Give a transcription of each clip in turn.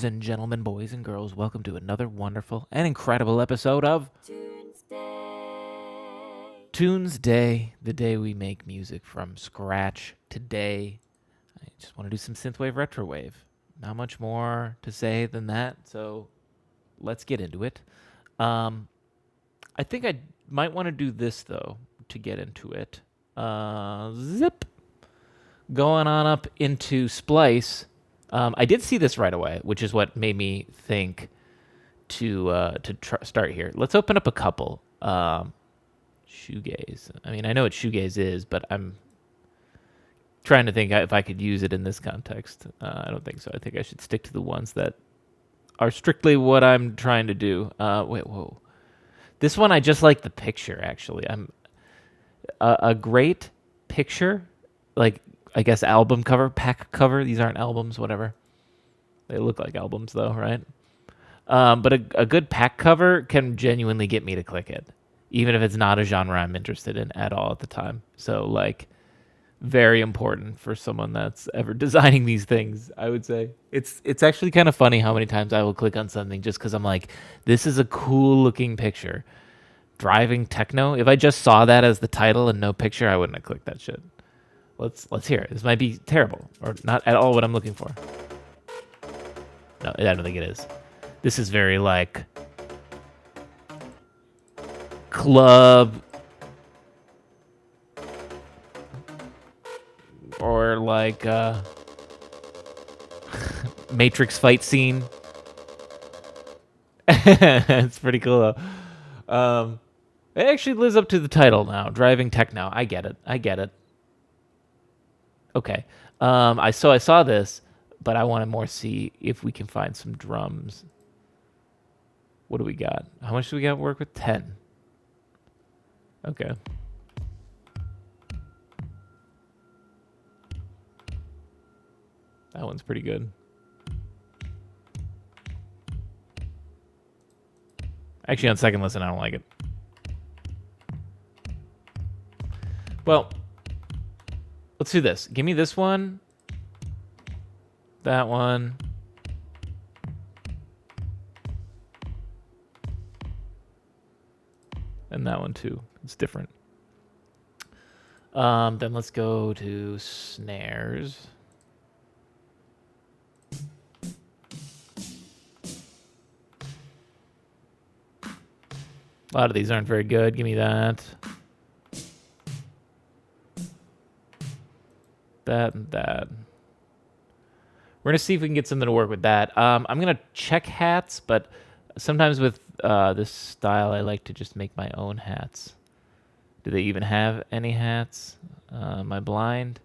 And gentlemen, boys and girls, welcome to another wonderful and incredible episode of Tunesday, the day we make music from scratch. Today, I just want to do some synthwave retrowave. Not much more to say than that, so let's get into it. I think I might want to do this though to get into it. Zip, going on up into Splice. I did see this right away, which is what made me think to start here. Let's open up a couple. Shoegaze. I mean, I know what shoegaze is, but I'm trying to think if I could use it in this context. I don't think so. I think I should stick to the ones that are strictly what I'm trying to do. Wait, whoa. This one, I just like the picture, actually. I'm a great picture, like, I guess album cover, pack cover. These aren't albums, whatever. They look like albums, though, right? But a good pack cover can genuinely get me to click it, even if it's not a genre I'm interested in at all at the time. So, like, very important for someone that's ever designing these things, I would say. It's actually kind of funny how many times I will click on something just because I'm like, this is a cool looking picture. Driving techno. If I just saw that as the title and no picture, I wouldn't have clicked that shit. Let's hear it. This might be terrible or not at all what I'm looking for. No, I don't think it is. This is very like club or like Matrix fight scene. It's pretty cool though. It actually lives up to the title now. Driving techno. I get it. Okay. I saw this, but I want to more see if we can find some drums. What do we got? How much do we got to work with? 10. Okay. That one's pretty good. Actually, on second listen, I don't like it. Well, let's do this. Give me this one. That one. And that one too. It's different. Then let's go to snares. A lot of these aren't very good. Give me that. That and that. We're going to see if we can get something to work with that. I'm going to check hats, but sometimes with this style, I like to just make my own hats. Do they even have any hats? Am I blind?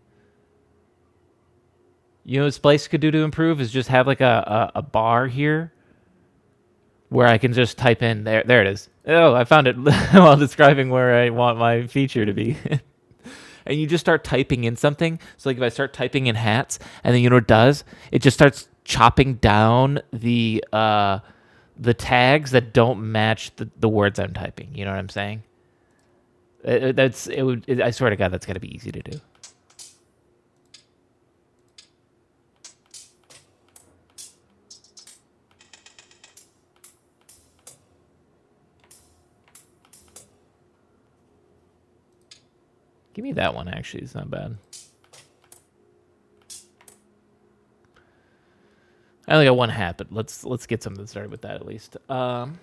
You know what Splice could do to improve is just have like a bar here where I can just type in, there it is. Oh, I found it while describing where I want my feature to be. And you just start typing in something. So like if I start typing in hats, and then you know what it does? It just starts chopping down the tags that don't match the words I'm typing. You know what I'm saying? I swear to God, that's got to be easy to do. Give me that one, actually. It's not bad. I only got one hat, but let's get something started with that at least. Bring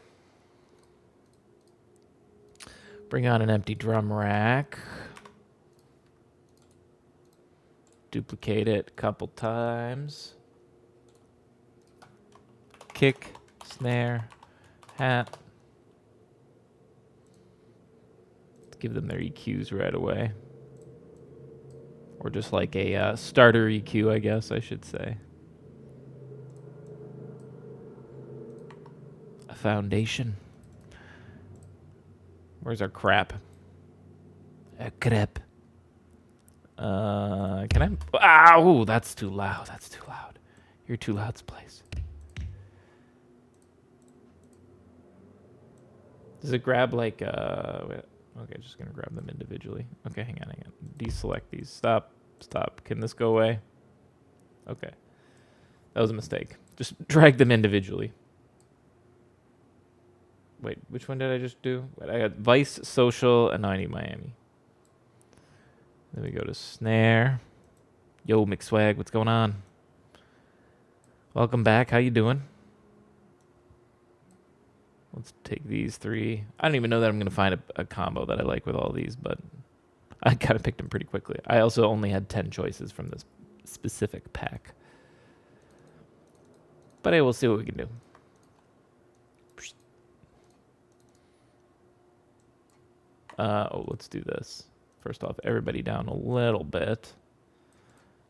on an empty drum rack. Duplicate it a couple times. Kick, snare, hat. Let's give them their EQs right away. Or just like a starter EQ, I guess I should say. A foundation. Where's our crap? A crap. Can I? Oh, that's too loud. That's too loud. You're too loud, Splice. Does it grab like wait, okay, just gonna grab them individually. Okay, hang on. Deselect these. Stop. Can this go away? Okay. That was a mistake. Just drag them individually. Wait, which one did I just do? Wait, I got Vice, Social, and now I need Miami. Then we go to Snare. Yo, McSwag, what's going on? Welcome back. How you doing? Let's take these 3. I don't even know that I'm going to find a combo that I like with all these, but I kind of picked them pretty quickly. I also only had 10 choices from this specific pack. But hey, we'll see what we can do. Let's do this. First off, everybody down a little bit.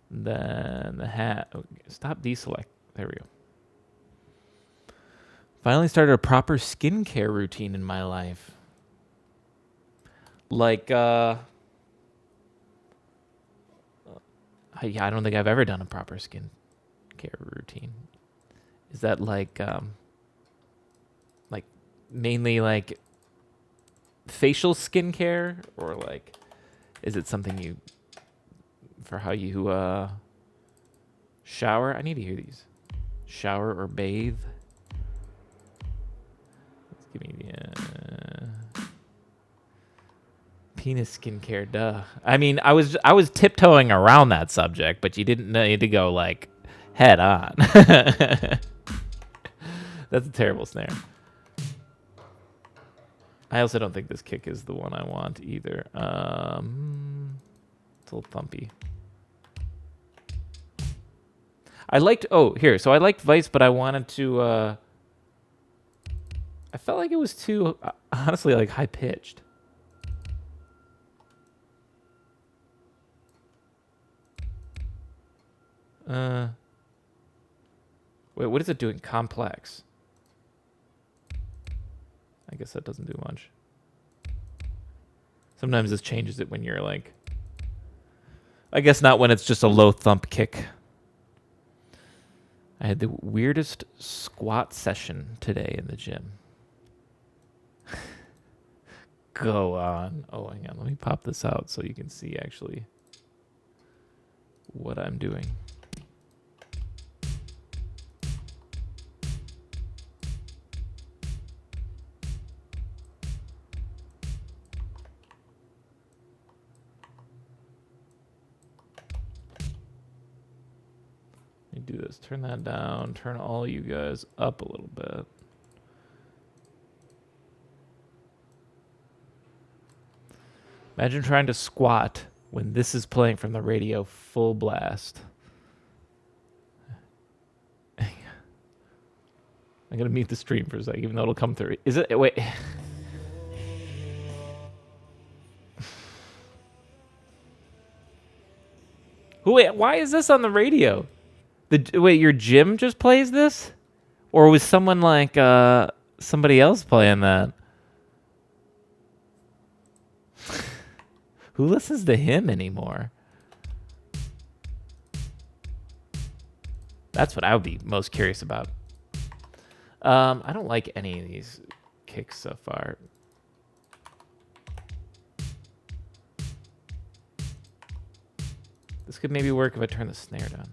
Then the hat. Oh, stop deselect. There we go. Finally started a proper skincare routine in my life. Like, I don't think I've ever done a proper skincare routine. Is that like mainly like facial skincare, or like, is it something for how you shower? I need to hear these. Shower or bathe. Let's give me the penis skincare. Duh. I mean, I was tiptoeing around that subject, but you didn't need to go like head on. That's a terrible snare. I also don't think this kick is the one I want either. It's a little thumpy. I liked Vice, but I wanted to I felt like it was too honestly like high pitched. Wait, what is it doing? Complex. I guess that doesn't do much. Sometimes this changes it when you're like... I guess not when it's just a low thump kick. I had the weirdest squat session today in the gym. Go on. Oh, hang on. Let me pop this out so you can see actually what I'm doing. Do this. Turn that down. Turn all you guys up a little bit. Imagine trying to squat when this is playing from the radio full blast. I'm going to mute the stream for a second, even though it'll come through. Is it? Wait. Wait, why is this on the radio? Wait, your gym just plays this? Or was someone like somebody else playing that? Who listens to him anymore? That's what I would be most curious about. I don't like any of these kicks so far. This could maybe work if I turn the snare down.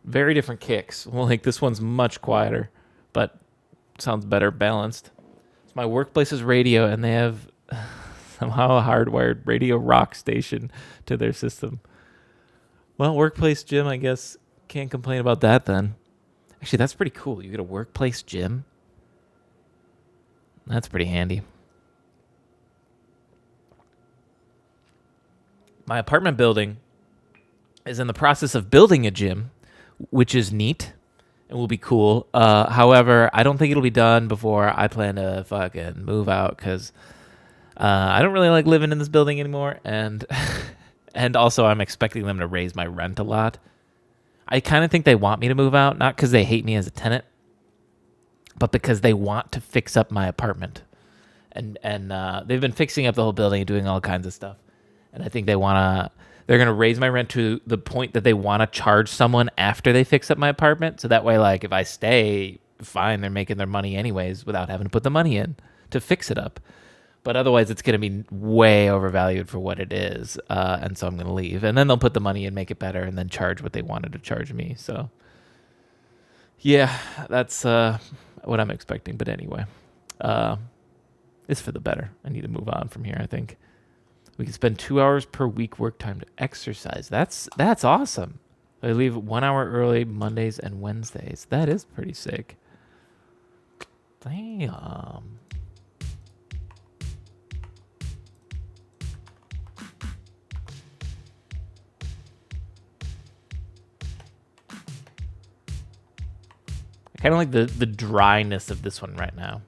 Very different kicks. Well, like this one's much quieter, but sounds better balanced. It's my workplace's radio, and they have somehow a hardwired radio rock station to their system. Well, workplace gym, I guess, can't complain about that then. Actually, that's pretty cool. You get a workplace gym. That's pretty handy. My apartment building is in the process of building a gym, which is neat and will be cool. However, I don't think it'll be done before I plan to fucking move out, because I don't really like living in this building anymore, and and also I'm expecting them to raise my rent a lot. I kind of think they want me to move out, not because they hate me as a tenant, but because they want to fix up my apartment. And they've been fixing up the whole building and doing all kinds of stuff. And I think they're going to raise my rent to the point that they want to charge someone after they fix up my apartment. So that way, like, if I stay, fine, they're making their money anyways without having to put the money in to fix it up. But otherwise, it's going to be way overvalued for what it is, and so I'm going to leave. And then they'll put the money and make it better, and then charge what they wanted to charge me. So, yeah, that's what I'm expecting. But anyway, it's for the better. I need to move on from here. I think we can spend 2 hours per week work time to exercise. That's awesome. I leave 1 hour early Mondays and Wednesdays. That is pretty sick. Damn. I kind of like the dryness of this one right now.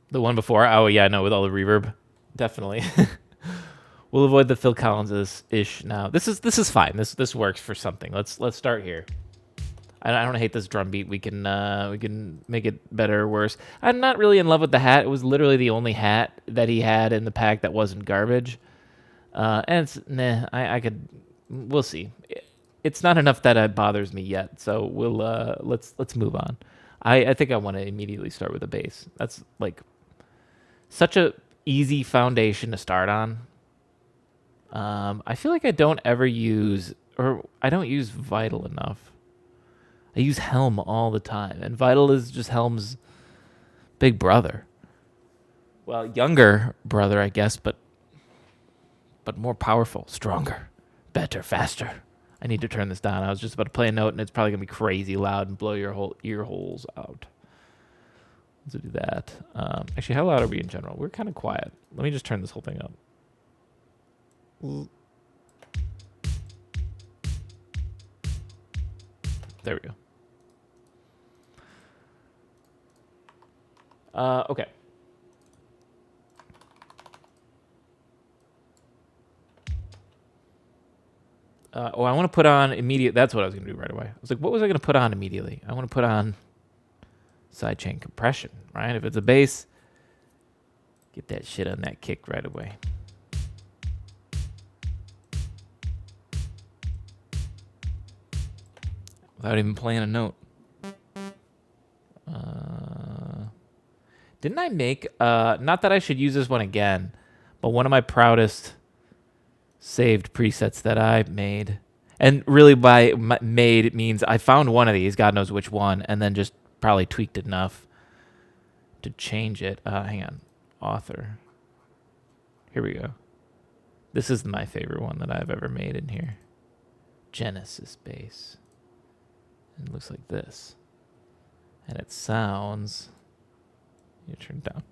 The one before, oh yeah, no, with all the reverb, definitely. We'll avoid the Phil Collins ish now. This is fine. This works for something. Let's start here. I don't hate this drum beat. We can make it better or worse. I'm not really in love with the hat. It was literally the only hat that he had in the pack that wasn't garbage. And it's we'll see. It's not enough that it bothers me yet. So we'll let's move on. I think I want to immediately start with a bass. That's like such a easy foundation to start on. I feel like I don't use Vital enough. I use Helm all the time, and Vital is just Helm's big brother. Well, younger brother, I guess, but more powerful, stronger, better, faster. I need to turn this down. I was just about to play a note, and it's probably going to be crazy loud and blow your whole ear holes out. Let's do that. Actually, how loud are we in general? We're kind of quiet. Let me just turn this whole thing up. There we go. Okay. I want to put on immediate. That's what I was going to do right away. I was like, what was I going to put on immediately? I want to put on sidechain compression, right? If it's a bass, get that shit on that kick right away. Without even playing a note. Didn't I make, not that I should use this one again, but one of my proudest saved presets that I made. And really by made, it means I found one of these, God knows which one, and then just probably tweaked it enough to change it. Hang on. Author. Here we go. This is my favorite one that I've ever made in here. Genesis bass. It looks like this. And it sounds... You turn it down.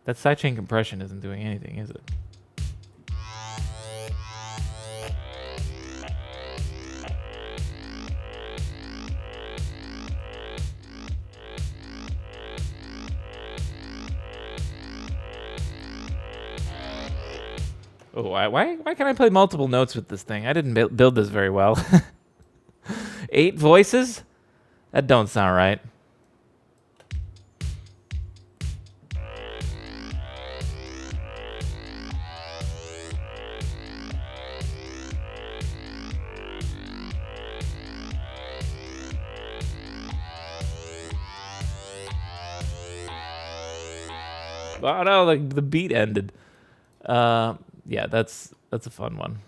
That sidechain compression isn't doing anything, is it? Oh, why can't I play multiple notes with this thing? I didn't build this very well. 8 voices? That don't sound right. Oh no, the beat ended. Yeah, that's a fun one.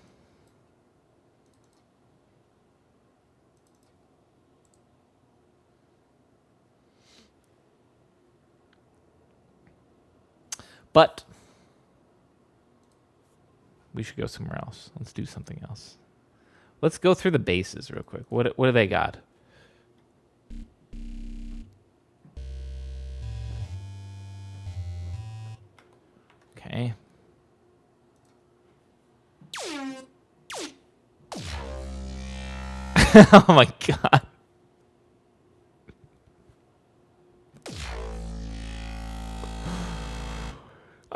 But we should go somewhere else. Let's do something else. Let's go through the basses real quick. What do they got? Okay. Oh my god.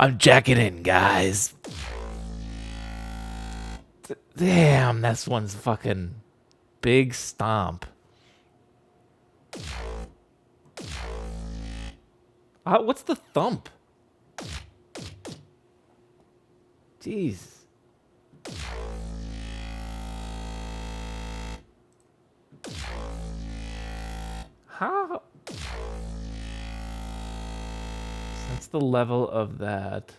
I'm jacking in, guys. Damn, this one's fucking big stomp. What's the thump? Jeez. How? That's the level of that.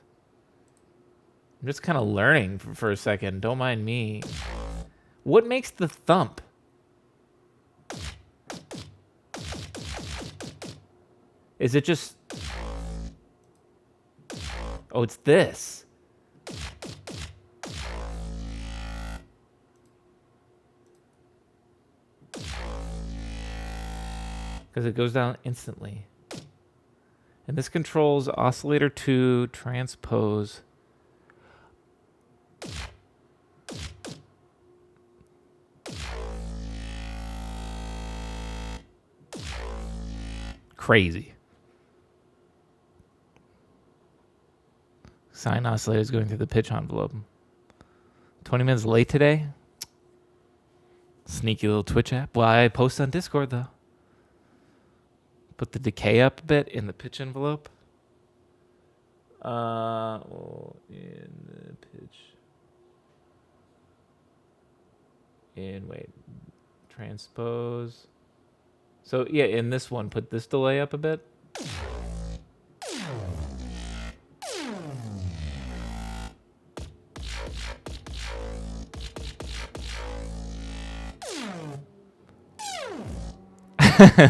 I'm just kind of learning for a second. Don't mind me. What makes the thump? Is it just... Oh, it's this. Because it goes down instantly. And this controls oscillator 2, transpose. Crazy. Sine oscillator is going through the pitch envelope. 20 minutes late today? Sneaky little Twitch app. Well, I post on Discord, though. Put the decay up a bit in the pitch envelope. Well, in the pitch. Wait. Transpose. So, yeah, in this one, put this delay up a bit.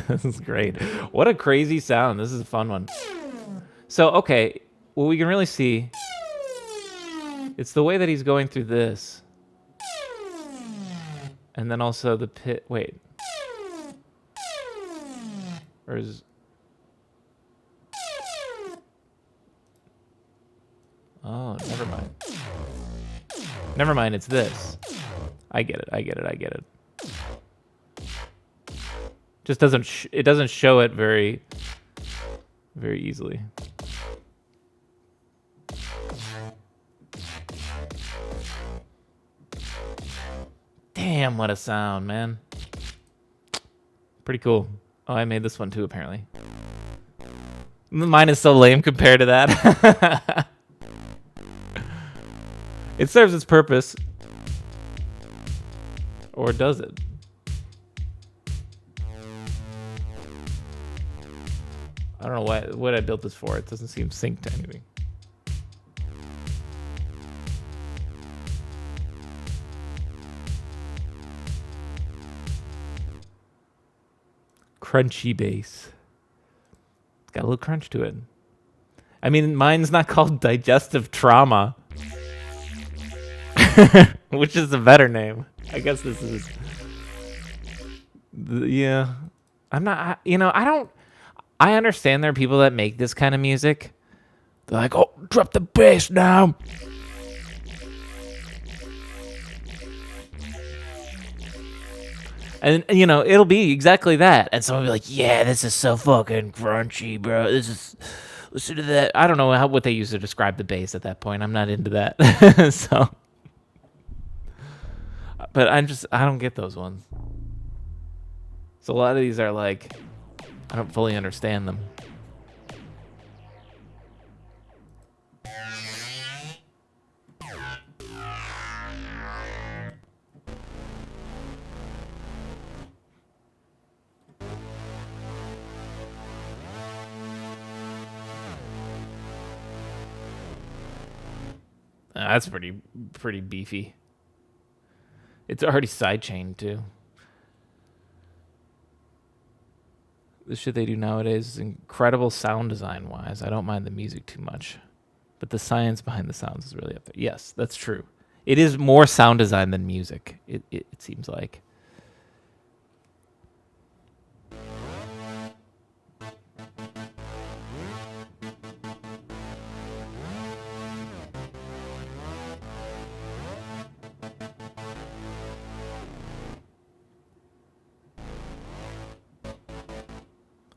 This is great. What a crazy sound. This is a fun one. So, okay, what we can really see, it's the way that he's going through this. And then also the pit. Wait. Or is... Oh, never mind. Never mind, it's this. I get it. Just doesn't it doesn't show it very easily. Damn, what a sound, man. Pretty cool. Oh, I made this one too, apparently. Mine is so lame compared to that. It serves its purpose. Or does it? I don't know what I built this for. It doesn't seem synced to anything. Crunchy bass. It's got a little crunch to it. I mean, mine's not called digestive trauma. Which is a better name. I guess this is... Yeah. I'm not... I understand there are people that make this kind of music. They're like, oh, drop the bass now. And, it'll be exactly that. And someone will be like, yeah, this is so fucking crunchy, bro. Listen to that. I don't know what they use to describe the bass at that point. I'm not into that. So... But I don't get those ones. So a lot of these are like, I don't fully understand them. That's pretty beefy. It's already sidechained too. The shit they do nowadays is incredible sound design wise. I don't mind the music too much. But the science behind the sounds is really up there. Yes, that's true. It is more sound design than music, it seems like.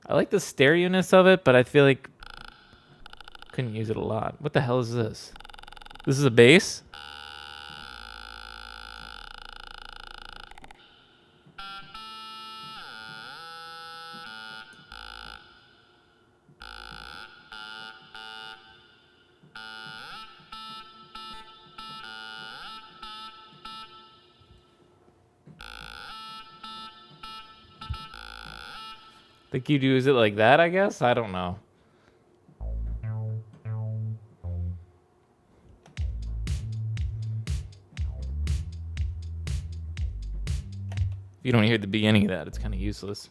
I like the stereo-ness of it, but I feel like Couldn't use it a lot. What the hell is this? This is a bass? Think you'd use it like that, I guess? I don't know. If you don't hear the beginning of that, it's kind of useless.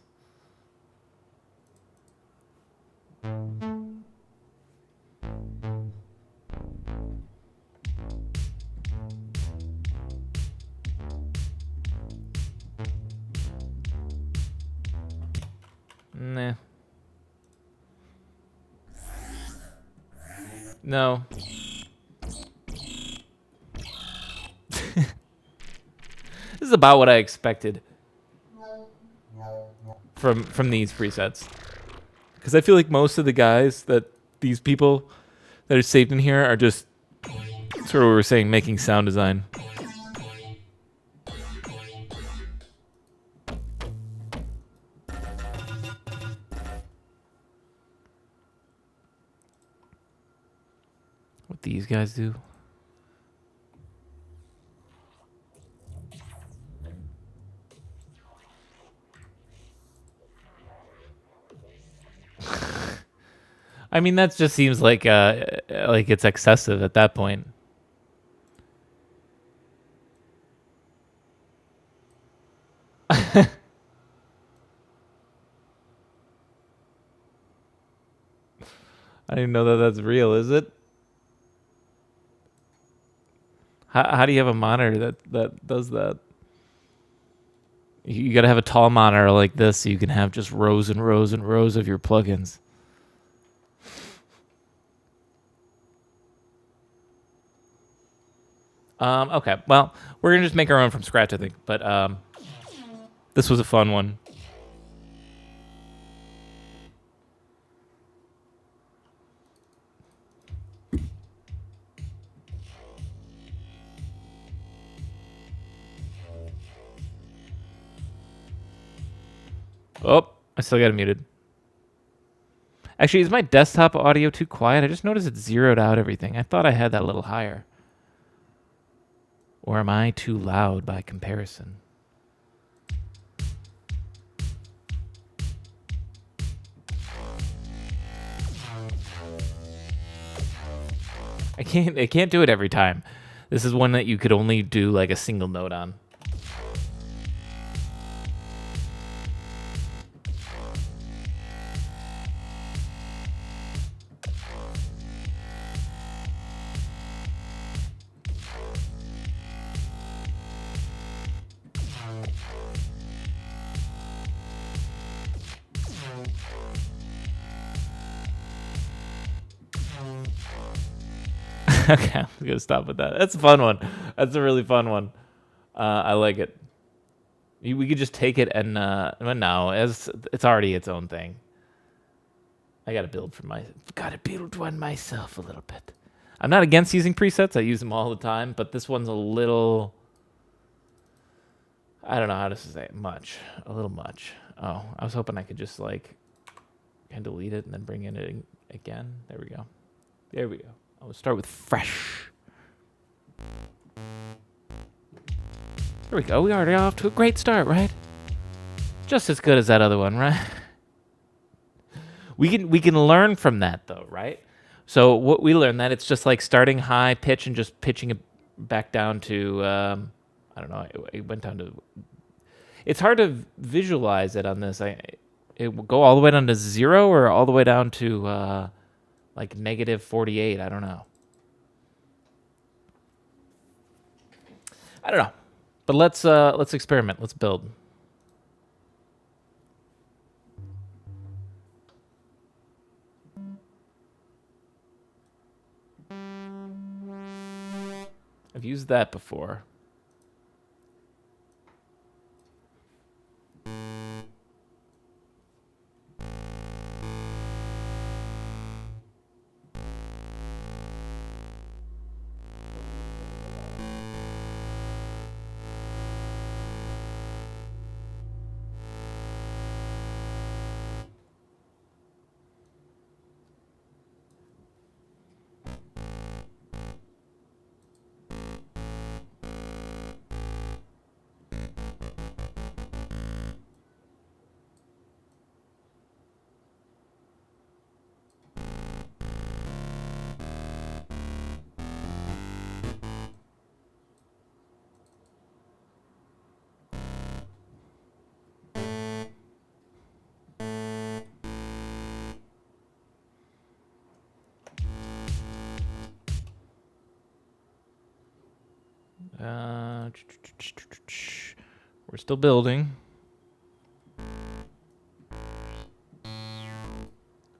Nah. No. This is about what I expected from these presets. Because I feel like most of the guys that these people that are saved in here are just sort of what we were saying, making sound design. What these guys do. I mean, that just seems like it's excessive at that point. I don't even know that that's real, is it? How do you have a monitor that does that? You got to have a tall monitor like this so you can have just rows and rows and rows of your plugins. Okay, well, we're going to just make our own from scratch, I think. But this was a fun one. Oh, I still got it muted. Actually, is my desktop audio too quiet? I just noticed it zeroed out everything. I thought I had that a little higher. Or am I too loud by comparison? I can't do it every time. This is one that you could only do like a single note on. Okay, I'm gonna stop with that. That's a fun one. That's a really fun one. I like it. We could just take it and well, no, it's already its own thing. I gotta build one myself a little bit. I'm not against using presets. I use them all the time, but this one's a little. I don't know how to say it. A little much. Oh, I was hoping I could just like, and delete it and then bring it in again. There we go. There we go. I'll start with fresh. There we go. We already off to a great start, right? Just as good as that other one, right? We can learn from that though, right? So what we learned that it's just like starting high pitch and just pitching it back down to I don't know. It went down to. It's hard to visualize it on this. It will go all the way down to 0 or all the way down to like negative 48. I don't know. I don't know. But let's experiment. Let's build. I've used that before. We're still building.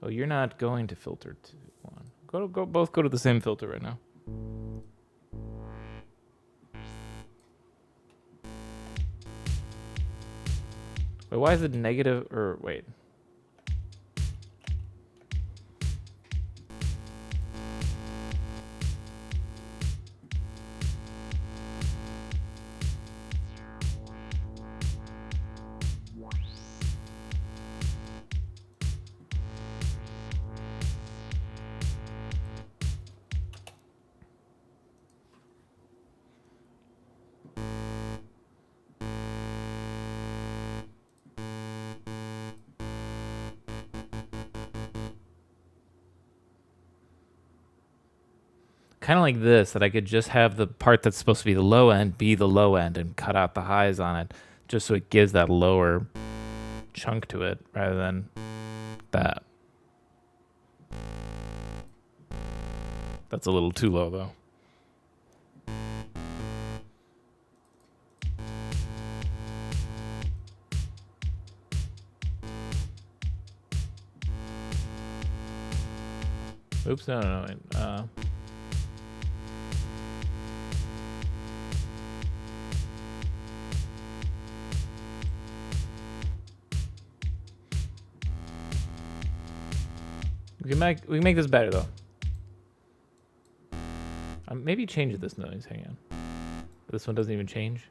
Oh, you're not going to filter to one. Both go to the same filter right now. Wait, why is it negative? Or wait. Kind of like this, that I could just have the part that's supposed to be the low end be the low end and cut out the highs on it, just so it gives that lower chunk to it rather than that. That's a little too low though. Oops, no. We can make this better though. Maybe change this noise. Hang on. This one doesn't even change.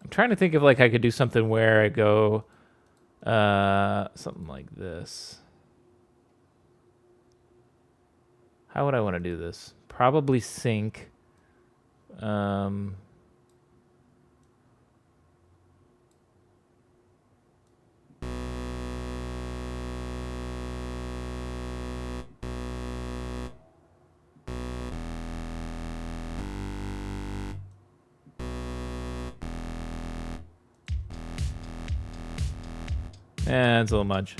I'm trying to think of like I could do something where I go something like this. How would I want to do this? Probably sync. It's a little much.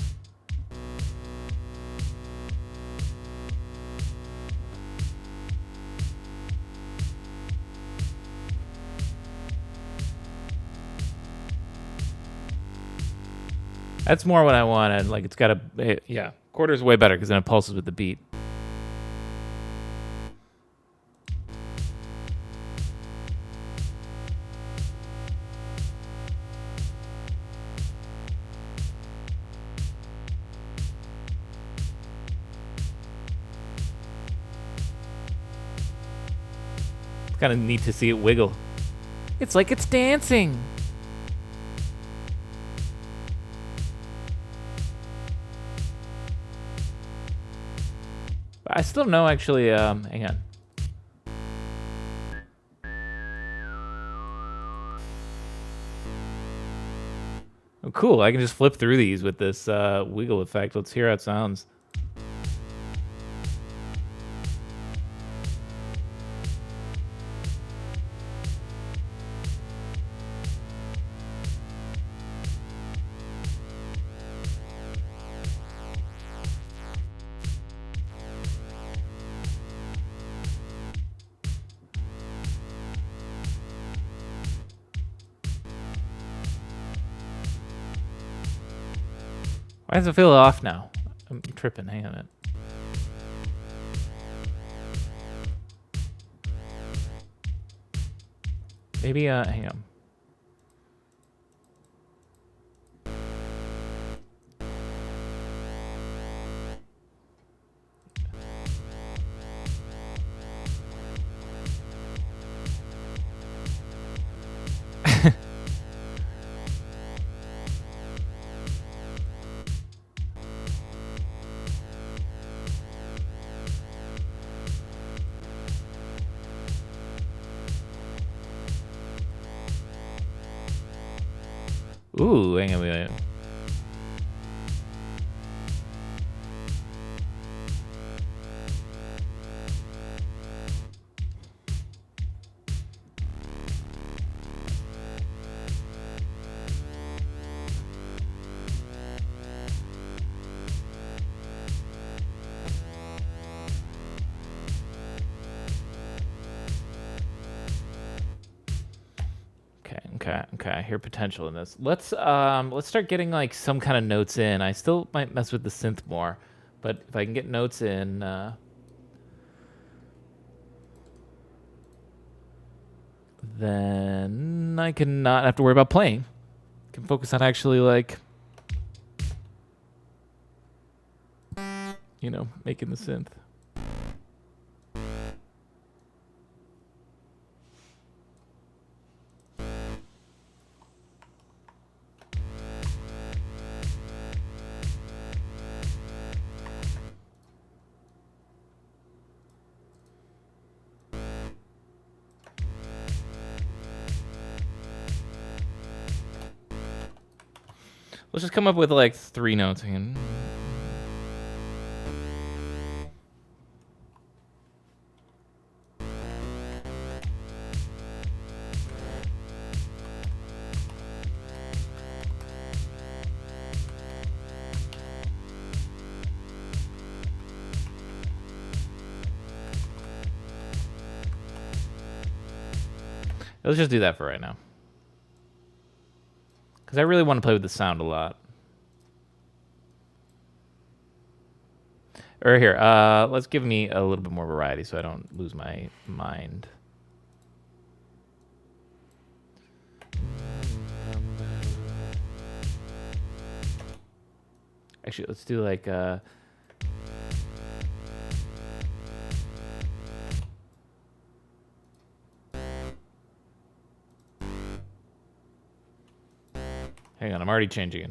That's more what I wanted. Like it's got a, yeah, quarter's way better because then it pulses with the beat. It's kind of neat to see it wiggle. It's like it's dancing. I still don't know, actually. Hang on. Oh, cool. I can just flip through these with this wiggle effect. Let's hear how it sounds. Why does it feel off now? I'm tripping. Hang on a minute. Maybe, hang on. Ooh, hang on, wait. Okay, I hear potential in this. Let's start getting like some kind of notes in. I still might mess with the synth more, but if I can get notes in, then I can not have to worry about playing. I can focus on actually like, you know, making the synth. Let's just come up with like 3 notes. Let's just do that for right now. Because I really want to play with the sound a lot. Or here, let's give me a little bit more variety so I don't lose my mind. Actually, let's do like... Hang on, I'm already changing it.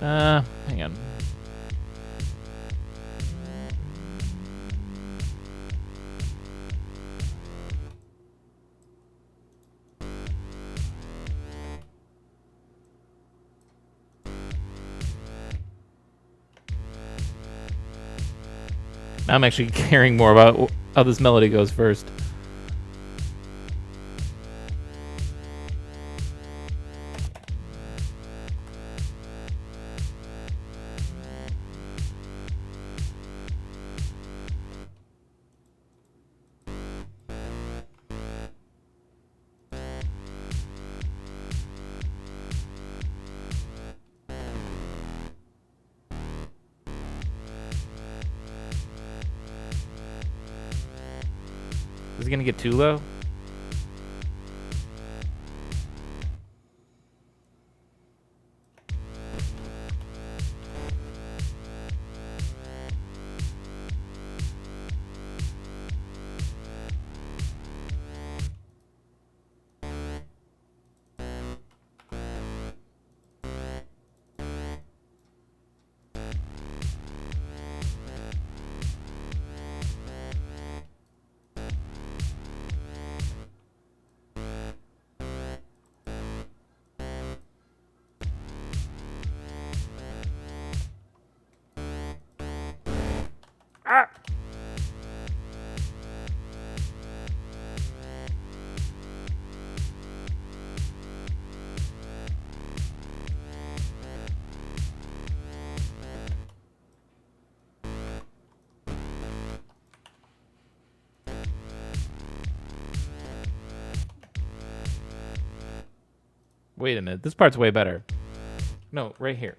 Hang on. Now I'm actually caring more about how this melody goes first. Is it gonna get too low? Wait a minute. This part's way better. No, right here.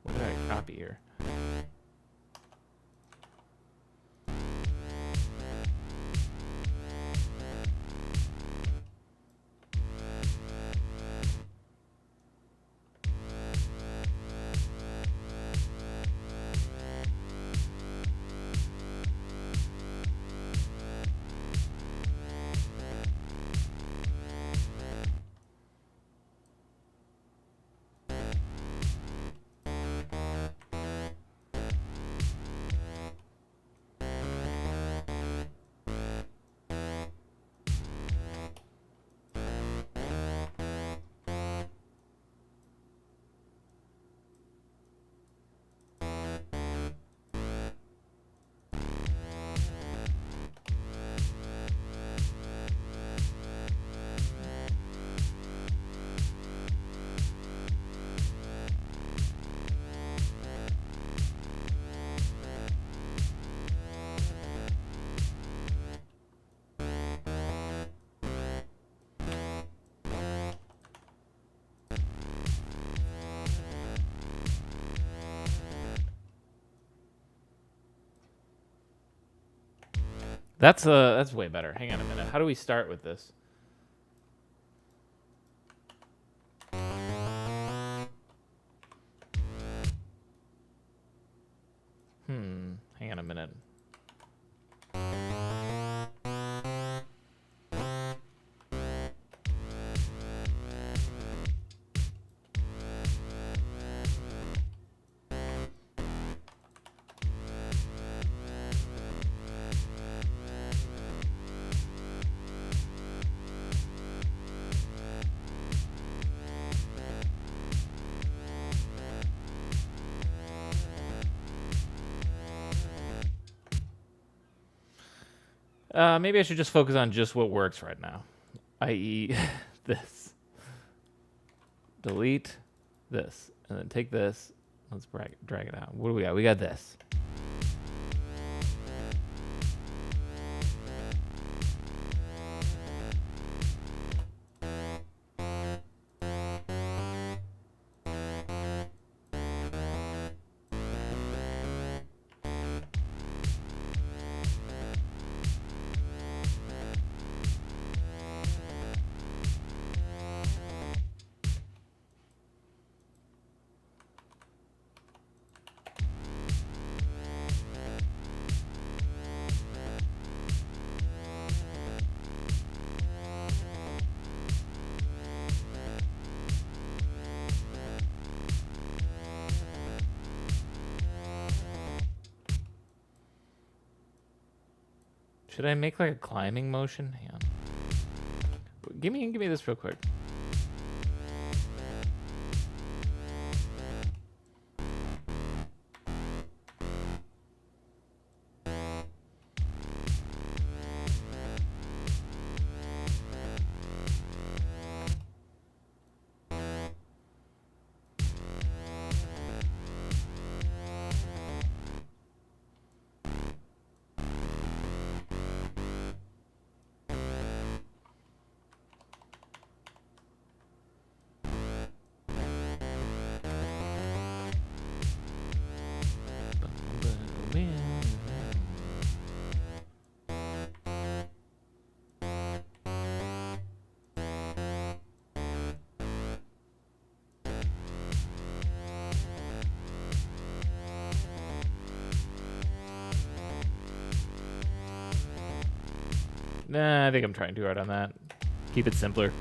What did I copy here? That's way better. Hang on a minute. How do we start with this? Hang on a minute. Maybe I should just focus on just what works right now, i.e. this. Delete this, and then take this. Let's drag it out. What do we got? We got this. Should I make like a climbing motion? Hang on. Give me this real quick. Nah, I think I'm trying too hard on that. Keep it simpler.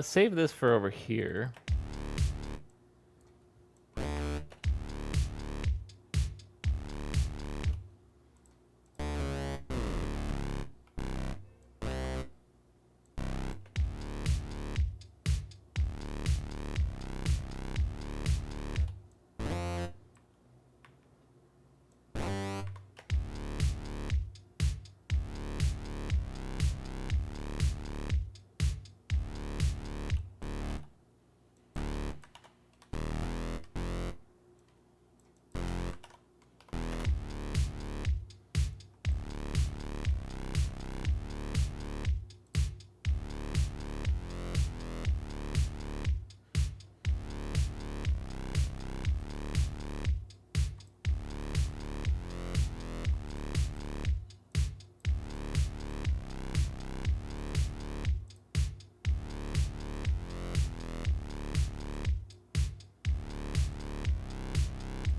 Save this for over here.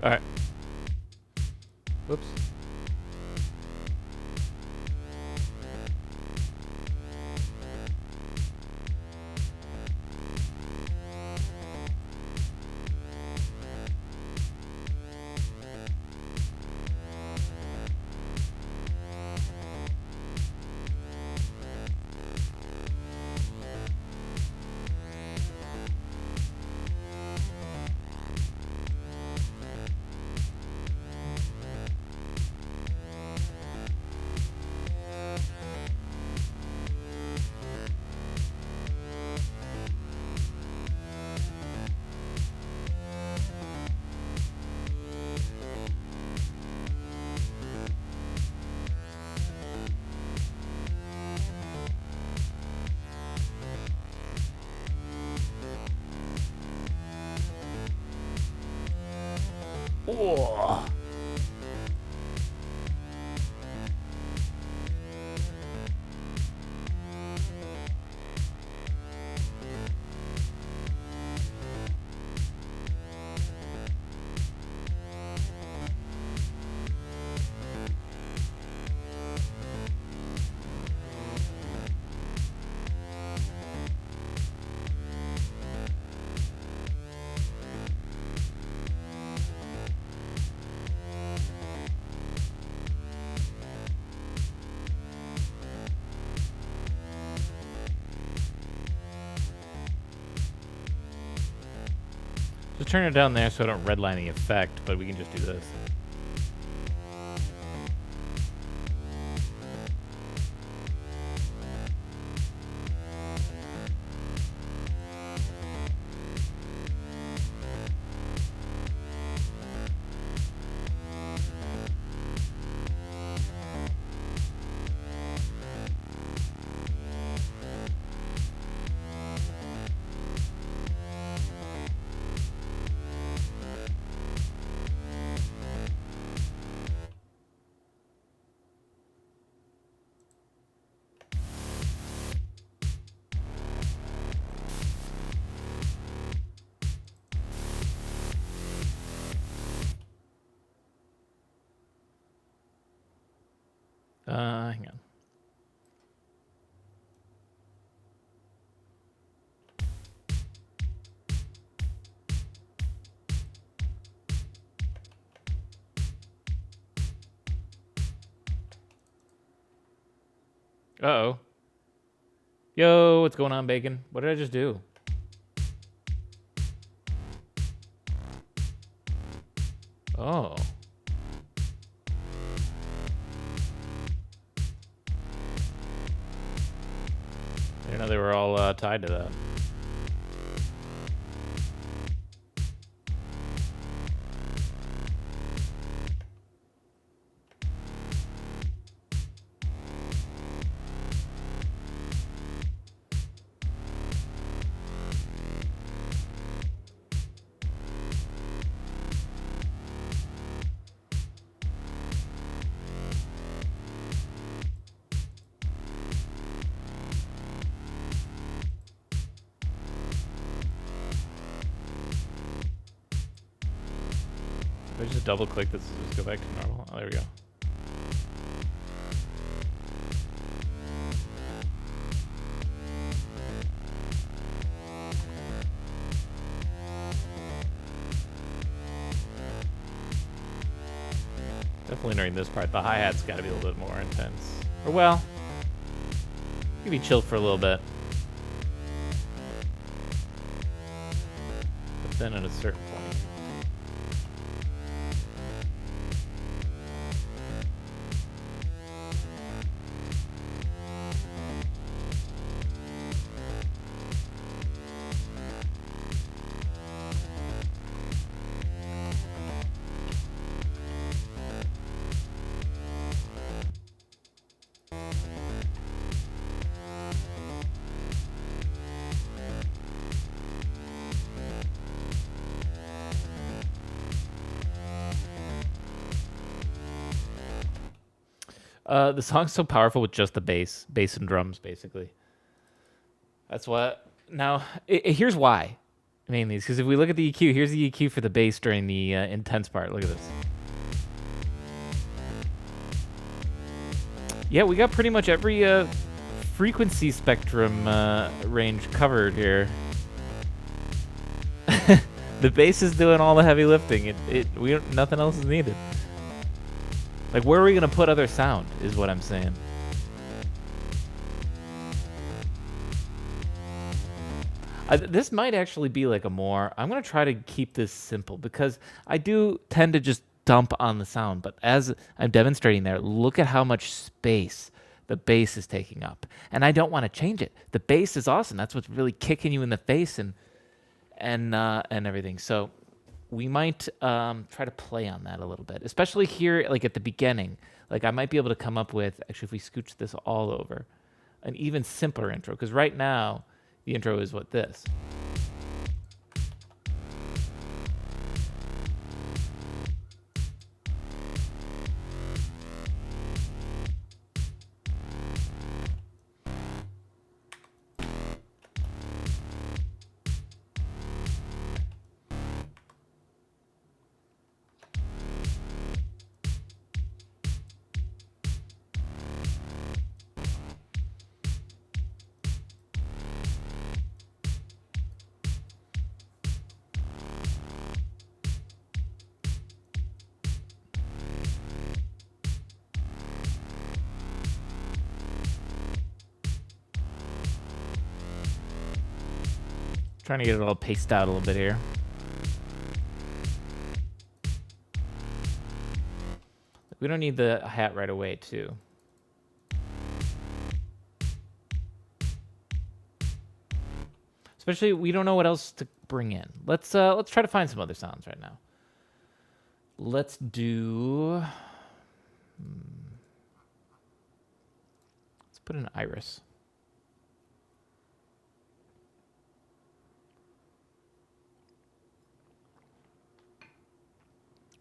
All right. Whoops. Oh. Just turn it down there so I don't redline the effect, but we can just do this. Hang on. Uh-oh. Yo, what's going on, Bacon? What did I just do? Oh. I didn't know they were all tied to that. If I just double click this, just go back to normal. Oh, there we go. Definitely during this part, the hi-hat's got to be a little bit more intense. Or well, you can be chilled for a little bit. But then at a certain point. The song's so powerful with just the bass and drums, basically. That's what. Now, here's why. name these, because if we look at the EQ, here's the EQ for the bass during the intense part. Look at this. Yeah, we got pretty much every frequency spectrum range covered here. The bass is doing all the heavy lifting. Nothing else is needed. Like, where are we gonna put other sound? Is what I'm saying. This might actually be like a more. I'm gonna try to keep this simple because I do tend to just dump on the sound. But as I'm demonstrating there, look at how much space the bass is taking up, and I don't want to change it. The bass is awesome. That's what's really kicking you in the face and everything. So we might try to play on that a little bit, especially here, like at the beginning. Like I might be able to come up with, actually, if we scooch this all over, an even simpler intro. Because right now, the intro is what this. Trying to get it all paced out a little bit here. We don't need the hat right away, too. Especially, we don't know what else to bring in. Let's try to find some other sounds right now. Let's do. Let's put an iris.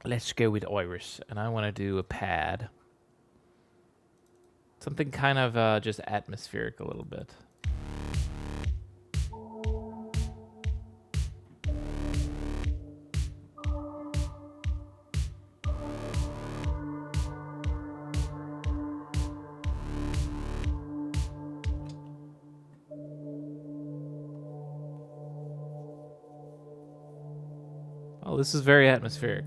Let's go with iris, and I want to do a pad. Something kind of just atmospheric a little bit. Oh, this is very atmospheric.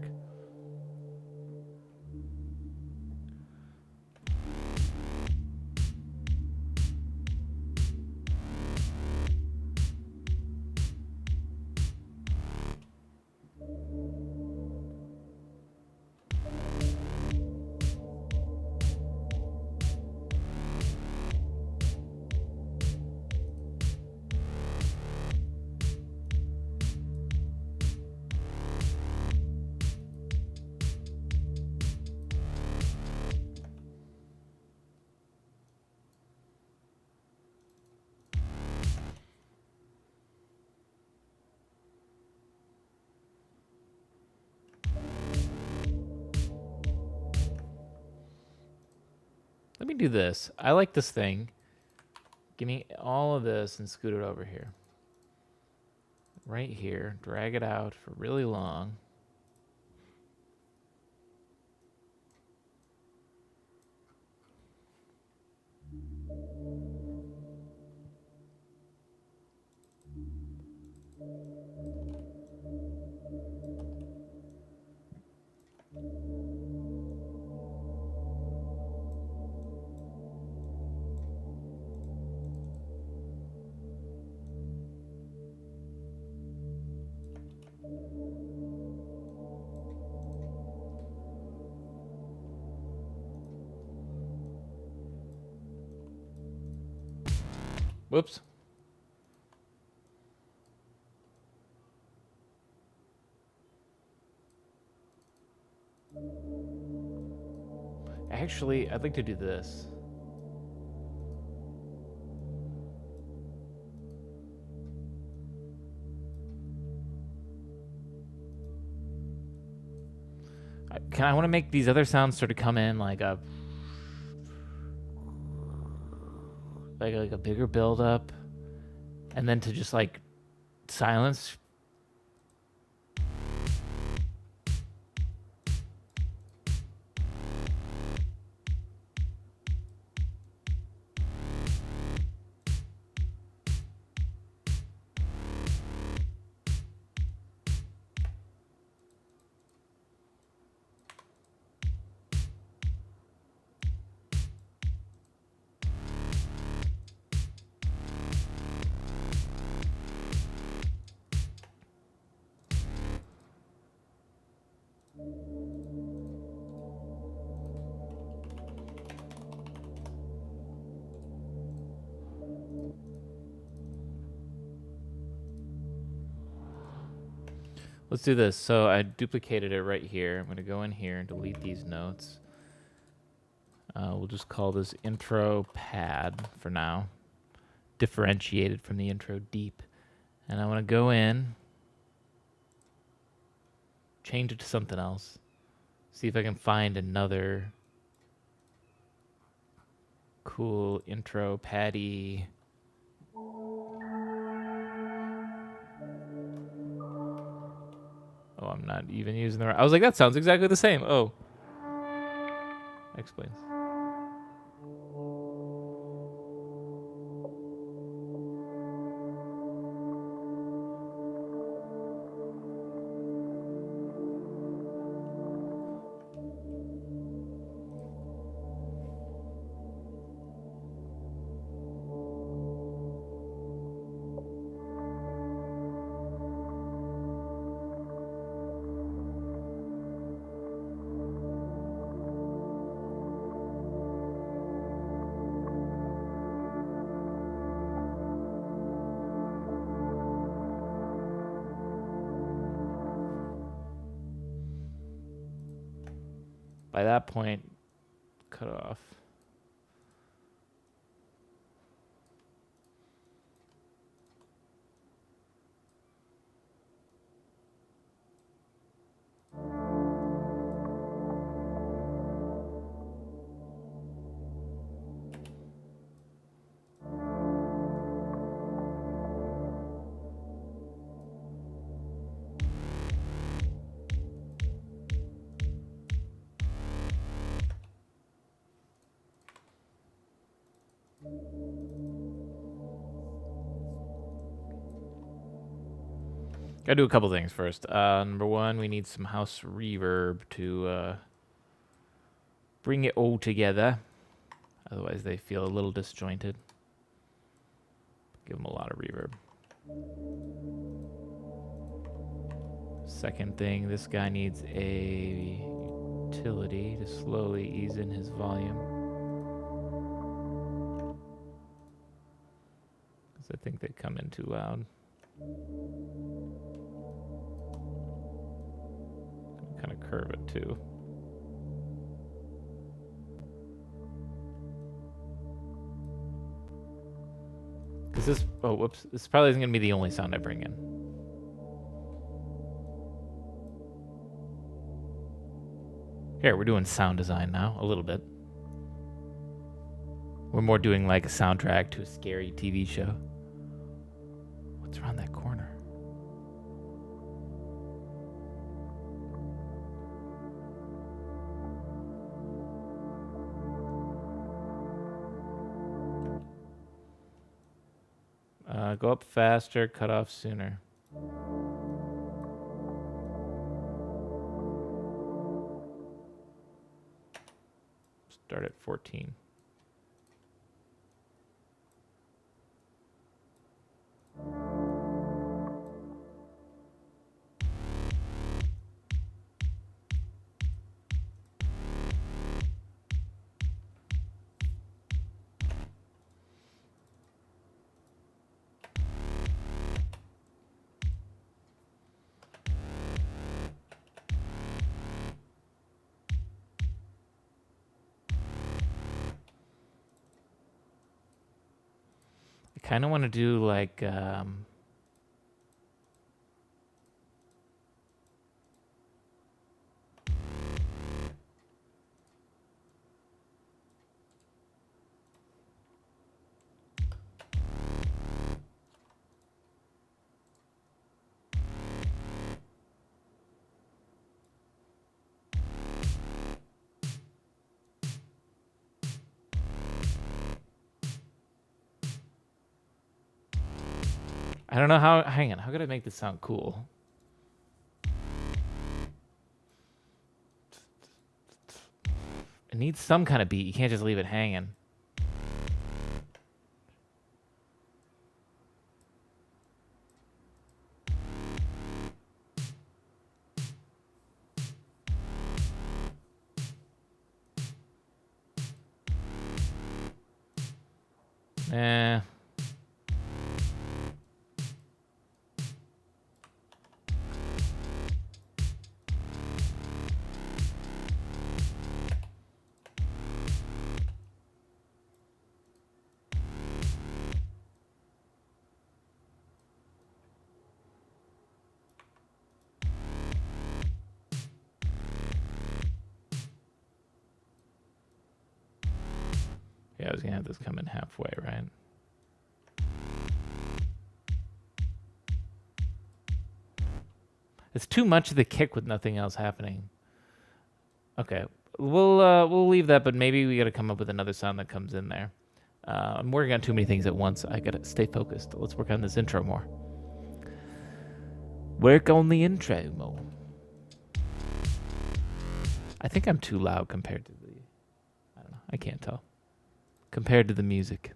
Let me do this. I like this thing. Give me all of this and scoot it over here. Right here. Drag it out for really long. Whoops. Actually, I'd like to do this. I want to make these other sounds sort of come in like a bigger build up, and then to just like silence Let's do this. So I duplicated it right here. I'm going to go in here and delete these notes. We'll just call this intro pad for now. Differentiated from the intro deep. And I want to go in, change it to something else. See if I can find another cool intro paddy. Oh, I'm not even using the right. I was like, that sounds exactly the same. Oh. That explains. By that point, cut off. Gotta do a couple things first. Number one, we need some house reverb to bring it all together. Otherwise, they feel a little disjointed. Give them a lot of reverb. Second thing, this guy needs a utility to slowly ease in his volume. Because I think they come in too loud. Kind of curve it too. Because this, oh whoops, this probably isn't going to be the only sound I bring in. Here, we're doing sound design now, a little bit. We're more doing like a soundtrack to a scary TV show. What's around that corner? Go up faster, cut off sooner. Start at 14. Kind of want to do like I don't know how. Hang on, how could I make this sound cool? It needs some kind of beat. You can't just leave it hanging. Eh. Yeah, I was gonna have this come in halfway, right? It's too much of the kick with nothing else happening. Okay, we'll leave that, but maybe we got to come up with another sound that comes in there. I'm working on too many things at once. I gotta stay focused. Let's work on this intro more. Work on the intro more. I think I'm too loud compared to the. I don't know. I can't tell. Compared to the music.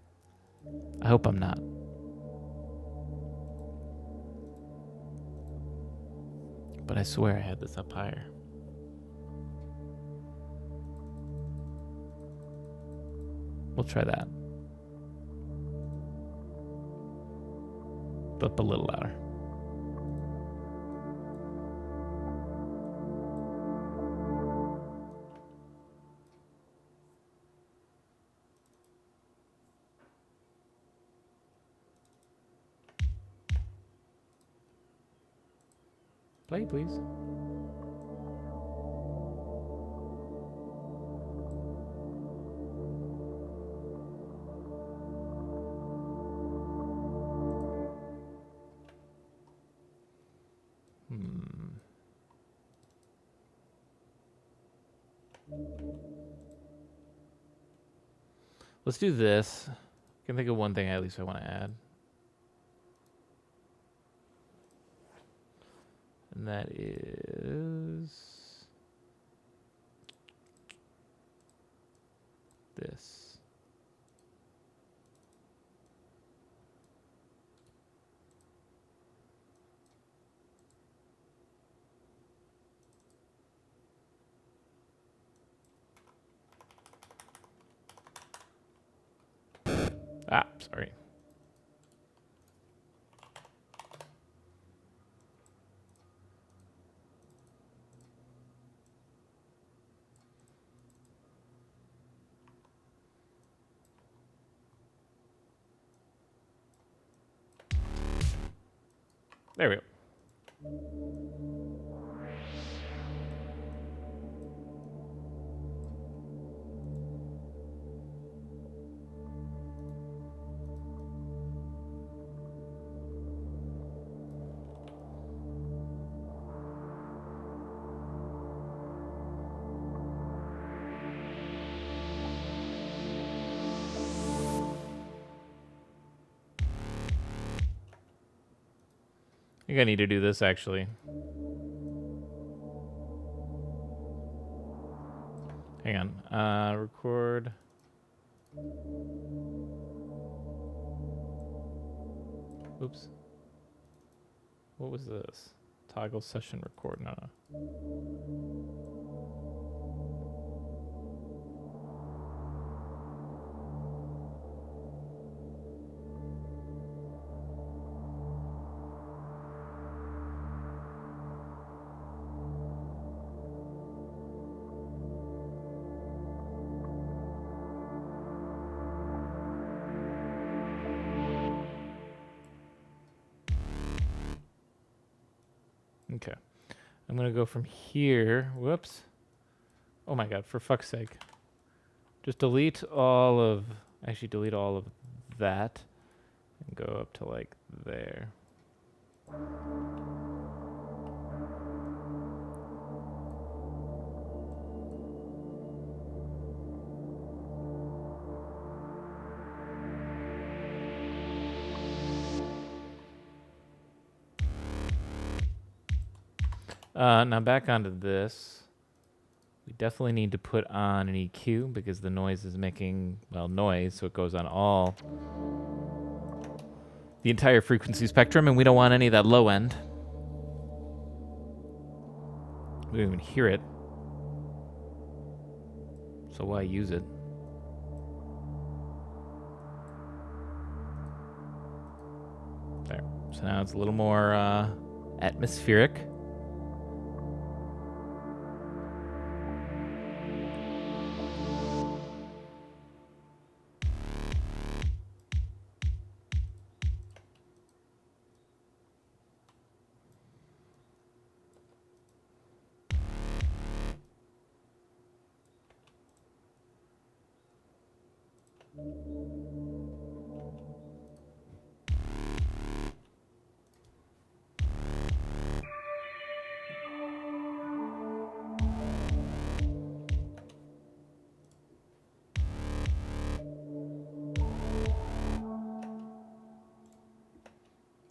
I hope I'm not. But I swear I had this up higher. We'll try that. Up a little louder. Play, please. Let's do this. I can think of one thing at least I want to add. And that is this. Ah, sorry. There we go. I think I need to do this actually. Hang on. Record. Oops. What was this? Toggle session record. No. Okay. I'm going to go from here. Whoops. Oh my God, for fuck's sake. Just delete all of, actually delete all of that and go up to like there. Now back onto this. We definitely need to put on an EQ because the noise is making, well, noise, so it goes on all, the entire frequency spectrum, and we don't want any of that low end. We don't even hear it. So why use it? So now it's a little more atmospheric.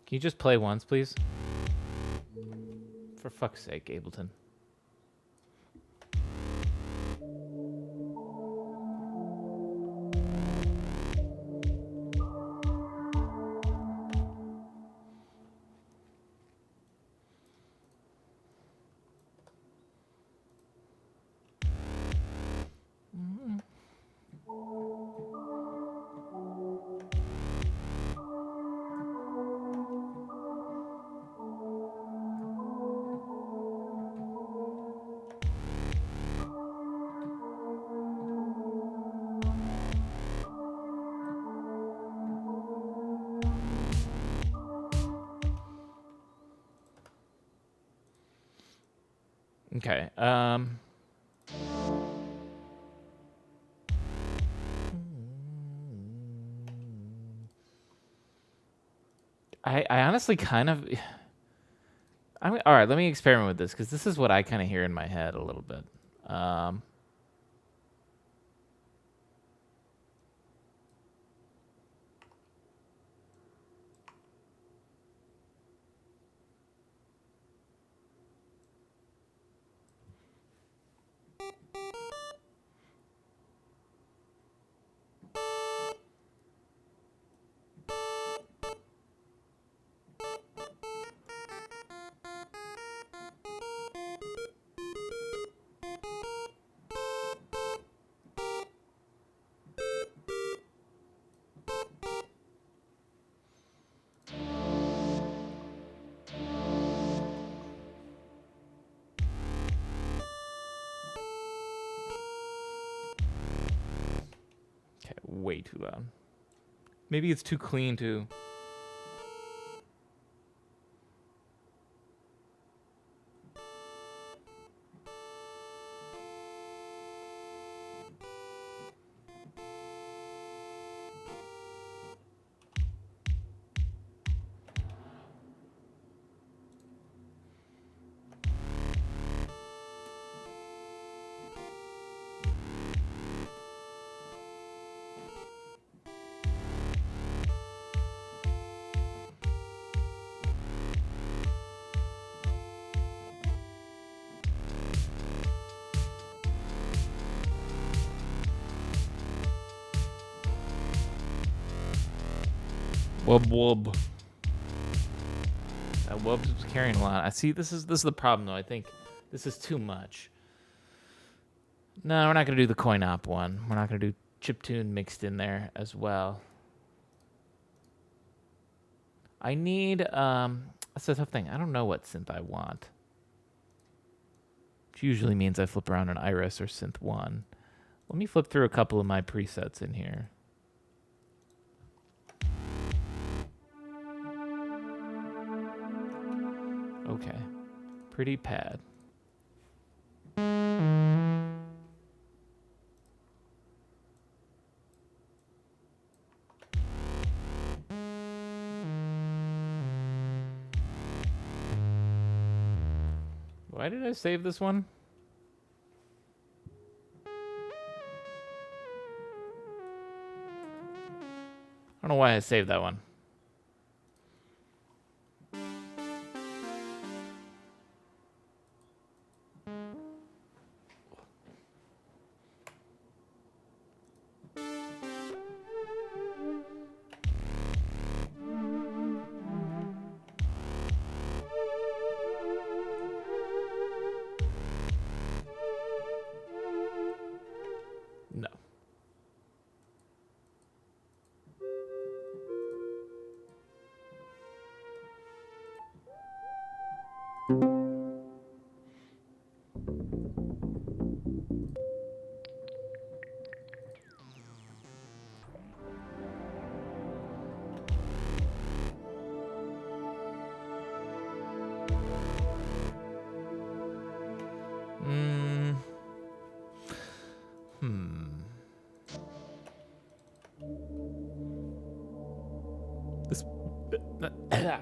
Can you just play once, please? For fuck's sake, Ableton. Okay. I honestly kind of. All right. Let me experiment with this because this is what I kind of hear in my head a little bit. Okay, way too loud. Maybe it's too clean too. Wub wub. That wub's carrying a lot. I see. This is the problem though. I think this is too much. No, we're not gonna do the coin op one. We're not gonna do chiptune mixed in there as well. I need that's a tough thing. I don't know what synth I want. Which usually means I flip around an Iris or synth 1. Let me flip through a couple of my presets in here. Okay. Pretty pad. Why did I save this one? I don't know why I saved that one. No.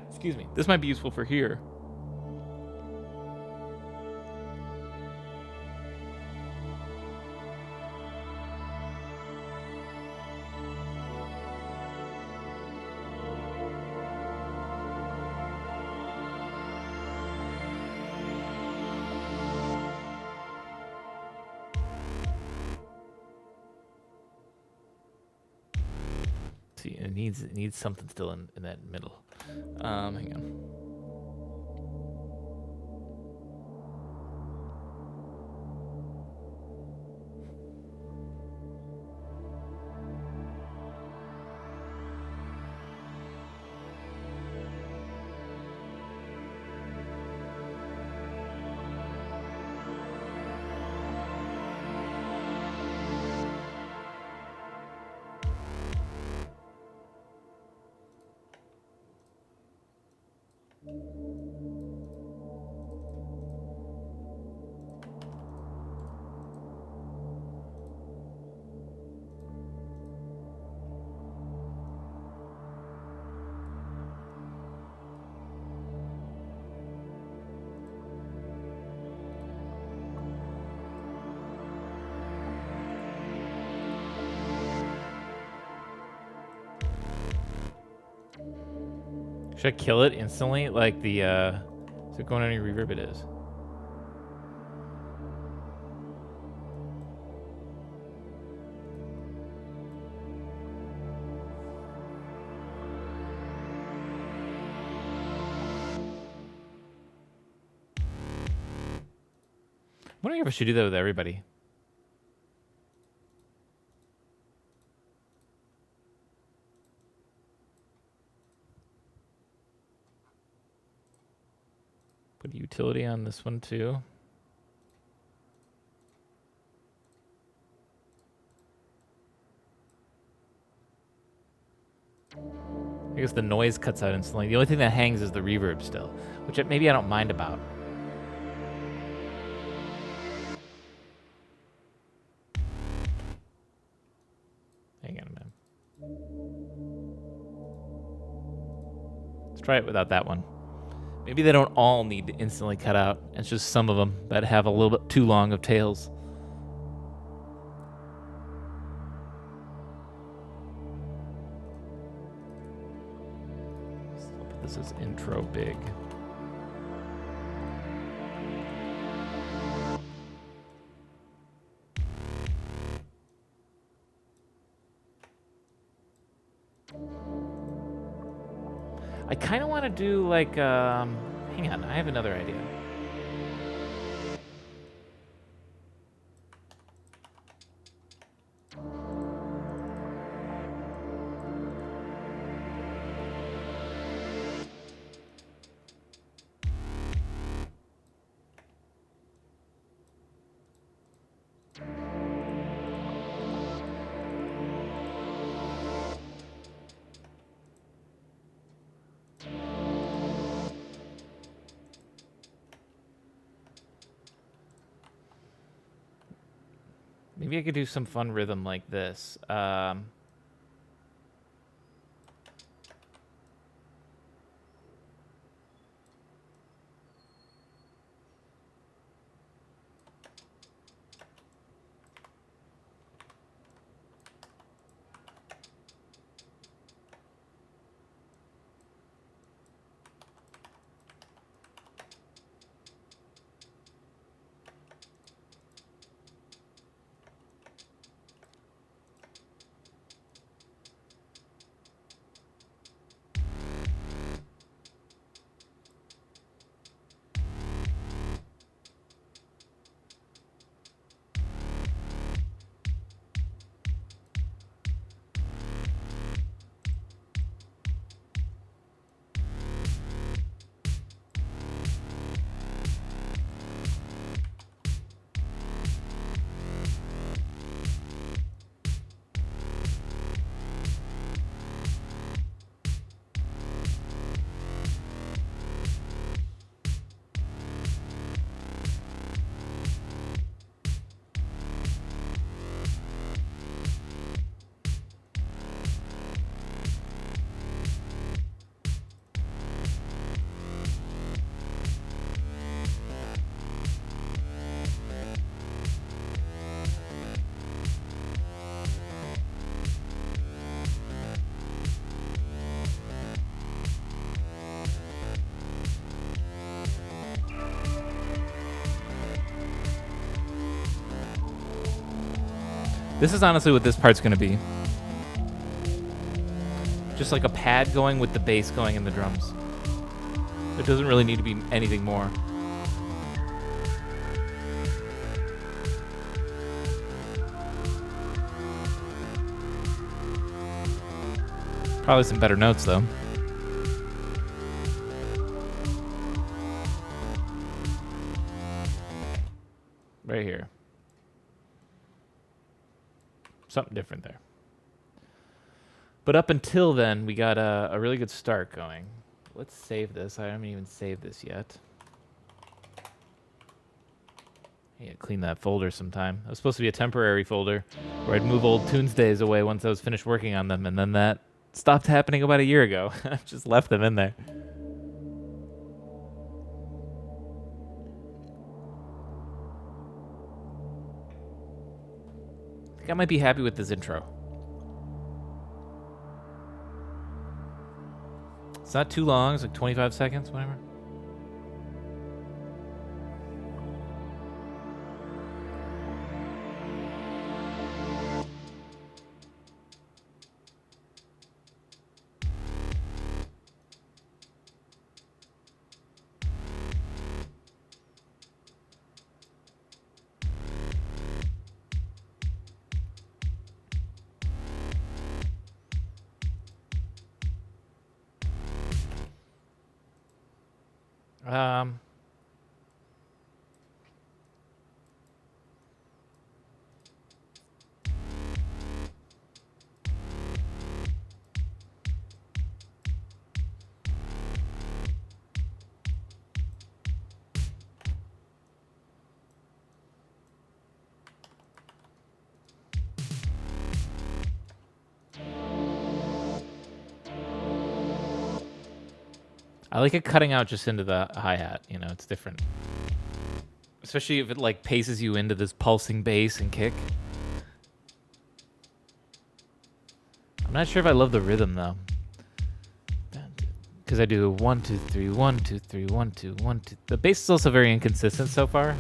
Excuse me. This might be useful for here. See, it needs something still in that middle. Hang on. Should I kill it instantly? Like the, is it going on any reverb? It is. I'm wondering if I should do that with everybody. Put a utility on this one too. I guess the noise cuts out instantly. The only thing that hangs is the reverb still, which maybe I don't mind about. Hang on a minute. Let's try it without that one. Maybe they don't all need to instantly cut out. It's just some of them that have a little bit too long of tails. I'll put this as intro big. I kind of want to do like, hang on, I have another idea. Maybe I could do some fun rhythm like this. This is honestly what this part's gonna be. Just like a pad going with the bass going in the drums. It doesn't really need to be anything more. Probably some better notes though. Right here. Something different there. But up until then, we got a really good start going. Let's save this. I haven't even saved this yet. Yeah, clean that folder sometime. It was supposed to be a temporary folder where I'd move old Tunesdays away once I was finished working on them, and then that stopped happening about a year ago. I just left them in there. I think I might be happy with this intro. It's not too long. It's like 25 seconds, whatever. I like it cutting out just into the hi-hat, you know, it's different. Especially if it like paces you into this pulsing bass and kick. I'm not sure if I love the rhythm though. Because I do 1, 2, 3, 1, 2, 3, 1, 2, 1, 2. The bass is also very inconsistent so far.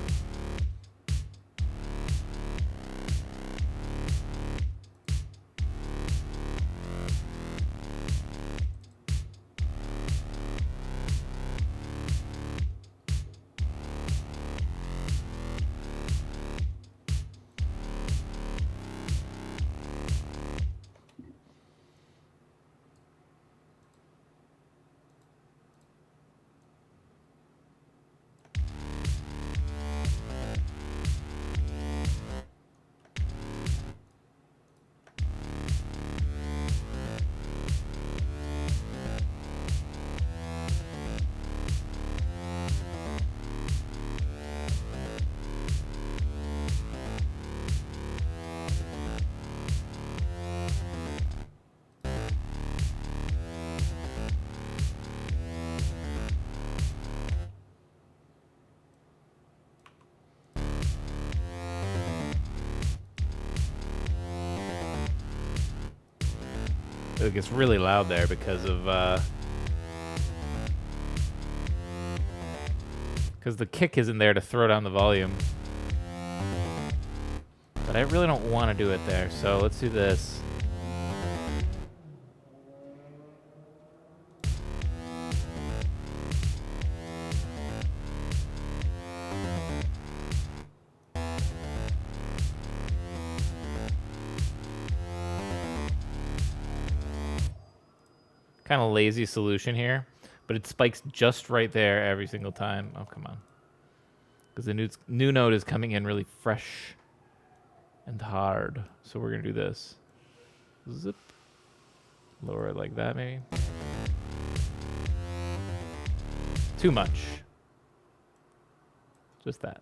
It gets really loud there because of because the kick isn't there to throw down the volume. But I really don't want to do it there, so let's do this. Kind of lazy solution here, but it spikes just right there every single time. Oh, come on. Because the new note is coming in really fresh and hard. So we're going to do this. Zip. Lower it like that, maybe. Too much. Just that.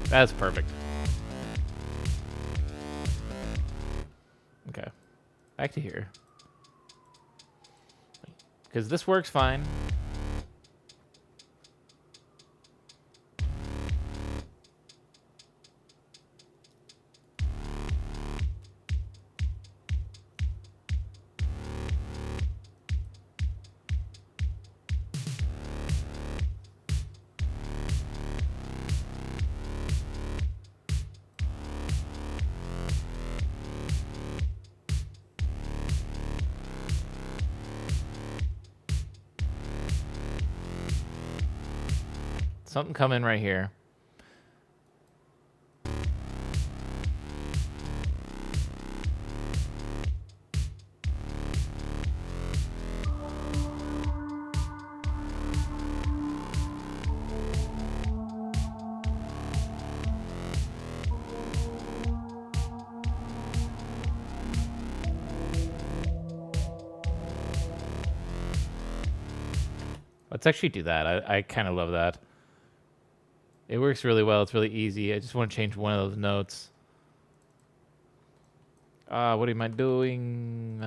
That's perfect. Okay. Back to here. Because this works fine. Something coming right here. Let's actually do that. I kind of love that. It works really well. It's really easy. I just want to change one of those notes. What am I doing?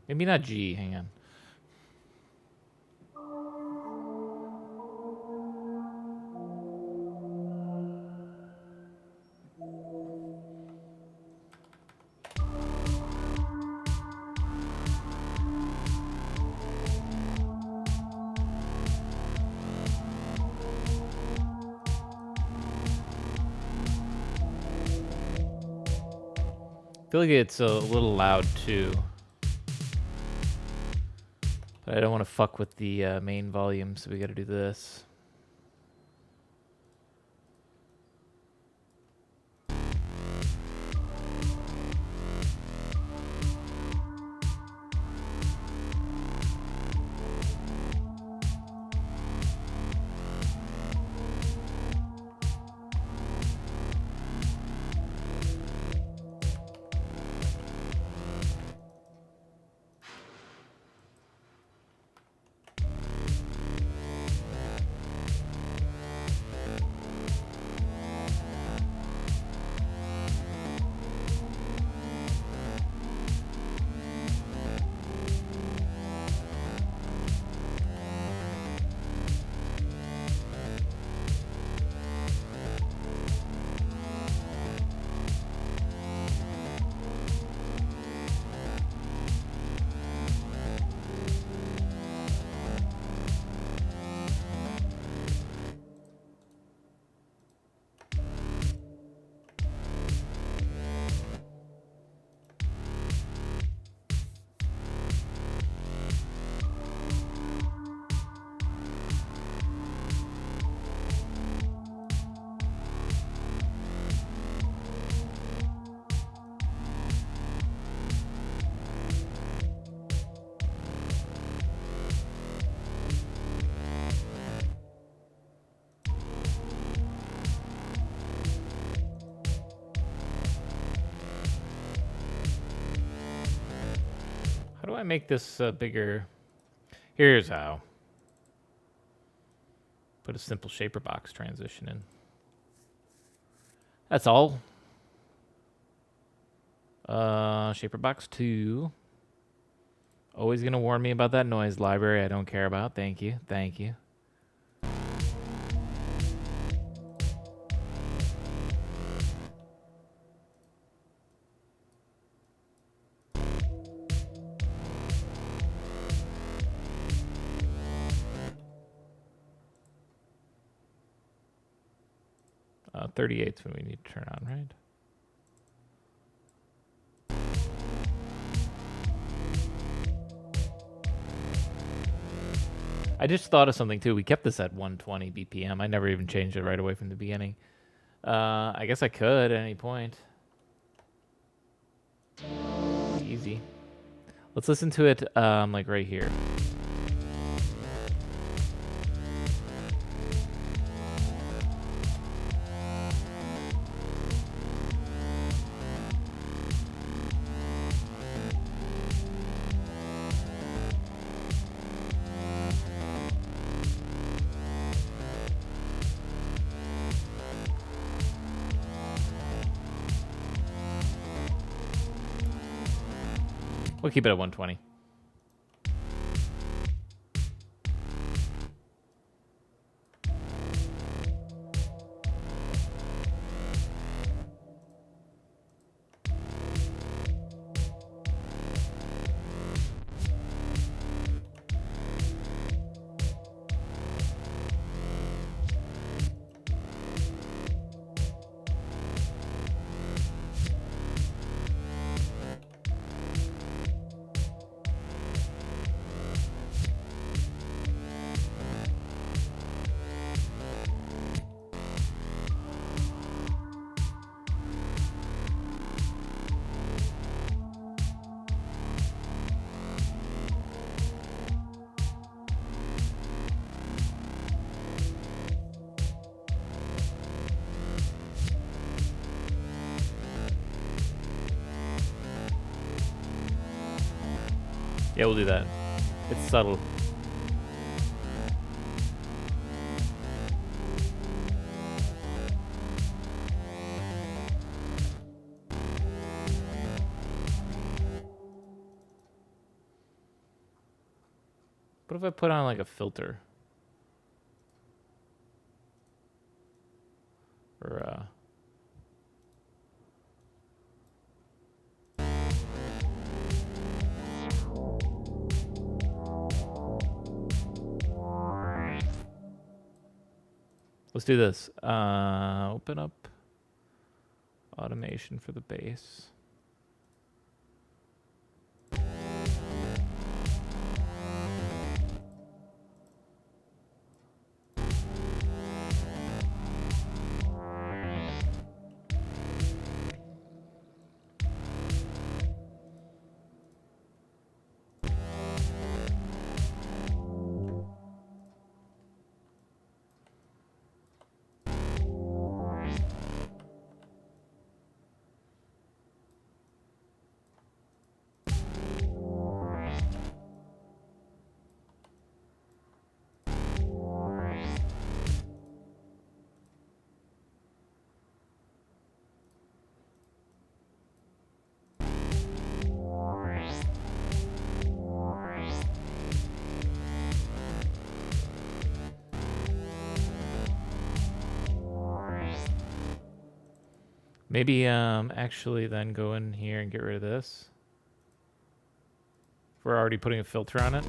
Maybe not G. Hang on. I feel like it's a little loud too. But I don't want to fuck with the main volume, so we got to do this. How do I make this bigger? Here's how. Put a simple shaper box transition in. That's all. Shaper box 2. Always gonna warn me about that noise library I don't care about. Thank you. Thank you. Uh, 38's when we need to turn on, right? I just thought of something too. We kept this at 120 BPM. I never even changed it right away from the beginning. I guess I could at any point. Easy. Let's listen to it like right here. We'll keep it at 120. Yeah, we'll do that. It's subtle. What if I put on like a filter? Or let's do this. Open up automation for the bass. Maybe actually then go in here and get rid of this. If we're already putting a filter on it.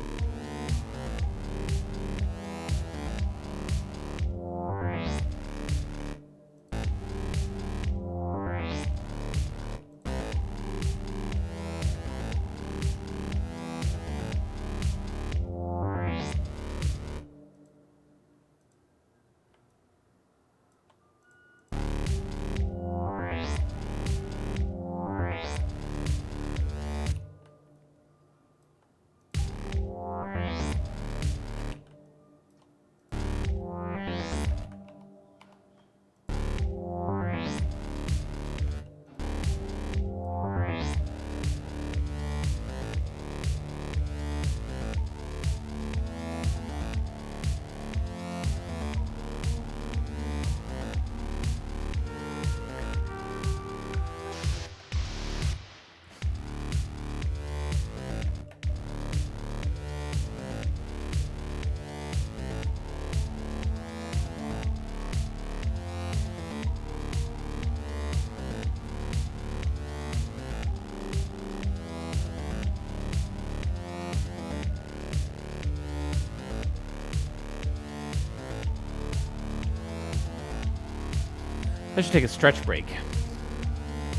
I should take a stretch break.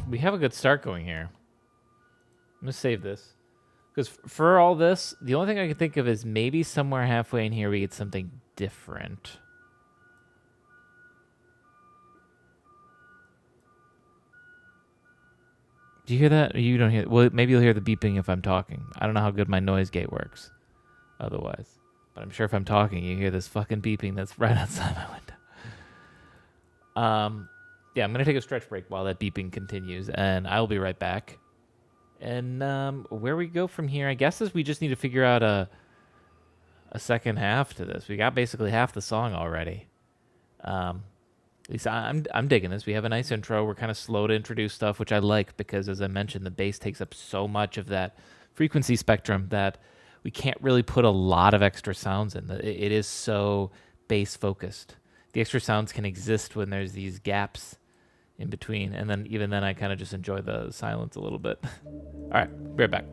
We have a good start going here. I'm going to save this. Because for all this, the only thing I can think of is maybe somewhere halfway in here we get something different. Do you hear that? Or you don't hear it? Well, maybe you'll hear the beeping if I'm talking. I don't know how good my noise gate works otherwise. But I'm sure if I'm talking, you hear this fucking beeping that's right outside my window. Yeah, I'm going to take a stretch break while that beeping continues, and I'll be right back. And where we go from here, I guess, is we just need to figure out a second half to this. We got basically half the song already. At least I'm digging this. We have a nice intro. We're kind of slow to introduce stuff, which I like because, as I mentioned, the bass takes up so much of that frequency spectrum that we can't really put a lot of extra sounds in. It is so bass focused. The extra sounds can exist when there's these gaps in between, and then even then I kind of just enjoy the silence a little bit. All right, be right back.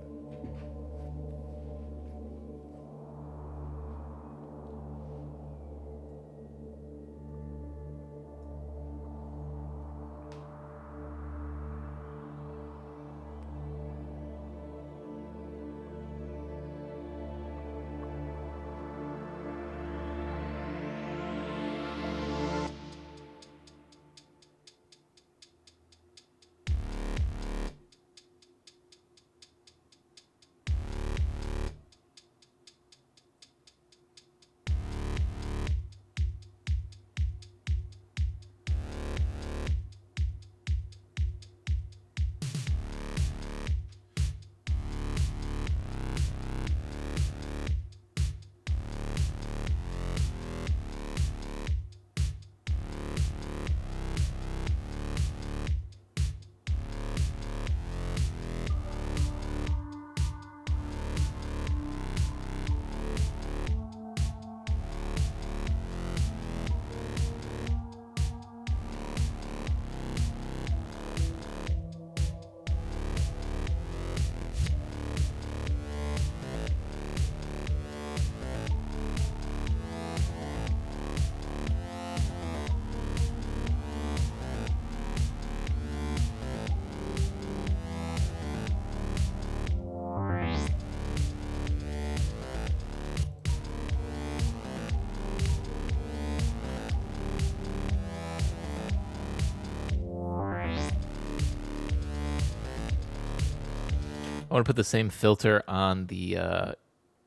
I want to put the same filter on the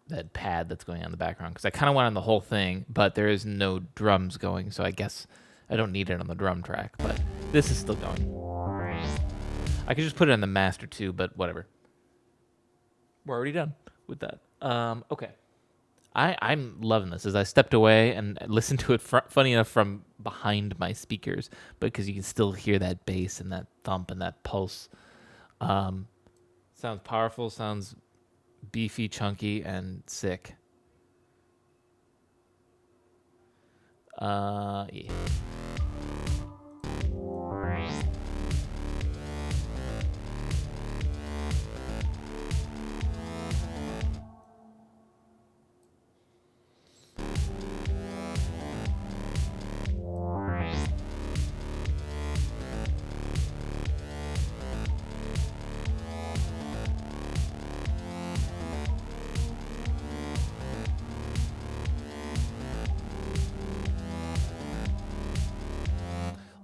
that pad that's going on in the background because I kind of want on the whole thing, but there is no drums going, so I guess I don't need it on the drum track. But this is still going. I could just put it on the master too, but whatever. We're already done with that. Okay. I'm loving this as I stepped away and listened to it, funny enough, from behind my speakers, because you can still hear that bass and that thump and that pulse. Sounds powerful, sounds beefy, chunky, and sick. Yeah.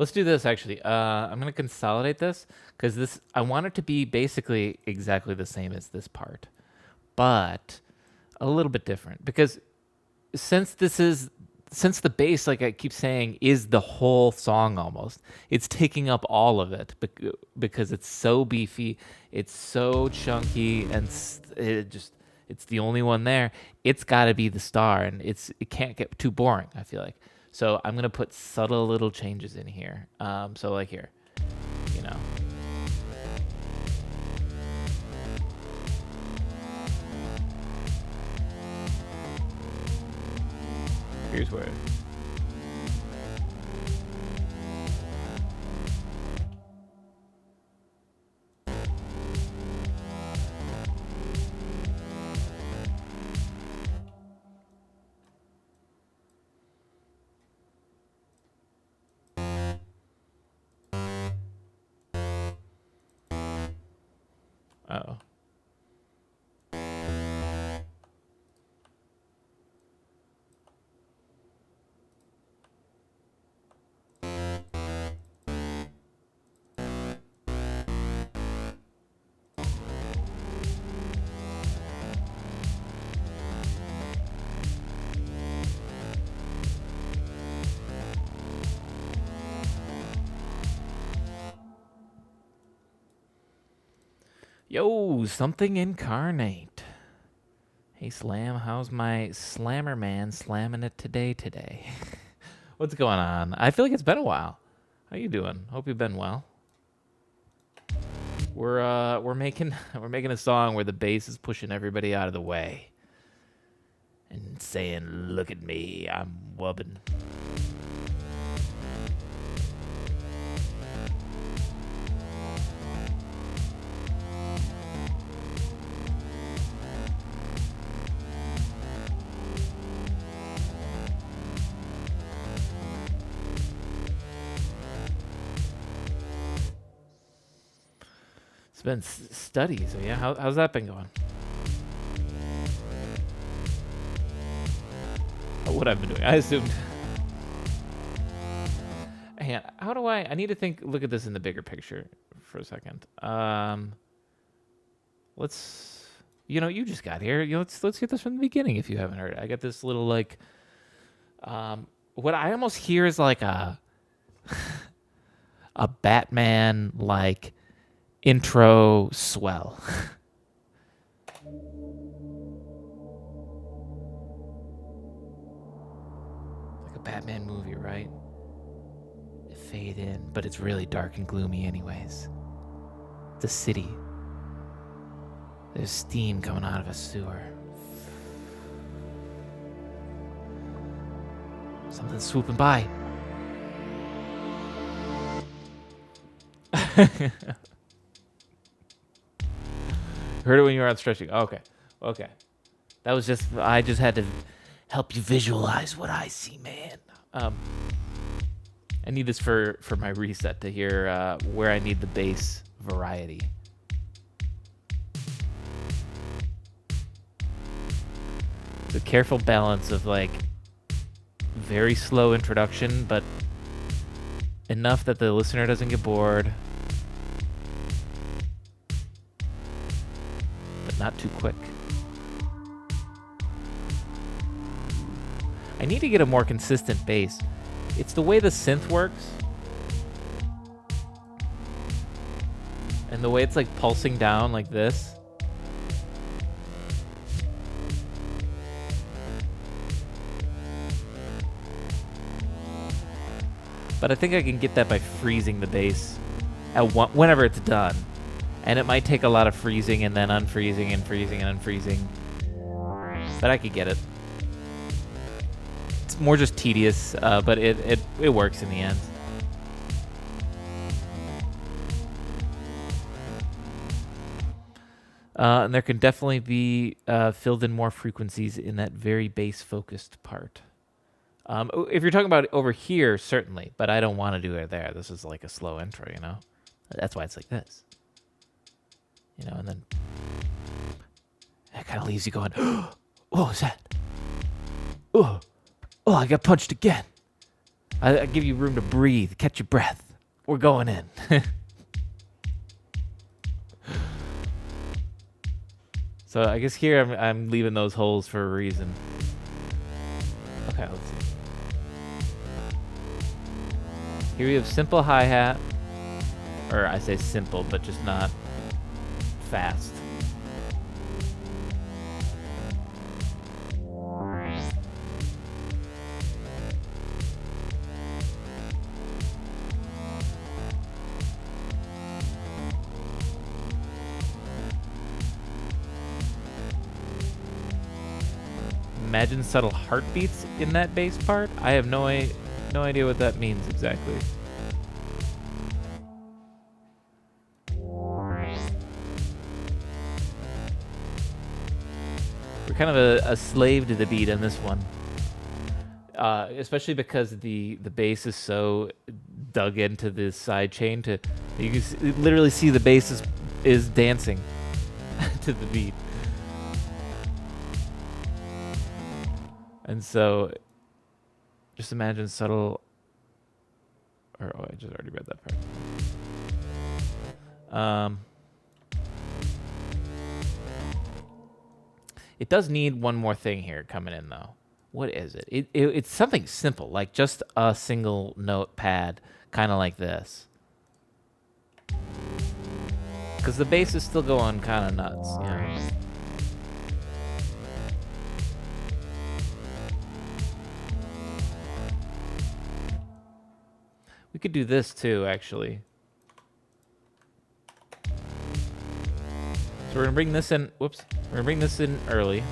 Let's do this, actually. I'm going to consolidate this because I want it to be basically exactly the same as this part, but a little bit different. Because since the bass, like I keep saying, is the whole song almost, it's taking up all of it because it's so beefy, it's so chunky, and it's the only one there. It's got to be the star, and it can't get too boring, I feel like. So I'm going to put subtle little changes in here. So like here, you know. Here's where. Uh-oh. Yo, something incarnate. Hey, Slam, how's my slammer man slamming it today? What's going on? I feel like it's been a while. How you doing? Hope you've been well. We're making a song where the bass is pushing everybody out of the way and saying, "Look at me, I'm wubbing." It's been studies. So yeah, how's that been going? What I've been doing, I assumed. Hey, how do I need to look at this in the bigger picture for a second. You just got here. Let's get this from the beginning if you haven't heard it. I got this little like, what I almost hear is like a Batman like intro swell. Like a Batman movie, right? It fade in, but it's really dark and gloomy anyways. The city. There's steam coming out of a sewer. Something's swooping by. Heard it when you were out stretching. Okay. That was I just had to help you visualize what I see, man. I need this for my reset to hear where I need the bass variety. The careful balance of like very slow introduction, but enough that the listener doesn't get bored. not too quick. I need to get a more consistent bass. It's the way the synth works. And the way it's like pulsing down like this. But I think I can get that by freezing the bass at whenever it's done. And it might take a lot of freezing and then unfreezing and freezing and unfreezing. But I could get it. It's more just tedious, but it works in the end. And there can definitely be filled in more frequencies in that very bass-focused part. If you're talking about it over here, certainly, but I don't want to do it there. This is like a slow intro, you know? That's why it's like this. You know, and then it kind of leaves you going, oh, what was that? Oh, I got punched again. I give you room to breathe, catch your breath. We're going in. So I guess here I'm leaving those holes for a reason. Okay, let's see. Here we have simple hi-hat. Or I say simple, but just not fast. Imagine subtle heartbeats in that bass part. I have no idea what that means exactly. We're kind of a slave to the beat on this one, especially because the bass is so dug into this side chain. You can literally see the bass is dancing to the beat. And so, just imagine subtle, I just already read that part. It does need one more thing here coming in though. What is it? It's something simple, like just a single note pad, kind of like this. Because the bass is still going kind of nuts, you know? We could do this too, actually. So we're gonna bring this in. Whoops. We're gonna bring this in early.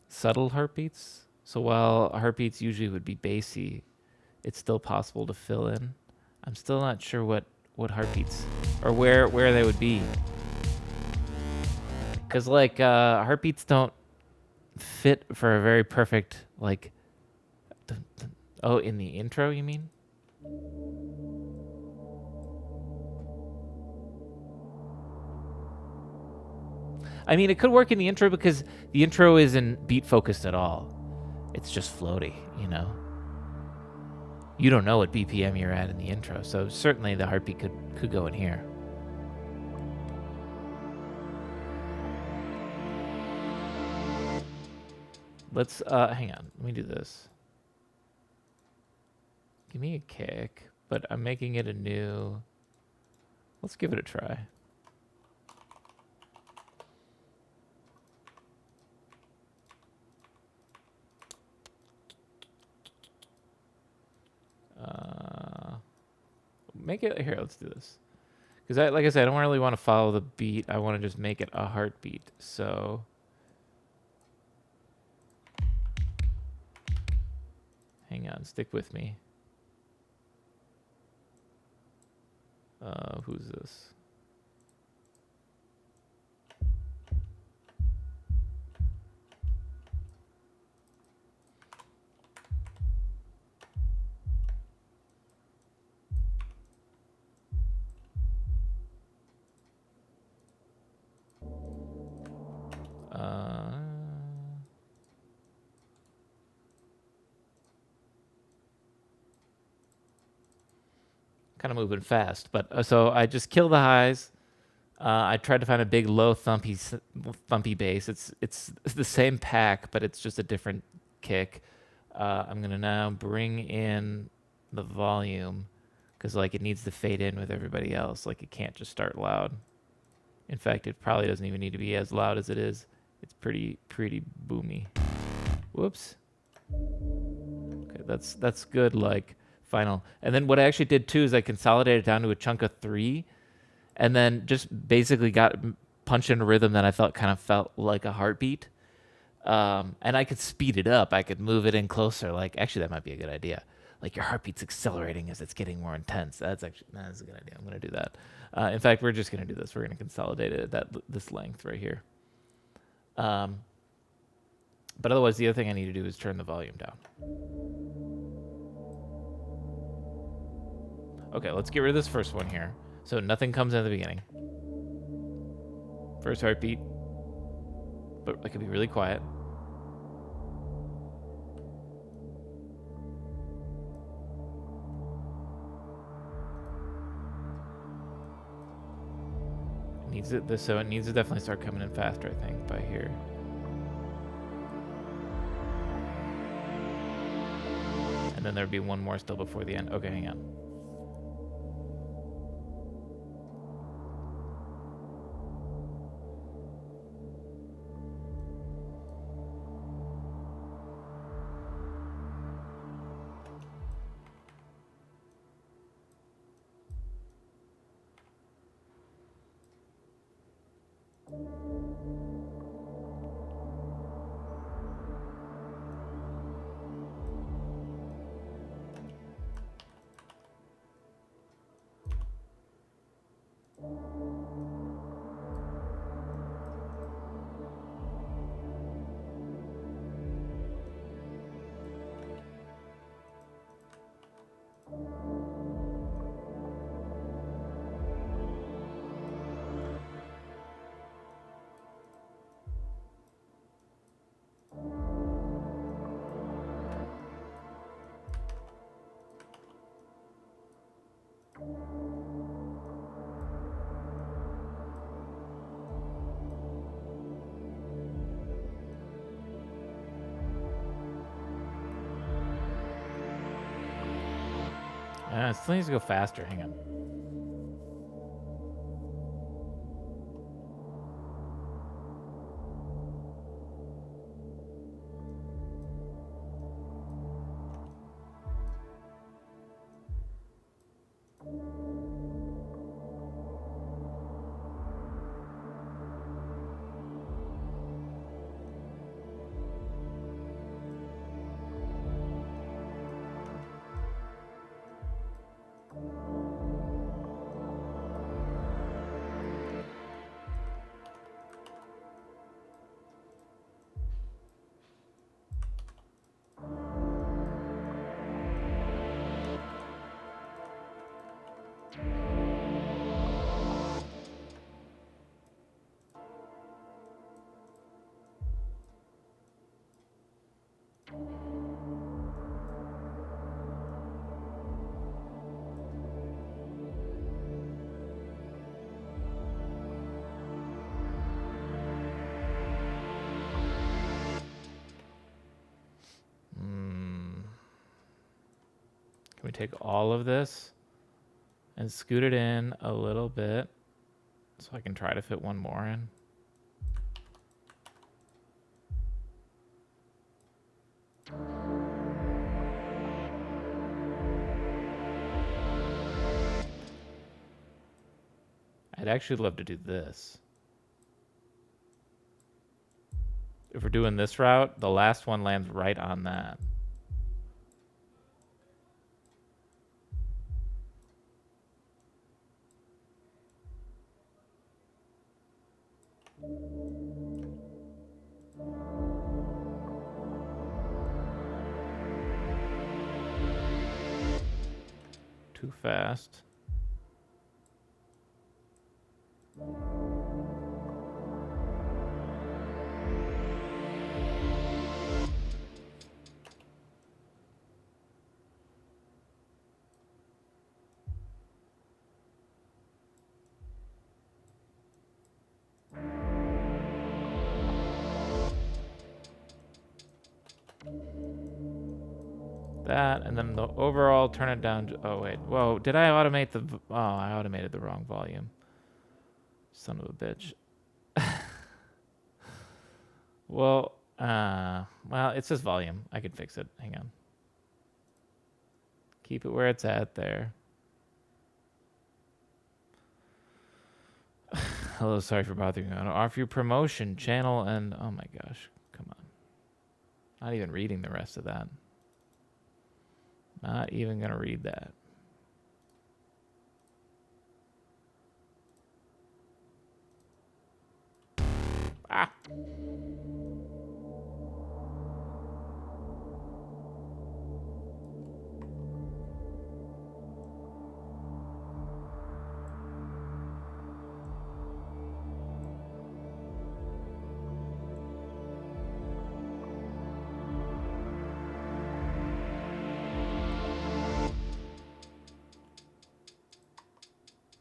Subtle heartbeats. So while heartbeats usually would be bassy, it's still possible to fill in. I'm still not sure what heartbeats or where they would be. Because like heartbeats don't fit for a very perfect like. Oh, in the intro, you mean? I mean, it could work in the intro because the intro isn't beat focused at all. It's just floaty, you know. You don't know what BPM you're at in the intro, so certainly the heartbeat could go in here. Let's hang on. Let me do this. Give me a kick, but I'm making it a new. Let's give it a try. Make it here. Let's do this because like I said, I don't really want to follow the beat. I want to just make it a heartbeat. So hang on, stick with me. Who's this? kind of moving fast. But so I just kill the highs. I tried to find a big low thumpy bass. It's the same pack, but it's just a different kick. I'm gonna now bring in the volume because like it needs to fade in with everybody else. Like it can't just start loud. In fact, it probably doesn't even need to be as loud as it is. It's pretty boomy. Whoops. Okay, that's good. Like final. And then what I actually did too is I consolidated down to a chunk of 3, and then just basically got punched in a rhythm that I felt like a heartbeat. And I could speed it up. I could move it in closer. Like actually, that might be a good idea. Like your heartbeat's accelerating as it's getting more intense. That's a good idea. I'm gonna do that. In fact, we're just gonna do this. We're gonna consolidate it at this length right here. But otherwise, the other thing I need to do is turn the volume down. Okay, let's get rid of this first one here. So nothing comes in at the beginning. First heartbeat. But it could be really quiet. So it needs to definitely start coming in faster, I think, by here. And then there'd be one more still before the end. Okay, hang on. It still needs to go faster. Hang on. Can we take all of this and scoot it in a little bit so I can try to fit one more in? I'd actually love to do this. If we're doing this route, the last one lands right on that. Too fast. that, and then the overall turn it down. Oh wait, whoa! Did I automate the? Oh, I automated the wrong volume. Son of a bitch. Well, it says volume. I can fix it. Hang on. Keep it where it's at there. Hello, sorry for bothering you. I want to offer you promotion, channel, and oh my gosh, come on. Not even reading the rest of that. Not even gonna read that. Ah.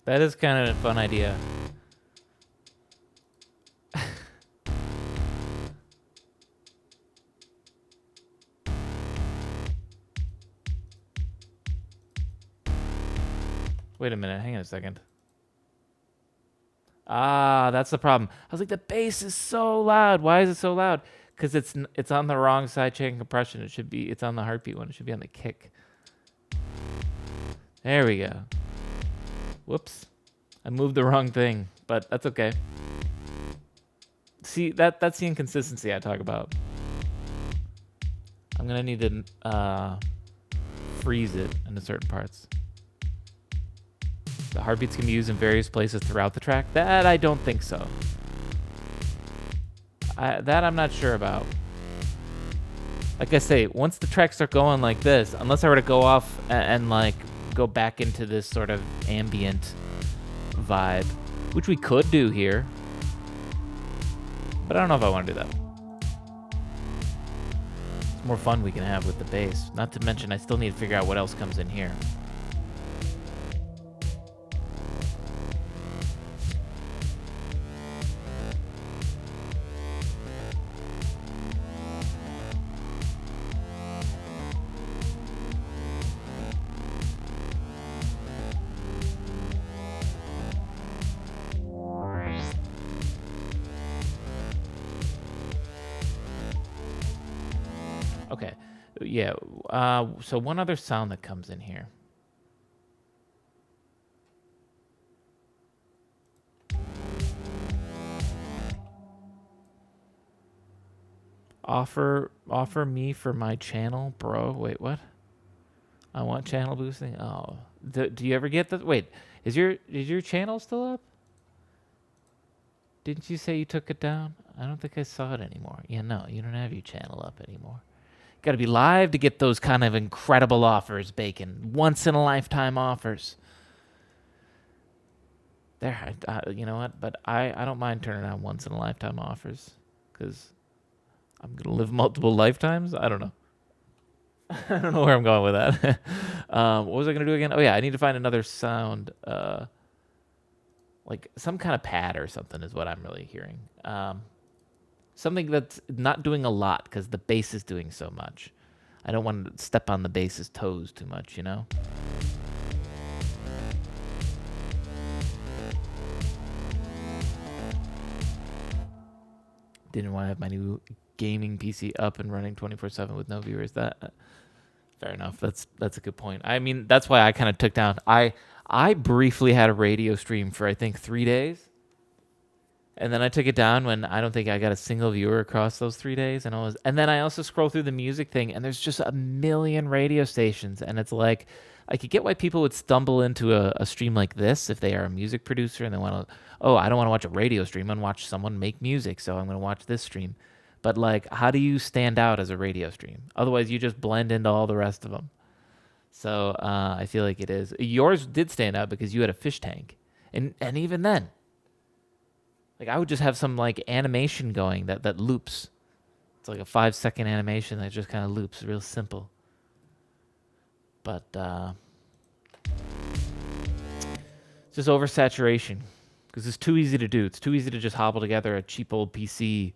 That is kind of a fun idea. Wait a minute, hang on a second. Ah, that's the problem. I was like, the bass is so loud. Why is it so loud? Because it's on the wrong side chain compression. It's on the heartbeat one. It should be on the kick. There we go. Whoops. I moved the wrong thing, but that's okay. See, that's the inconsistency I talk about. I'm gonna need to freeze it into certain parts. The heartbeats can be used in various places throughout the track. That I don't think so. That I'm not sure about. Like I say, once the tracks start going like this, unless I were to go off and like go back into this sort of ambient vibe, which we could do here, but I don't know if I want to do that. It's more fun we can have with the bass. Not to mention, I still need to figure out what else comes in here. Okay, yeah, so one other sound that comes in here. Offer me for my channel, bro. Wait, what? I want channel boosting. Oh, do you ever get that? Wait, is your channel still up? Didn't you say you took it down? I don't think I saw it anymore. Yeah, no, you don't have your channel up anymore. Got to be live to get those kind of incredible offers, Bacon. Once in a lifetime offers. There, you know what? But I don't mind turning on once in a lifetime offers because I'm gonna live multiple lifetimes. I don't know. I don't know where I'm going with that. What was I gonna do again? Oh yeah, I need to find another sound, like some kind of pad or something is what I'm really hearing. Something that's not doing a lot because the bass is doing so much. I don't want to step on the bass's toes too much, you know? Didn't want to have my new gaming PC up and running 24/7 with no viewers. That fair enough. That's a good point. I mean, that's why I kind of took down. I briefly had a radio stream for I think 3 days. And then I took it down when I don't think I got a single viewer across those 3 days. And then I also scroll through the music thing, and there's just a million radio stations. And it's like, I could get why people would stumble into a stream like this if they are a music producer and they want to, oh, I don't want to watch a radio stream. I want to watch someone make music, so I'm going to watch this stream. But like, how do you stand out as a radio stream? Otherwise, you just blend into all the rest of them. So I feel like it is. Yours did stand out because you had a fish tank. And even then, like I would just have some like animation going that loops. It's like a 5-second animation that just kind of loops, real simple. But it's just oversaturation because it's too easy to do. It's too easy to just hobble together a cheap old PC,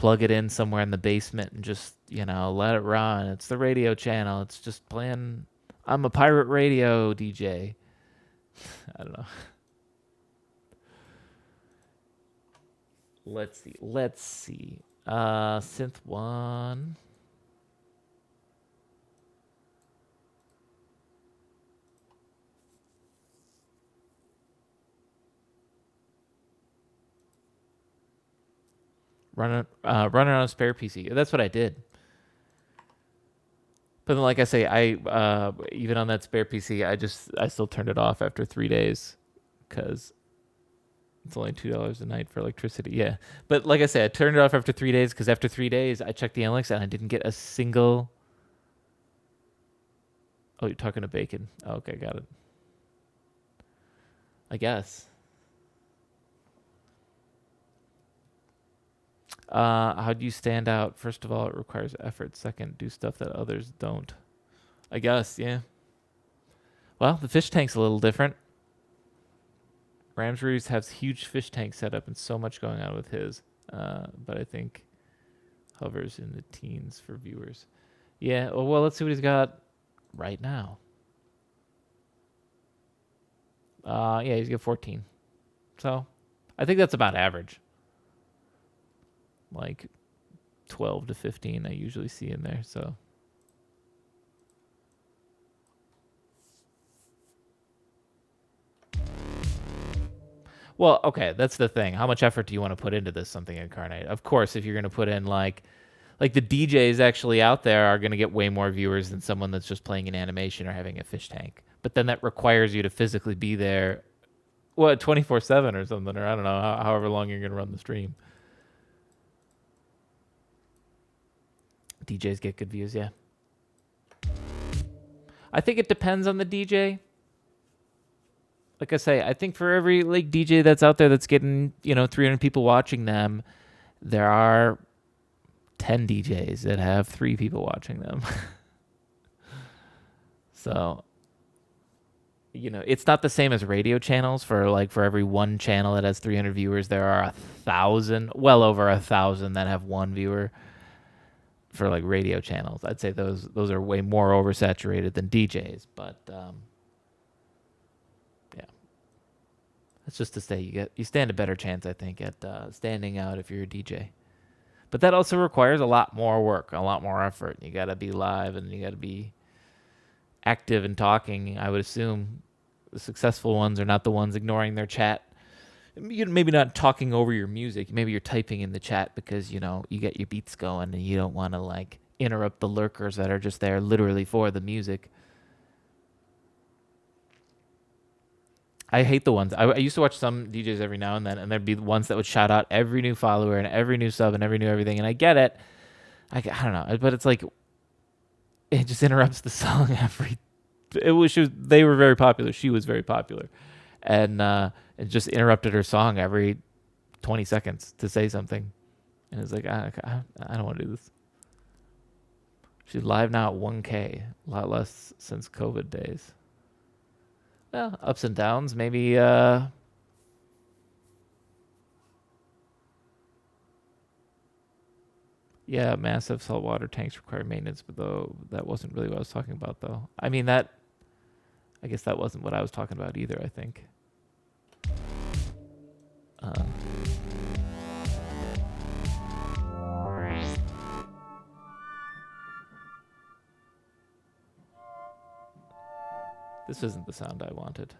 plug it in somewhere in the basement and just, let it run. It's the radio channel. It's just playing. I'm a pirate radio DJ. I don't know. Let's see. Synth 1. Run it on a spare PC. That's what I did. But then, like I say, I even on that spare PC, I still turned it off after 3 days because it's only $2 a night for electricity. Yeah, but like I said, I turned it off after 3 days because after 3 days, I checked the analytics and I didn't get a single. Oh, you're talking to Bacon. Oh, okay, got it. I guess. How do you stand out? First of all, it requires effort. Second, do stuff that others don't. I guess, yeah. Well, the fish tank's a little different. Ramsroots has huge fish tank setup and so much going on with his. But I think hovers in the teens for viewers. Yeah, well, let's see what he's got right now. Yeah, he's got 14. So, I think that's about average. Like 12 to 15 I usually see in there, so. Well, okay, that's the thing. How much effort do you want to put into this something incarnate? Of course, if you're going to put in like the DJs actually out there are going to get way more viewers than someone that's just playing an animation or having a fish tank. But then that requires you to physically be there, 24/7 or something, or I don't know, however long you're going to run the stream. DJs get good views, yeah. I think it depends on the DJ. Like I say, I think for every DJ that's out there that's getting 300 people watching them, there are 10 DJs that have 3 people watching them. So, it's not the same as radio channels. For every one channel that has 300 viewers, there are 1,000, well over 1,000 that have one viewer. For radio channels, I'd say those are way more oversaturated than DJs. But yeah, that's just to say you stand a better chance, I think, at standing out if you're a DJ. But that also requires a lot more work, a lot more effort. You got to be live and you got to be active and talking. I would assume the successful ones are not the ones ignoring their chat. Maybe not talking over your music. Maybe you're typing in the chat because, you get your beats going and you don't want to, interrupt the lurkers that are just there literally for the music. I hate the ones. I used to watch some DJs every now and then, and there'd be ones that would shout out every new follower and every new sub and every new everything, and I get it. I don't know, but it's it just interrupts the song every... They were very popular. She was very popular. And it just interrupted her song every 20 seconds to say something. And it's I don't want to do this. She's live now at 1K. A lot less since COVID days. Well, ups and downs. Maybe, yeah, massive saltwater tanks require maintenance, but though that wasn't really what I was talking about, though. I mean, I guess that wasn't what I was talking about either, I think. This isn't the sound I wanted.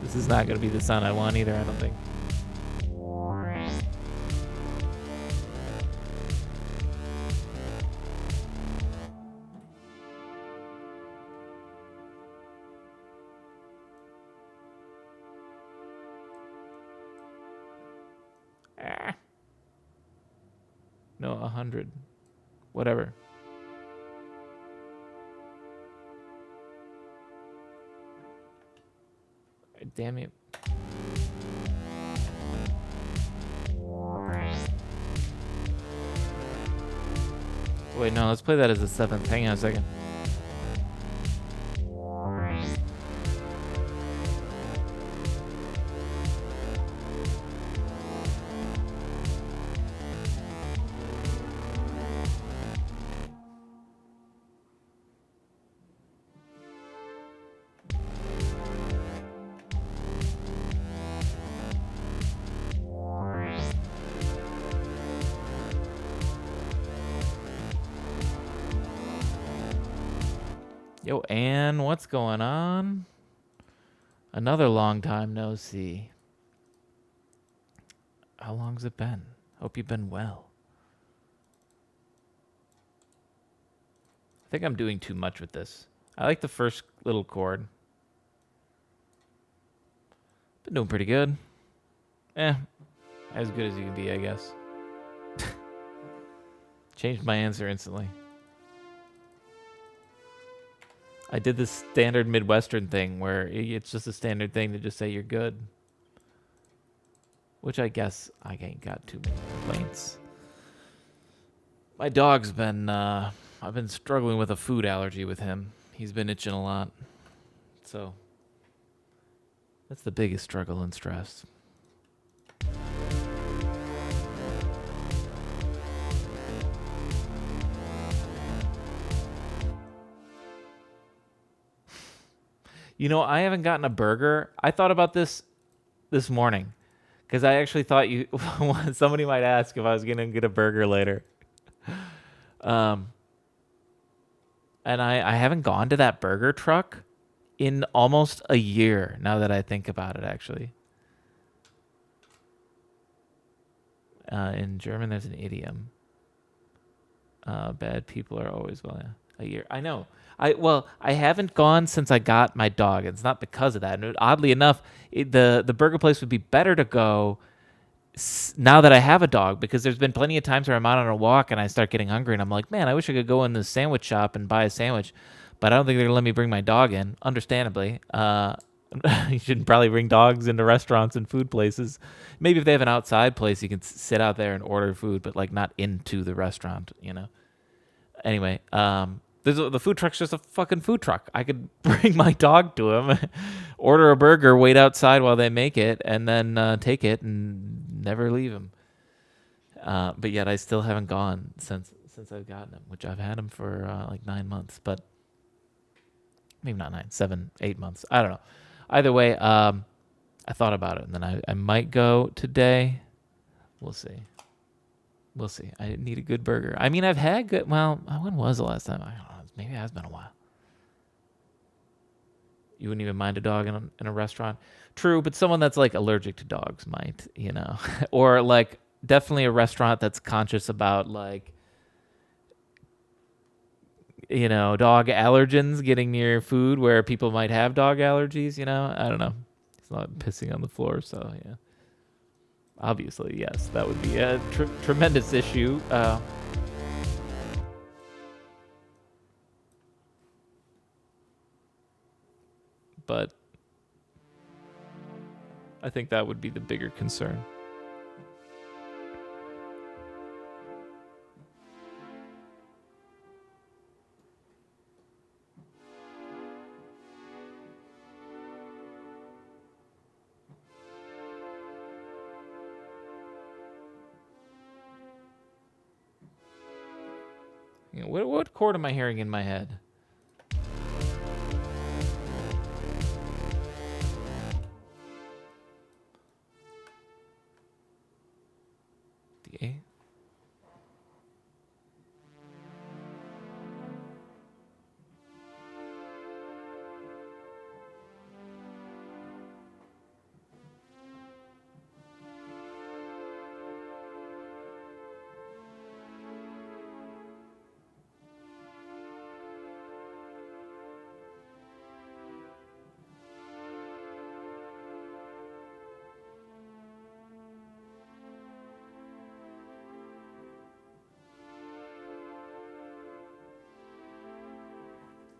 This is not going to be the sound I want either, I don't think. No, 100. Whatever. Damn it. Wait, no, let's play that as a 7th. Hang on a second. Yo, Ann, what's going on? Another long time no see. How long's it been? Hope you've been well. I think I'm doing too much with this. I like the first little chord. Been doing pretty good. As good as you can be, I guess. Changed my answer instantly. I did this standard Midwestern thing where it's just a standard thing to just say you're good. Which I guess I ain't got too many complaints. My dog's been, I've been struggling with a food allergy with him. He's been itching a lot. So, that's the biggest struggle and stress. You know, I haven't gotten a burger. I thought about this morning because I actually thought somebody might ask if I was going to get a burger later. And I haven't gone to that burger truck in almost a year now that I think about it, actually. In German, there's an idiom. Bad people are always a year. I know. I haven't gone since I got my dog. It's not because of that. And oddly enough, the burger place would be better to go now that I have a dog, because there's been plenty of times where I'm out on a walk and I start getting hungry and I'm like, man, I wish I could go in the sandwich shop and buy a sandwich, but I don't think they're gonna let me bring my dog in. Understandably, you shouldn't probably bring dogs into restaurants and food places. Maybe if they have an outside place, you can sit out there and order food, but like not into the restaurant, you know. Anyway, the food truck's just a fucking food truck. I could bring my dog to him, order a burger, wait outside while they make it, and then take it and never leave him. But yet I still haven't gone since I've gotten him, which I've had him for like 9 months, but maybe not 9, 7, 8 months. I don't know. Either way, I thought about it, and then I might go today. We'll see. We'll see. I need a good burger. I mean, I've had good. Well, when was the last time? I don't know. Maybe it has been a while. You wouldn't even mind a dog in a restaurant. True, but someone that's like allergic to dogs might, you know, or like definitely a restaurant that's conscious about like, you know, dog allergens getting near food where people might have dog allergies. You know, I don't know. It's not pissing on the floor, so yeah. Obviously, yes, that would be a tremendous issue. But I think that would be the bigger concern. You know, what chord am I hearing in my head? The A?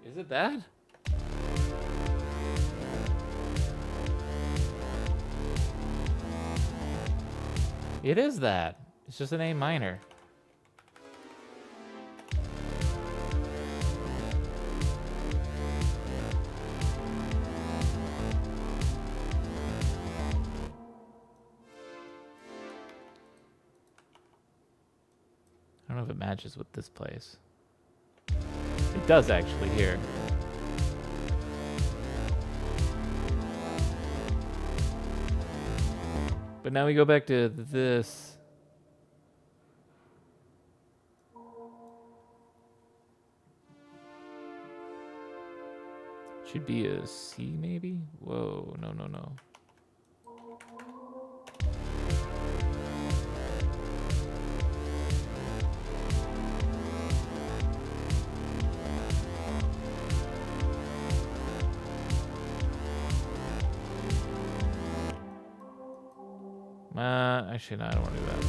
Is it that? It is that. It's just an A minor. I don't know if it matches with this place. It does actually here. But now we go back to this. Should be a C maybe? Whoa, no, no, no. Actually, no, I don't want to do that.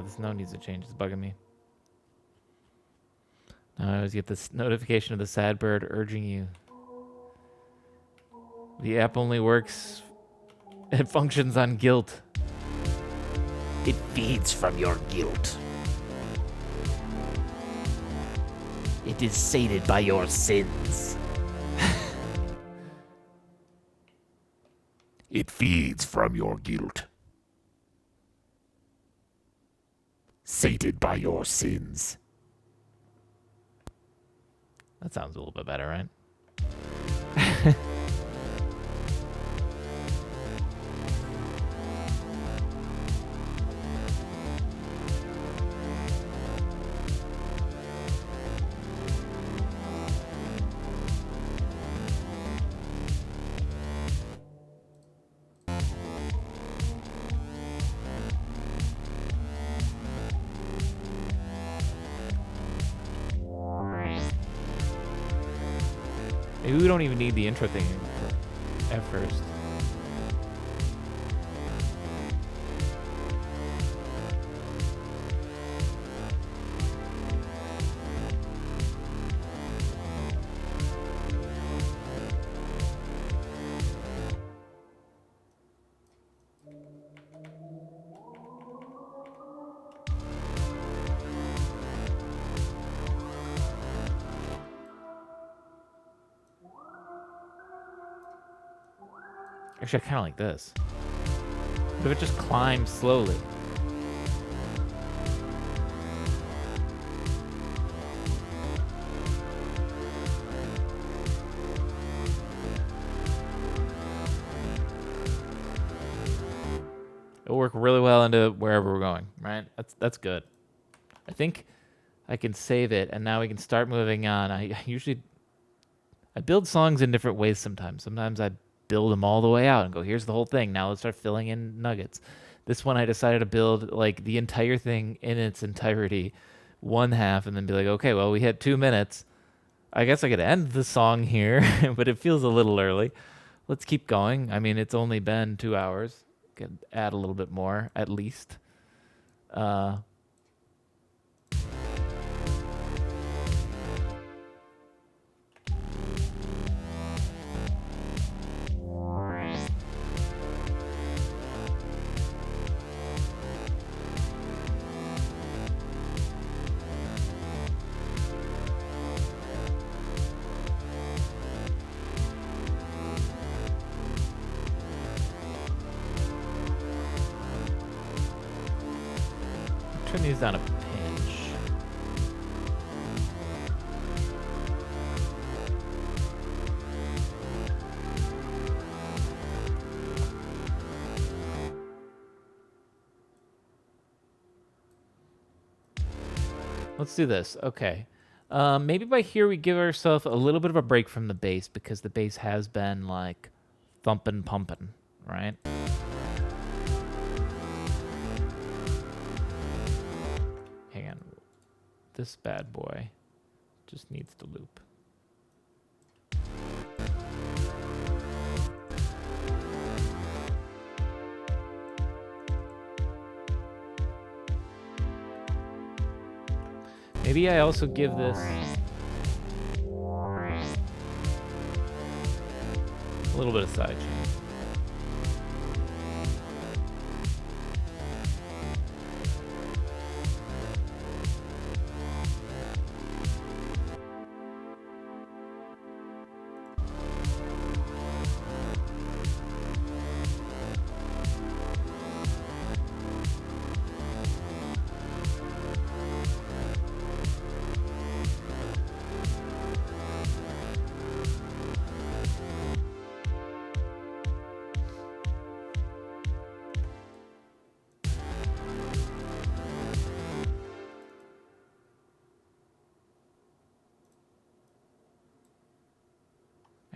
This note needs to change. It's bugging me. I always get this notification of the sad bird urging you. The app only works. It functions on guilt. It feeds from your guilt. It is sated by your sins. It feeds from your guilt. Sated by your sins. That sounds a little bit better, right? Maybe we don't even need the intro thing at first. Actually, I kind of like this. But if it just climbs slowly. It'll work really well into wherever we're going, right? That's good. I think I can save it, and now we can start moving on. I build songs in different ways sometimes. Sometimes I build them all the way out and go, here's the whole thing. Now let's start filling in nuggets. This one I decided to build like the entire thing in its entirety, one half, and then be like, okay, well, we hit 2 minutes. I guess I could end the song here, but it feels a little early. Let's keep going. I mean, it's only been 2 hours. Could add a little bit more, at least. Turn these down a pinch. Let's do this. Okay. Maybe by here we give ourselves a little bit of a break from the bass because the bass has been like thumping, pumping, right? Hang on. This bad boy just needs to loop. Maybe I also give this a little bit of side chain.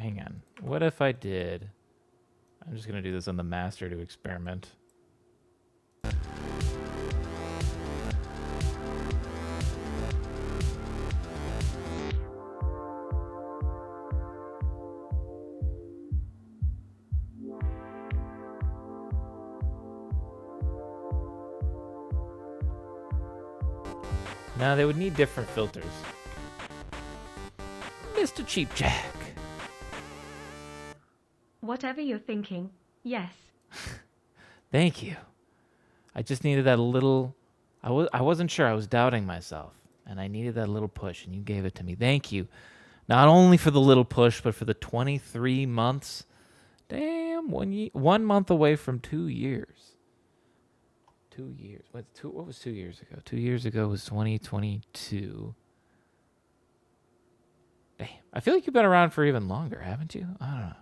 hang on. What if I did... I'm just going to do this on the master to experiment. Now they would need different filters. Mr. Cheap Jack. Whatever you're thinking, yes. Thank you. I just needed that little... I wasn't sure. I was doubting myself. And I needed that little push, and you gave it to me. Thank you. Not only for the little push, but for the 23 months. Damn, 1 month away from 2 years. 2 years. What was 2 years ago? 2 years ago was 2022. Damn, I feel like you've been around for even longer, haven't you? I don't know.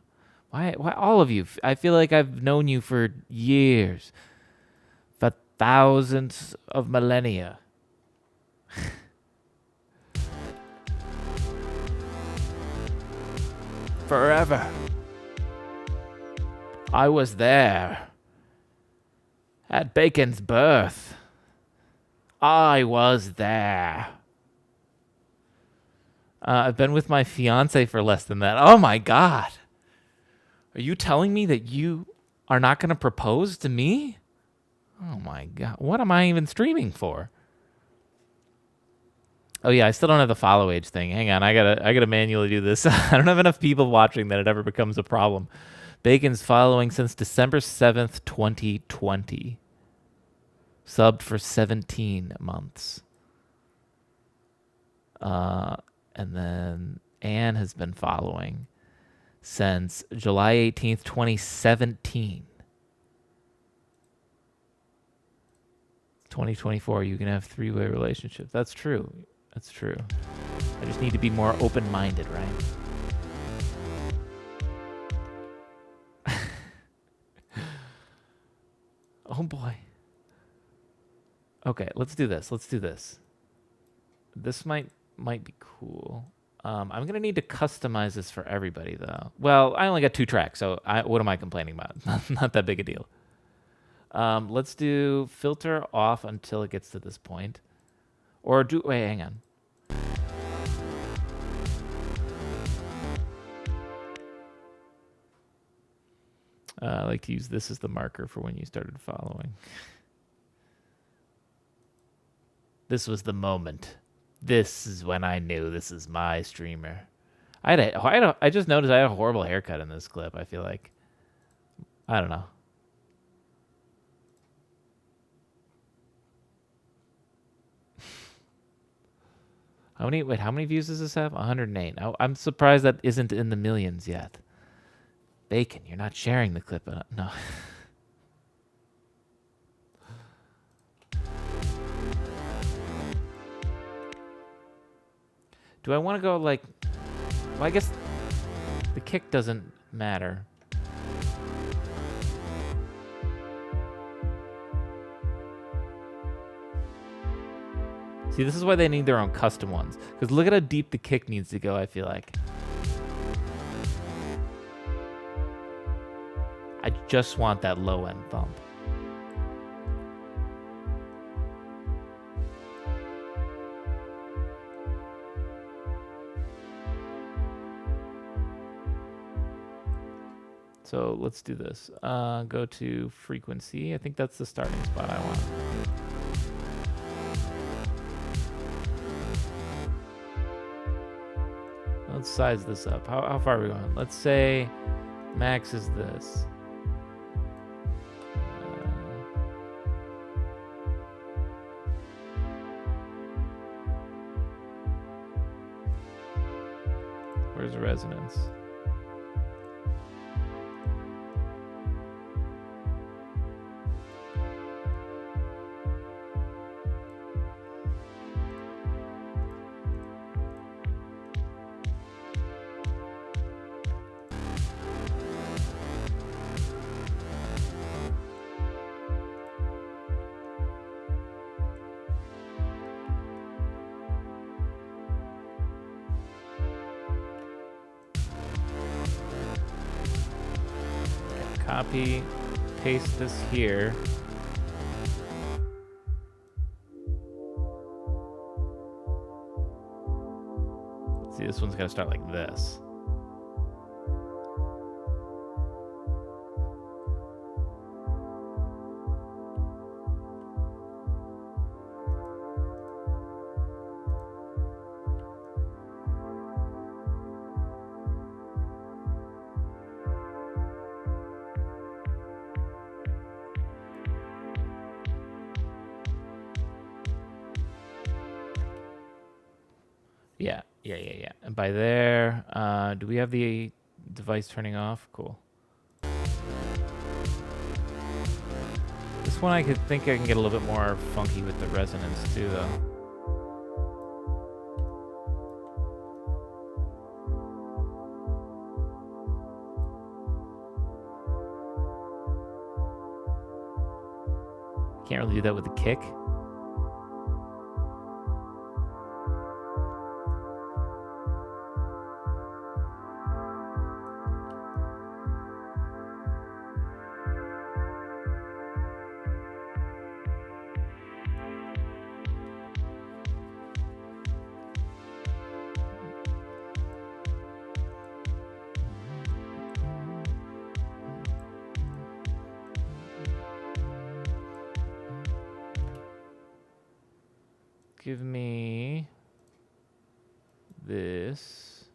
Why all of you? I feel like I've known you for years. For thousands of millennia. Forever. I was there. At Bacon's birth. I was there. I've been with my fiance for less than that. Oh my God. Are you telling me that you are not going to propose to me? Oh my God. What am I even streaming for? Oh yeah, I still don't have the follow age thing. Hang on, I gotta manually do this. I don't have enough people watching that it ever becomes a problem. Bacon's following since December 7th, 2020. Subbed for 17 months. And then Anne has been following since July 18th, 2017. 2024, you can have three-way relationships. That's true. That's true. I just need to be more open-minded, right? Oh boy. Okay, let's do this. This might be cool. I'm gonna need to customize this for everybody though. Well, I only got 2 tracks, so what am I complaining about? Not that big a deal. Let's do filter off until it gets to this point. Or wait, hang on. I like to use this as the marker for when you started following. This was the moment. This is when I knew this is my streamer. I just noticed I had a horrible haircut in this clip. I feel like, I don't know. How many views does this have? 108. I'm surprised that isn't in the millions yet. Bacon, you're not sharing the clip. No. Do I want to go like... Well, I guess the kick doesn't matter. See, this is why they need their own custom ones. Because look at how deep the kick needs to go, I feel like. I just want that low-end thump. So let's do this. Go to frequency. I think that's the starting spot I want. Let's size this up. How far are we going? Let's say max is this. Where's resonance? copy, paste this here. Let's see, this one's got to start like this. Yeah. And by there, do we have the device turning off? Cool. This one I think I can get a little bit more funky with the resonance too, though. Can't really do that with the kick. Give me this.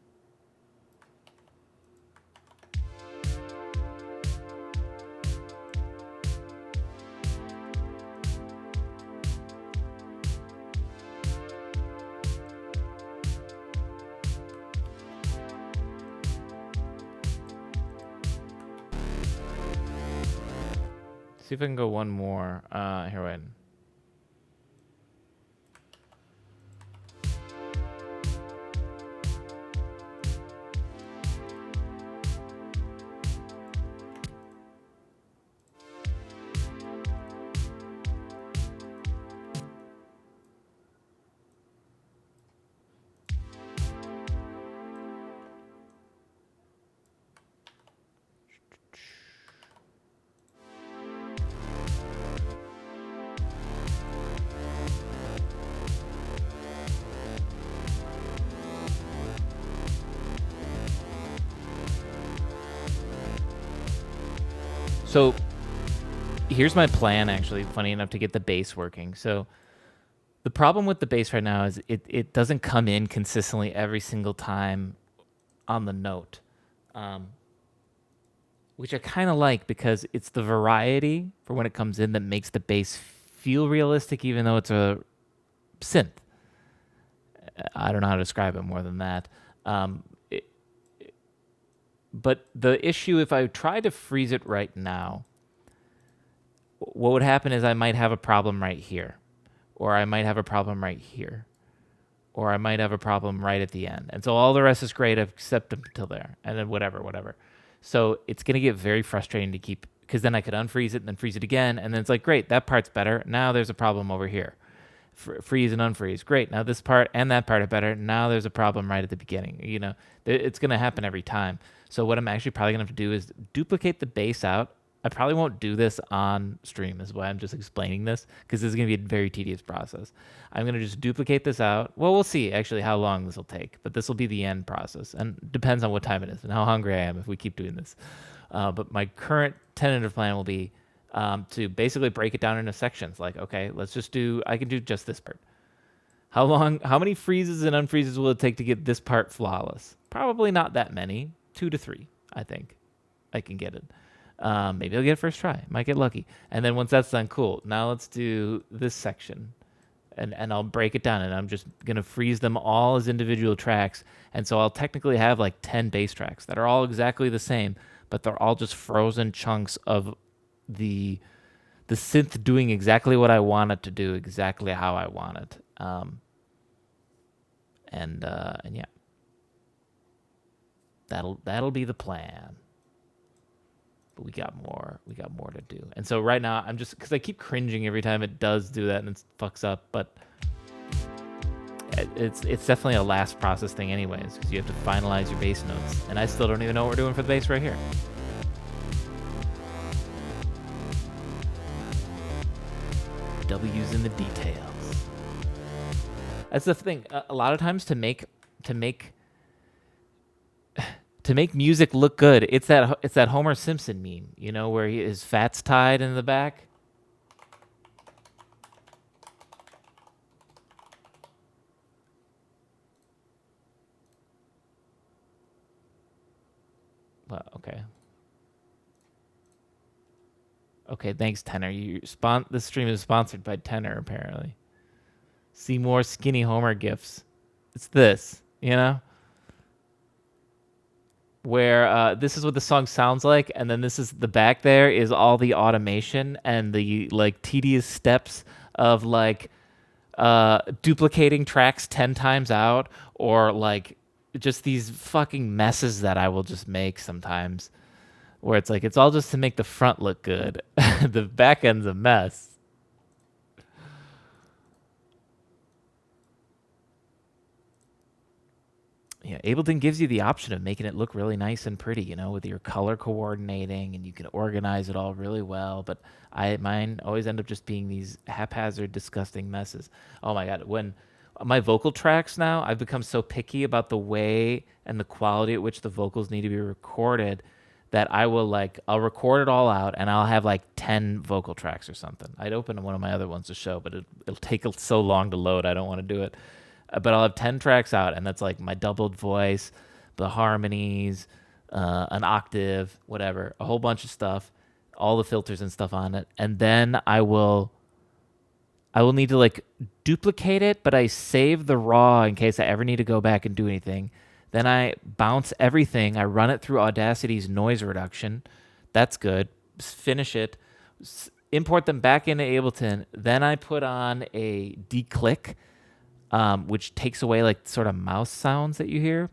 See if I can go one more. Here, wait. So here's my plan, actually, funny enough, to get the bass working. So the problem with the bass right now is it doesn't come in consistently every single time on the note, which I kind of like because it's the variety for when it comes in that makes the bass feel realistic, even though it's a synth. I don't know how to describe it more than that. But the issue, if I try to freeze it right now, what would happen is I might have a problem right here, or I might have a problem right here, or I might have a problem right at the end. And so all the rest is great except until there, and then whatever. So it's going to get very frustrating to keep, because then I could unfreeze it and then freeze it again, and then it's like, great, that part's better. Now there's a problem over here. Freeze and unfreeze. Great. Now this part and that part are better. Now there's a problem right at the beginning. You know, it's going to happen every time. So what I'm actually probably going to have to do is duplicate the bass out. I probably won't do this on stream, is why I'm just explaining this, because this is going to be a very tedious process. I'm going to just duplicate this out. Well, we'll see actually how long this will take, but this will be the end process, and depends on what time it is and how hungry I am if we keep doing this. But my current tentative plan will be to basically break it down into sections. Like, okay, I can do just this part. How many freezes and unfreezes will it take to get this part flawless? Probably not that many. 2 to 3, I think I can get it. Maybe I'll get it first try. Might get lucky. And then once that's done, cool. Now let's do this section. And I'll break it down, and I'm just going to freeze them all as individual tracks. And so I'll technically have like 10 bass tracks that are all exactly the same, but they're all just frozen chunks of the synth doing exactly what I want it to do, exactly how I want it. And yeah. That'll be the plan. But we got more to do. And so right now I'm just, because I keep cringing every time it does do that and it fucks up, but it's definitely a last process thing anyways, because you have to finalize your bass notes, and I still don't even know what we're doing for the bass right here. W's in the details. That's the thing. A lot of times to make music look good, it's that Homer Simpson meme, you know, where his fat's tied in the back. Well, okay. Okay, thanks, Tenor. This stream is sponsored by Tenor, apparently. See more skinny Homer gifs. It's this, you know? Where this is what the song sounds like, and then this is the back there is all the automation and the like tedious steps of like duplicating tracks 10 times out, or like just these fucking messes that I will just make sometimes, where it's like it's all just to make the front look good. The back end's a mess. Yeah, Ableton gives you the option of making it look really nice and pretty, you know, with your color coordinating, and you can organize it all really well. But mine always end up just being these haphazard, disgusting messes. Oh my God. When my vocal tracks now, I've become so picky about the way and the quality at which the vocals need to be recorded that I'll record it all out and I'll have like 10 vocal tracks or something. I'd open one of my other ones to show, but it'll take so long to load. I don't want to do it. But I'll have 10 tracks out, and that's like my doubled voice, the harmonies, an octave, whatever, a whole bunch of stuff, all the filters and stuff on it. And then I will need to like duplicate it, but I save the raw in case I ever need to go back and do anything. Then I bounce everything. I run it through Audacity's noise reduction. That's good. Finish it. Import them back into Ableton. Then I put on a declick, which takes away like sort of mouse sounds that you hear.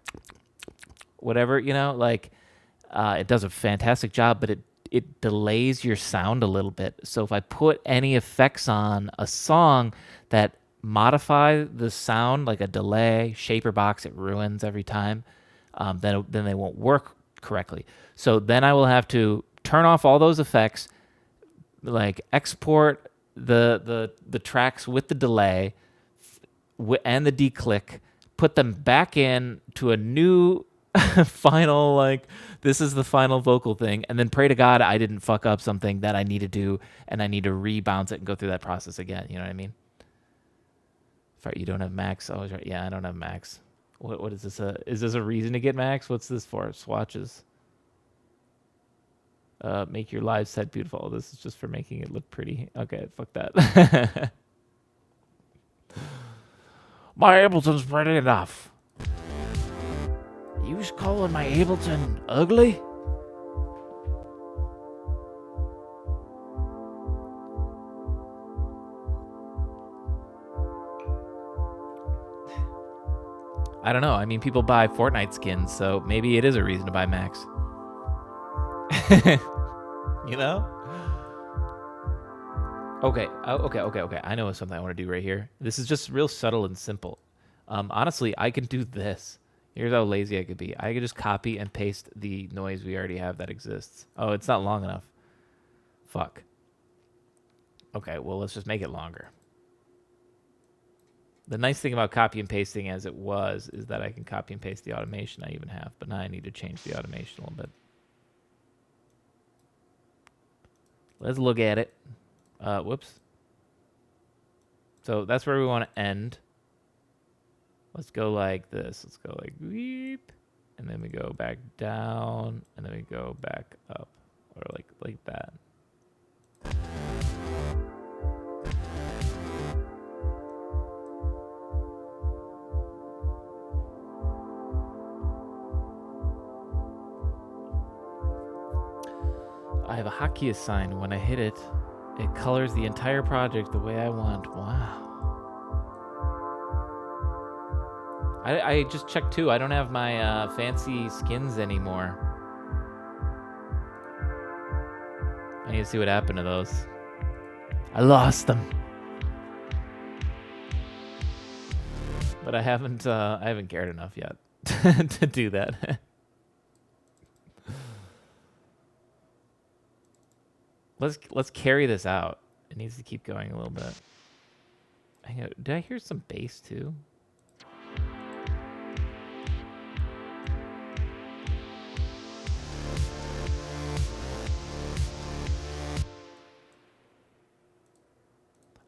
Whatever, you know, like it does a fantastic job, but it delays your sound a little bit. So if I put any effects on a song that modify the sound, like a delay, shaper box, it ruins every time, then they won't work correctly. So then I will have to turn off all those effects, like export the tracks with the delay and the declick, put them back in to a new final, like, this is the final vocal thing, and then pray to God I didn't fuck up something that I need to do, and I need to rebounce it and go through that process again. You know what I mean? You don't have Max? Oh, right. Yeah, I don't have Max. What is this? Is this a reason to get Max? What's this for? Swatches. Make your live set beautiful. This is just for making it look pretty. Okay, fuck that. My Ableton's pretty enough. You was calling my Ableton ugly? I don't know. I mean, people buy Fortnite skins, so maybe it is a reason to buy Max. You know? Okay. Okay. I know something I want to do right here. This is just real subtle and simple. Honestly, I can do this. Here's how lazy I could be. I could just copy and paste the noise we already have that exists. Oh, it's not long enough. Fuck. Okay, well, let's just make it longer. The nice thing about copy and pasting as it was is that I can copy and paste the automation I even have, but now I need to change the automation a little bit. Let's look at it. Whoops. So that's where we want to end. Let's go like this. Let's go like weep, and then we go back down, and then we go back up, or like that. I have a hotkey assigned. When I hit it, it colors the entire project the way I want. Wow. I just checked too. I don't have my fancy skins anymore. I need to see what happened to those. I lost them. But I haven't cared enough yet to do that. Let's carry this out. It needs to keep going a little bit. Hang on, did I hear some bass too?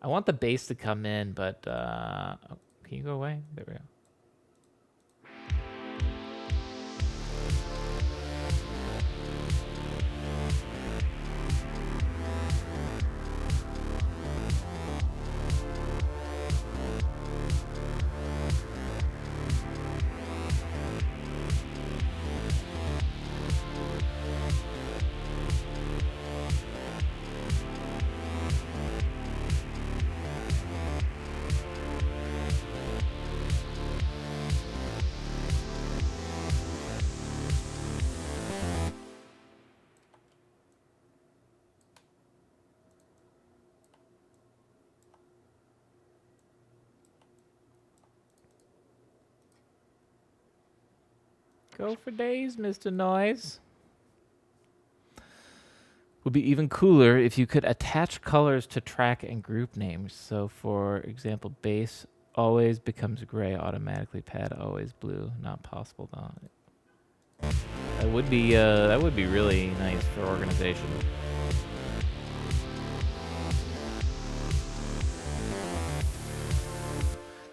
I want the bass to come in, but oh, can you go away? There we go. Go for days, Mr. Noise. Would be even cooler if you could attach colors to track and group names. So, for example, bass always becomes gray automatically. Pad always blue. Not possible though. That would be really nice for organization.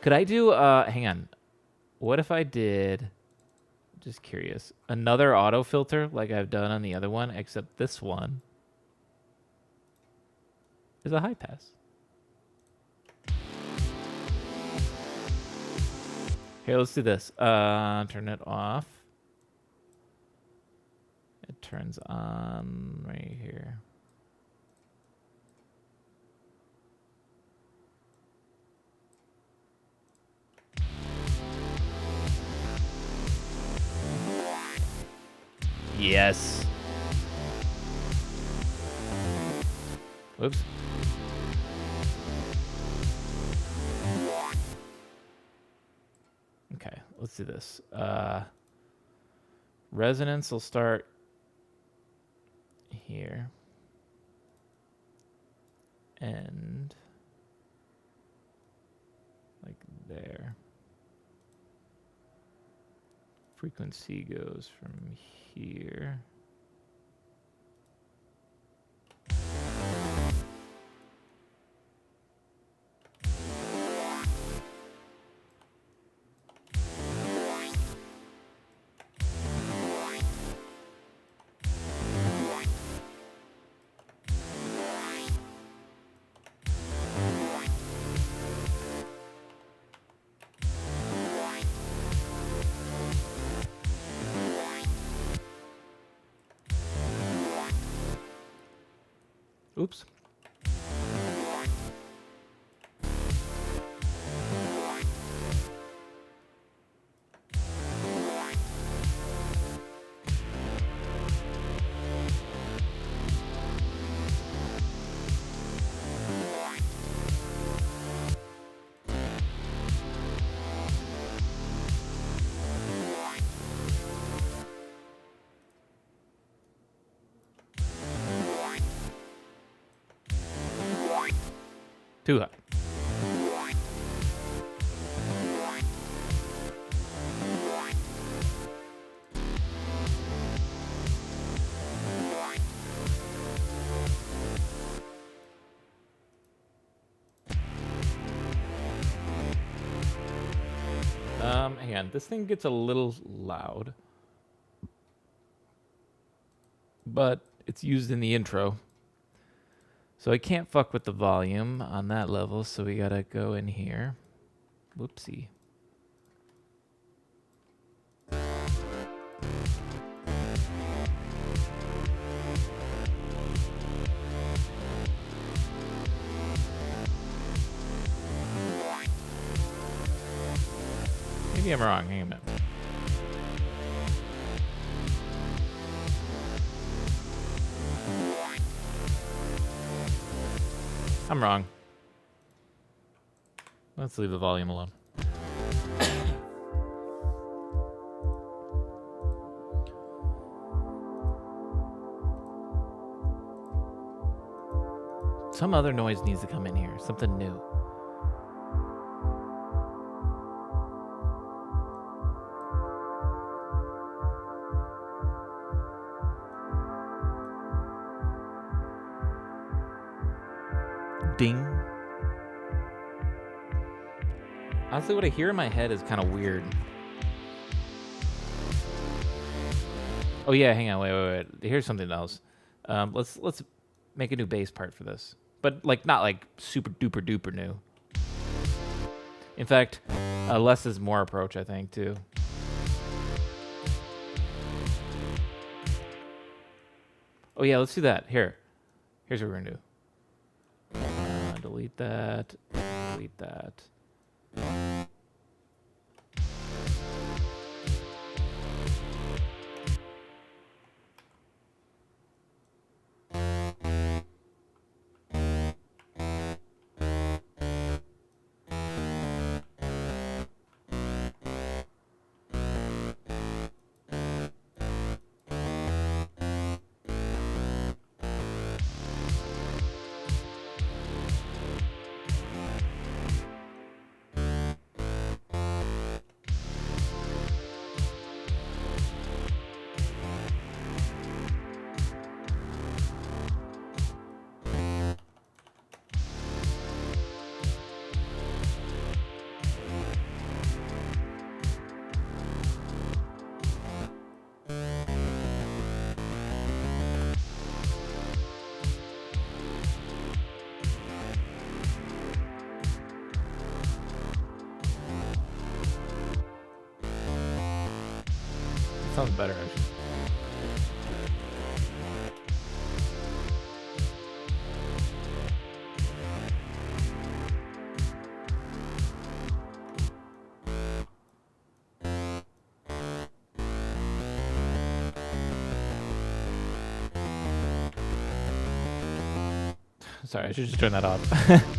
Could I do? Hang on. What if I did? Just curious. Another auto filter like I've done on the other one, except this one is a high pass. Here, let's do this. Turn it off. It turns on right here. Yes. Whoops. Okay, let's do this. Resonance will start here. And like there. Frequency goes from here. Oops. Too high. Hang on. This thing gets a little loud, but it's used in the intro. So I can't fuck with the volume on that level, so we gotta go in here. Whoopsie. Maybe I'm wrong. Hang on a minute. I'm wrong. Let's leave the volume alone. Some other noise needs to come in here. Something new. Ding. Honestly, what I hear in my head is kind of weird. Oh yeah, hang on, wait. Here's something else. Let's make a new bass part for this, but like not like super duper duper new. In fact, less is more approach, I think, too. Oh yeah, let's do that. Here's what we're gonna do. Delete that. Delete that. Sounds better, actually. Sorry, I should just turn that off.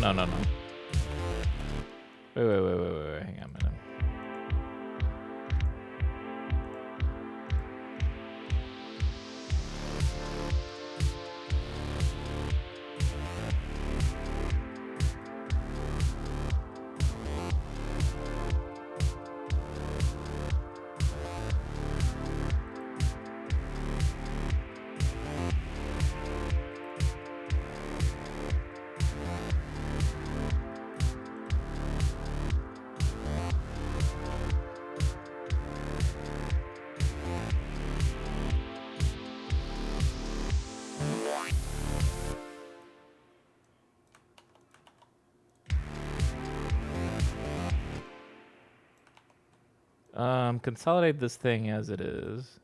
Oh, no. Wait. Hang on a minute. Consolidate this thing as it is.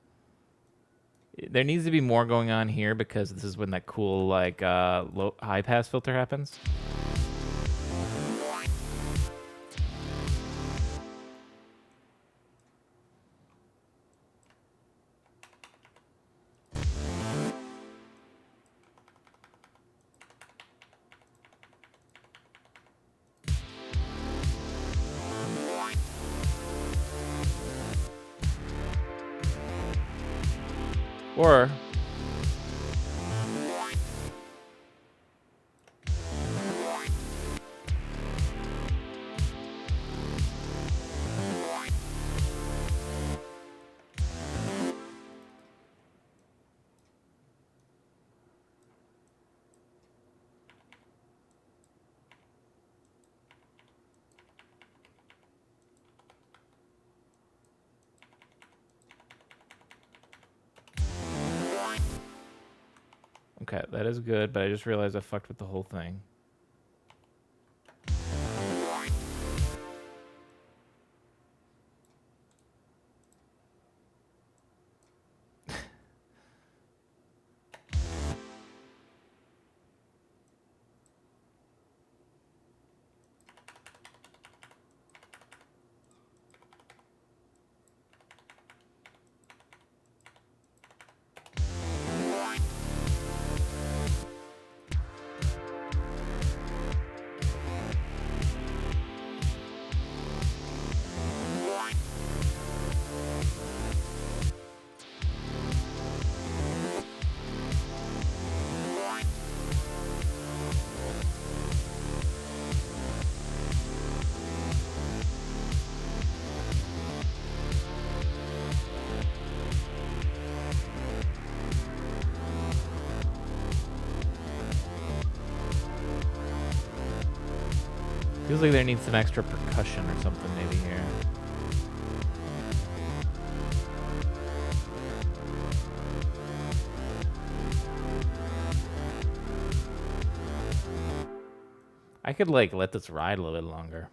There needs to be more going on here because this is when that cool like low high pass filter happens. Or okay, that is good, but I just realized I fucked with the whole thing. Feels like there needs some extra percussion or something maybe here. I could like let this ride a little bit longer.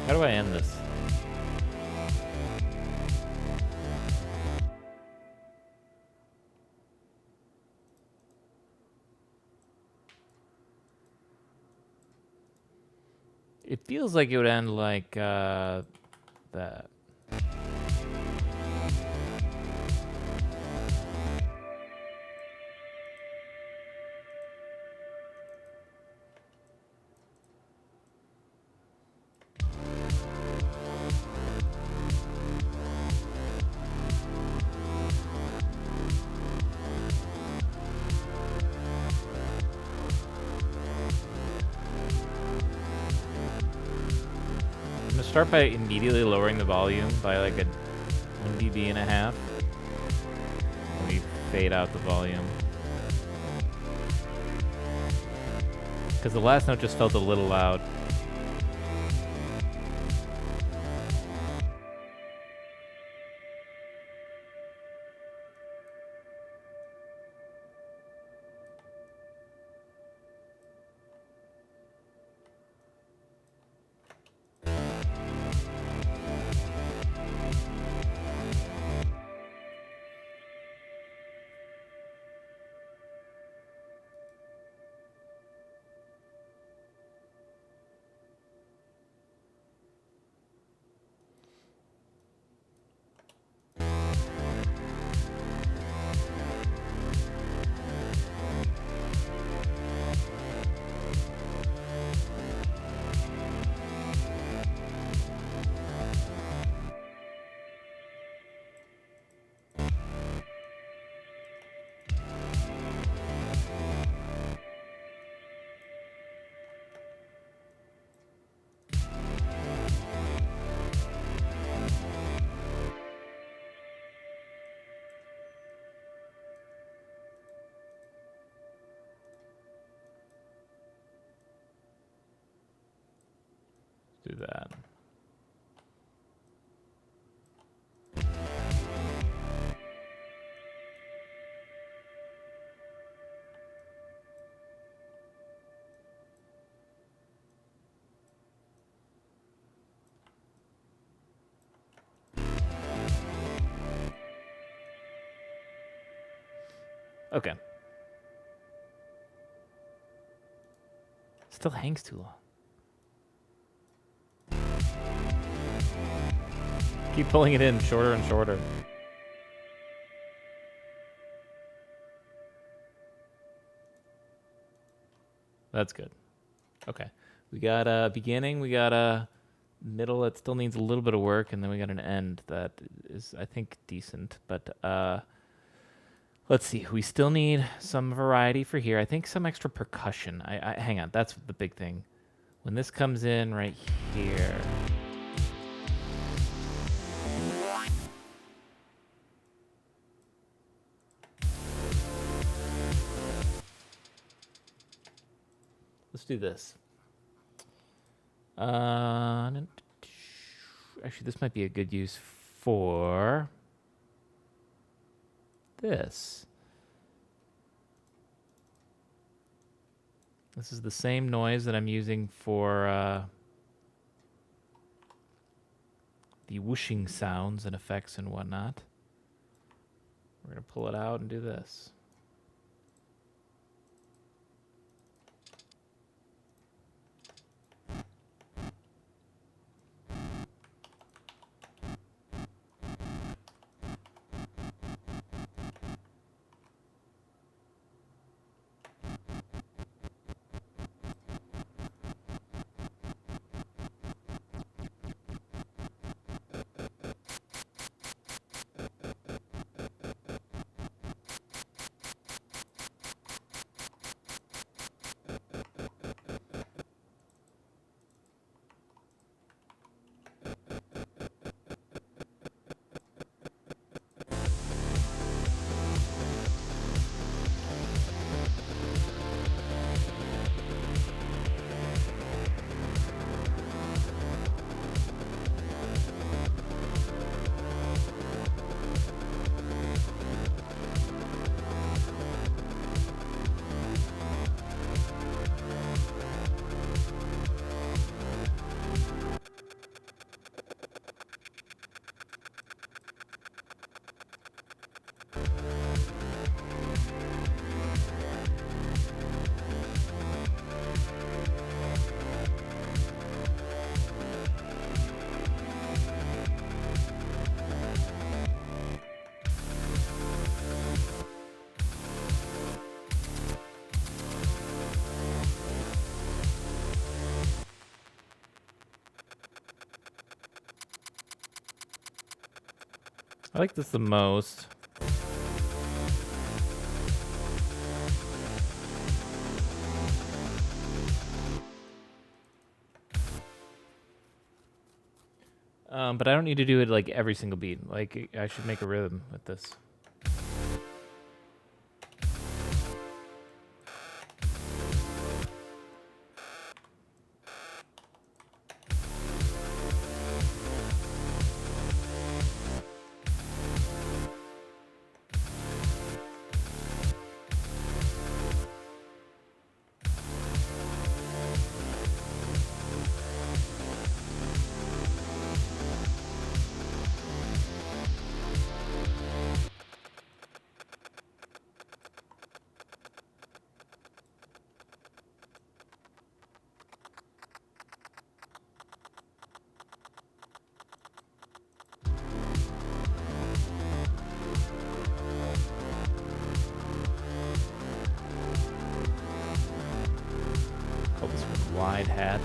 How do I end this? It feels like it would end like that. I'm gonna start by immediately lowering the volume by like a 1 dB and a half. And we fade out the volume. Because the last note just felt a little loud. Do that. Okay. Still hangs too long. Keep pulling it in shorter and shorter. That's good. Okay. We got a beginning, we got a middle that still needs a little bit of work, and then we got an end that is, I think, decent. But Let's see. We still need some variety for here. I think some extra percussion. Hang on. That's the big thing. When this comes in right here. Let's do this. Actually, this might be a good use for this. This is the same noise that I'm using for the whooshing sounds and effects and whatnot. We're going to pull it out and do this. I like this the most. But I don't need to do it like every single beat. Like I should make a rhythm with this. Call this one wide hat.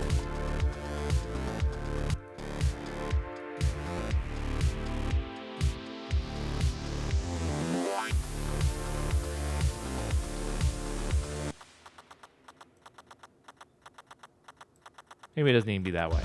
Maybe it doesn't need to be that way.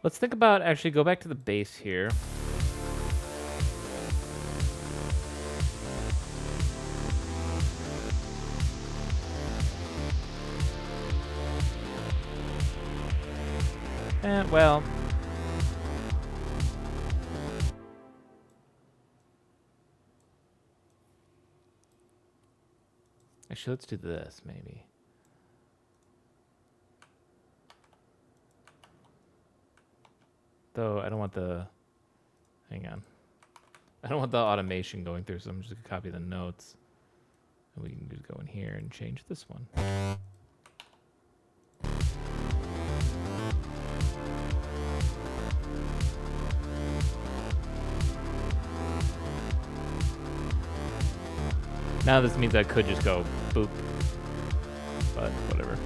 Let's think about actually go back to the base here. Well, actually, let's do this maybe. Though I don't want the, hang on. I don't want the automation going through, so I'm just gonna copy the notes. And we can just go in here and change this one. Now this means I could just go boop, but whatever.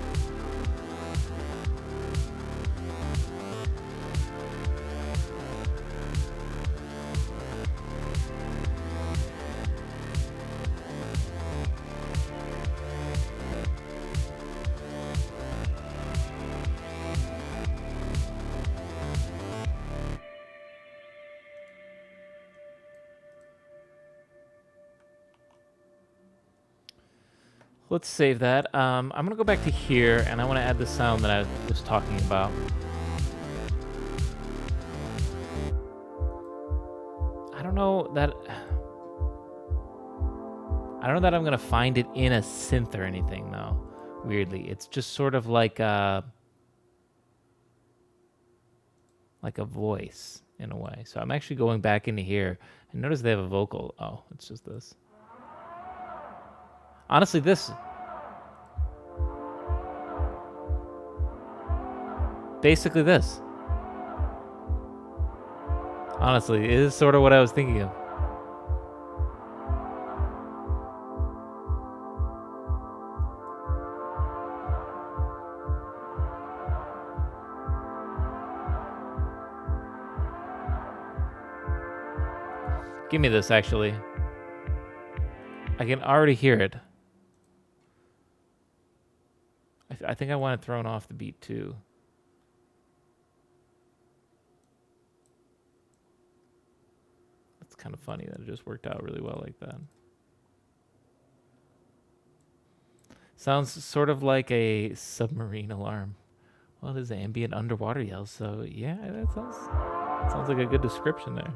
Let's save that. I'm going to go back to here, and I want to add the sound that I was talking about. I don't know that I'm going to find it in a synth or anything, though, weirdly. It's just sort of like a voice, in a way. So I'm actually going back into here, and notice they have a vocal. Oh, it's just this. Honestly, this... basically this. Honestly, it is sort of what I was thinking of. Give me this, actually. I can already hear it. I think I want it thrown off the beat, too. It's kind of funny that it just worked out really well like that. Sounds sort of like a submarine alarm. Well, it is ambient underwater yell, so yeah, that sounds like a good description there.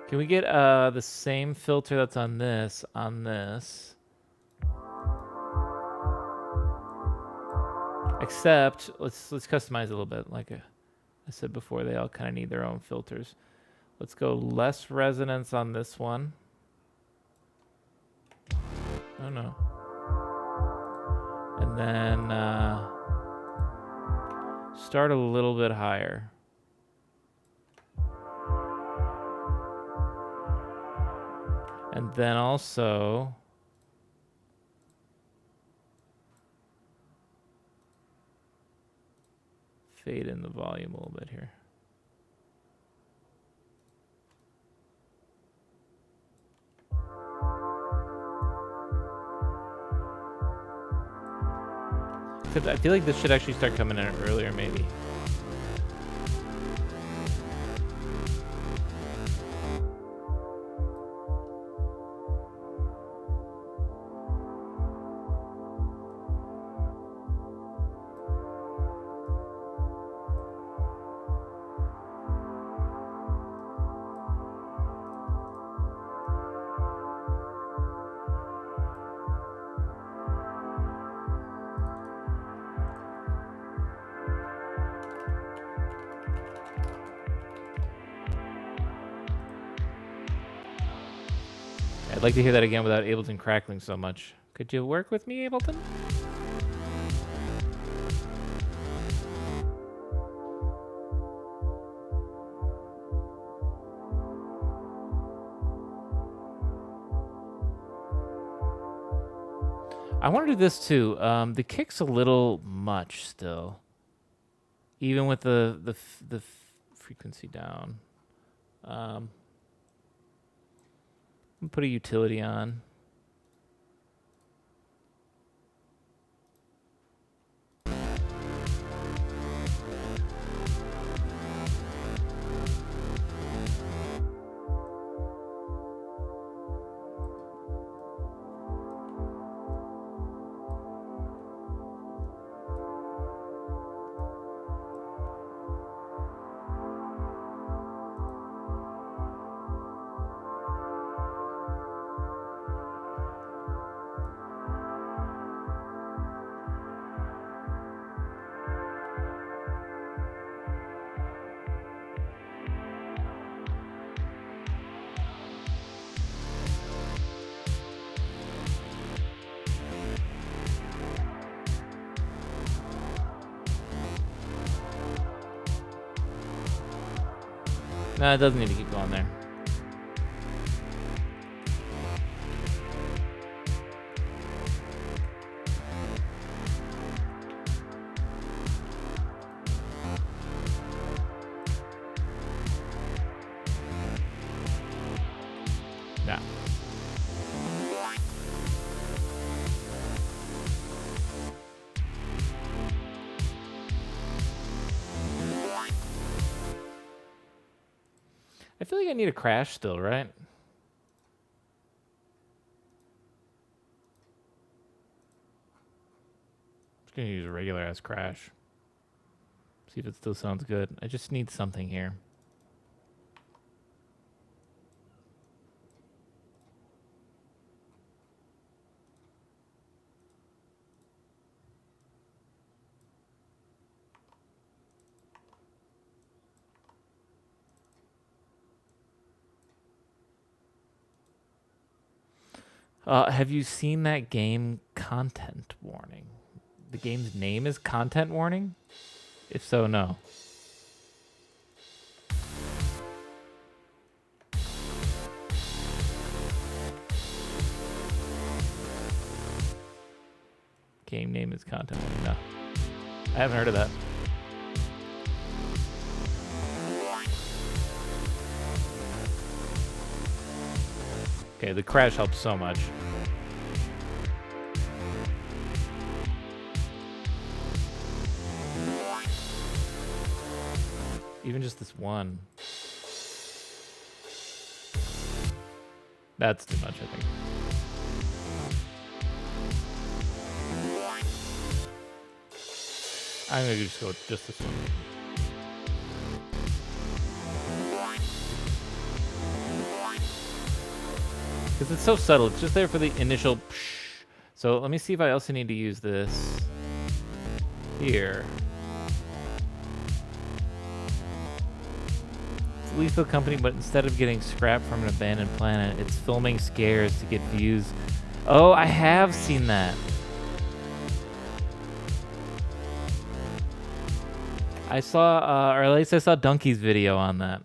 Can we get the same filter that's on this on this? Except let's customize a little bit. Like I said before, they all kind of need their own filters. Let's go less resonance on this one. Oh no. And then start a little bit higher. And then also fade in the volume a little bit here. Except I feel like this should actually start coming in earlier, maybe. I'd like to hear that again without Ableton crackling so much. Could you work with me, Ableton? I want to do this too. The kick's a little much still, even with the frequency down. Put a utility on. No, it doesn't need to keep going there. Yeah. I feel like I need a crash still, right? Just gonna use a regular ass crash. See if it still sounds good. I just need something here. Have you seen that game Content Warning? The game's name is Content Warning? If so, no. Game name is Content Warning. No. I haven't heard of that. Okay, the crash helps so much. Even just this one. That's too much, I think. I'm gonna just go with just this one. Because it's so subtle. It's just there for the initial psh. So let me see if I also need to use this here. It's a lethal company, but instead of getting scrapped from an abandoned planet, it's filming scares to get views. Oh, I have seen that. I saw, or at least I saw Donkey's video on that.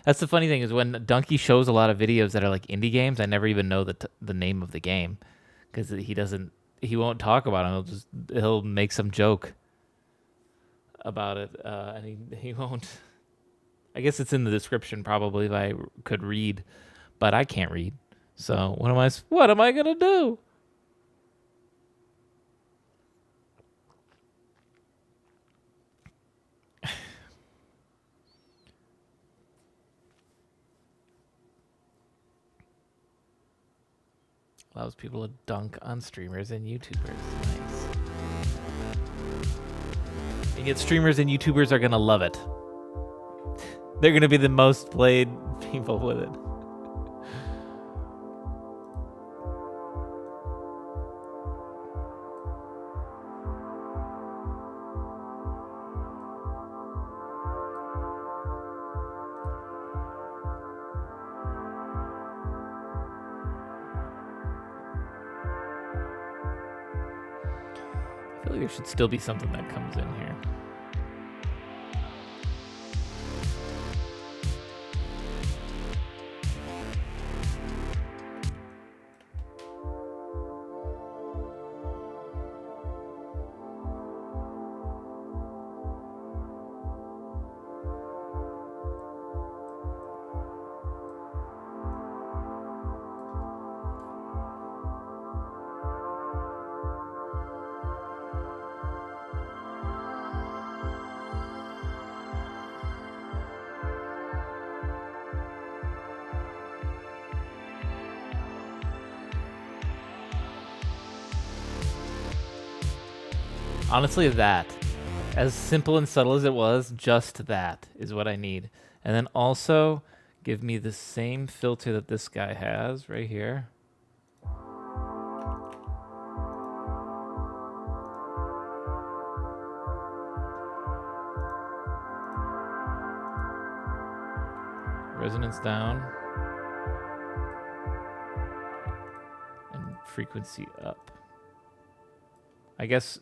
That's the funny thing is when Donkey shows a lot of videos that are like indie games, I never even know the name of the game because he won't talk about it. He'll make some joke about it, and he won't. I guess it's in the description probably if I could read, but I can't read. So what am I gonna do? Allows people to dunk on streamers and YouTubers. Nice. And yet streamers and YouTubers are gonna love it. They're gonna be the most played people with it. I feel like there should still be something that comes in here. Honestly, that. As simple and subtle as it was, just that is what I need. And then also give me the same filter that this guy has right here. Resonance down. And frequency up. I guess,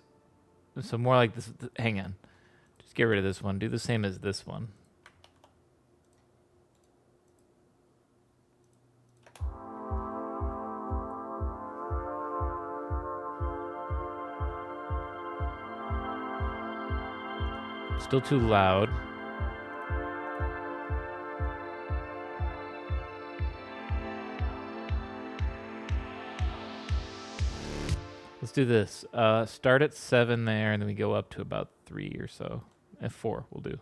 so more like this. Hang on. Just get rid of this one. Do the same as this one. Still too loud. Let's do this. Start at 7 there, and then we go up to about 3 or so. At 4, we'll do.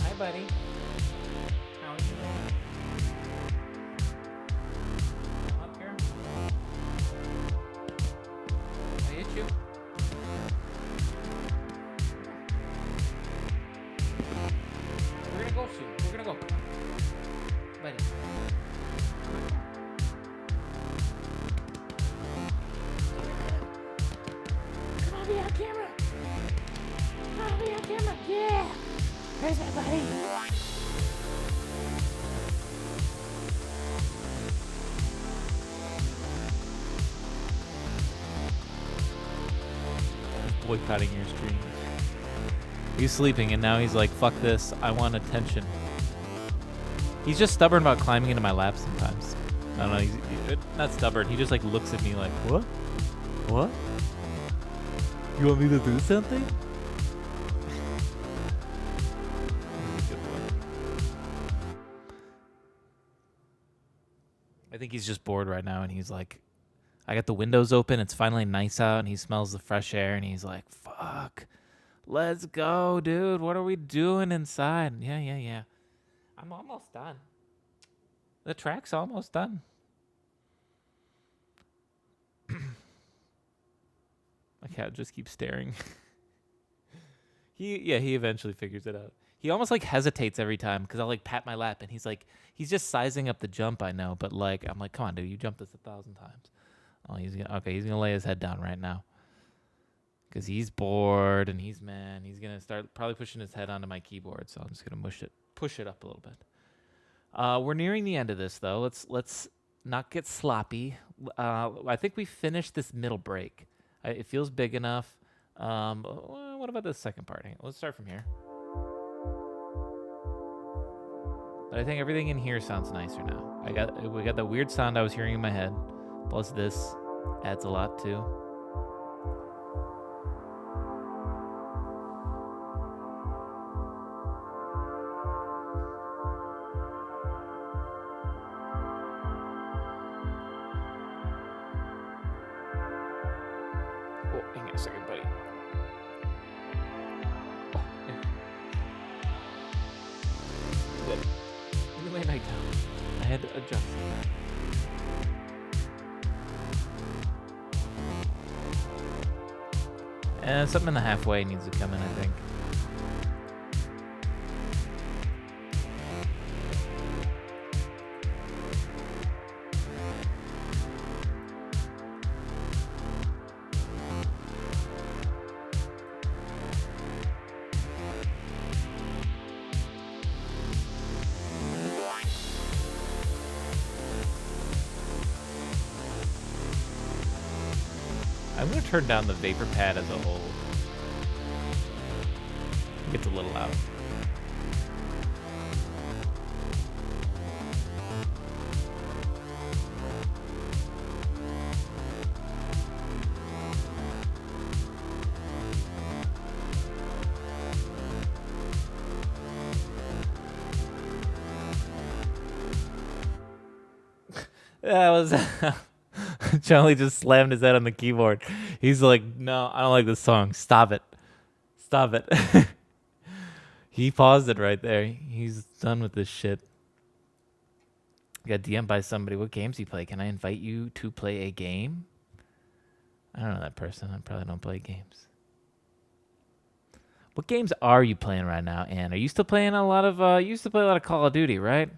Hi, buddy. How are you doing? Up here. I hit you. We're gonna go soon. We're gonna go. Buddy. Come on, be on camera. Come on, be on camera. Yeah. Where's my buddy? Boycotting your stream. He's sleeping and now he's like, fuck this, I want attention. He's just stubborn about climbing into my lap sometimes. I don't know, he's not stubborn, he just like looks at me like, what? What? You want me to do something? Good boy. I think he's just bored right now and he's like, I got the windows open, it's finally nice out, and he smells the fresh air, and he's like, fuck, let's go, dude, what are we doing inside? Yeah. I'm almost done. The track's almost done. My cat just keeps staring. He eventually figures it out. He almost like hesitates every time, because I'll like pat my lap, and he's just sizing up the jump, I know, but like, I'm like, come on, dude, you jumped this 1,000 times. Oh, he's gonna lay his head down right now, because he's bored and he's mad. He's gonna start probably pushing his head onto my keyboard, so I'm just gonna push it up a little bit. We're nearing the end of this though. Let's not get sloppy. I think we finished this middle break. It feels big enough. What about the second part? Let's start from here. But I think everything in here sounds nicer now. We got that weird sound I was hearing in my head. Plus this adds a lot too. Oh, hang on a second, buddy. Oh, yeah. Good. Let me lay back down. I had to adjust that. Something in the halfway needs to come in, I think. I'm going to turn down the vapor pad as a whole. It gets a little loud. That was Charlie just slammed his head on the keyboard. He's like, no, I don't like this song. Stop it. Stop it. He paused it right there. He's done with this shit. Got DM'd by somebody. What games do you play? Can I invite you to play a game? I don't know that person. I probably don't play games. What games are you playing right now, Ann? Are you still playing a lot of you used to play a lot of Call of Duty, right?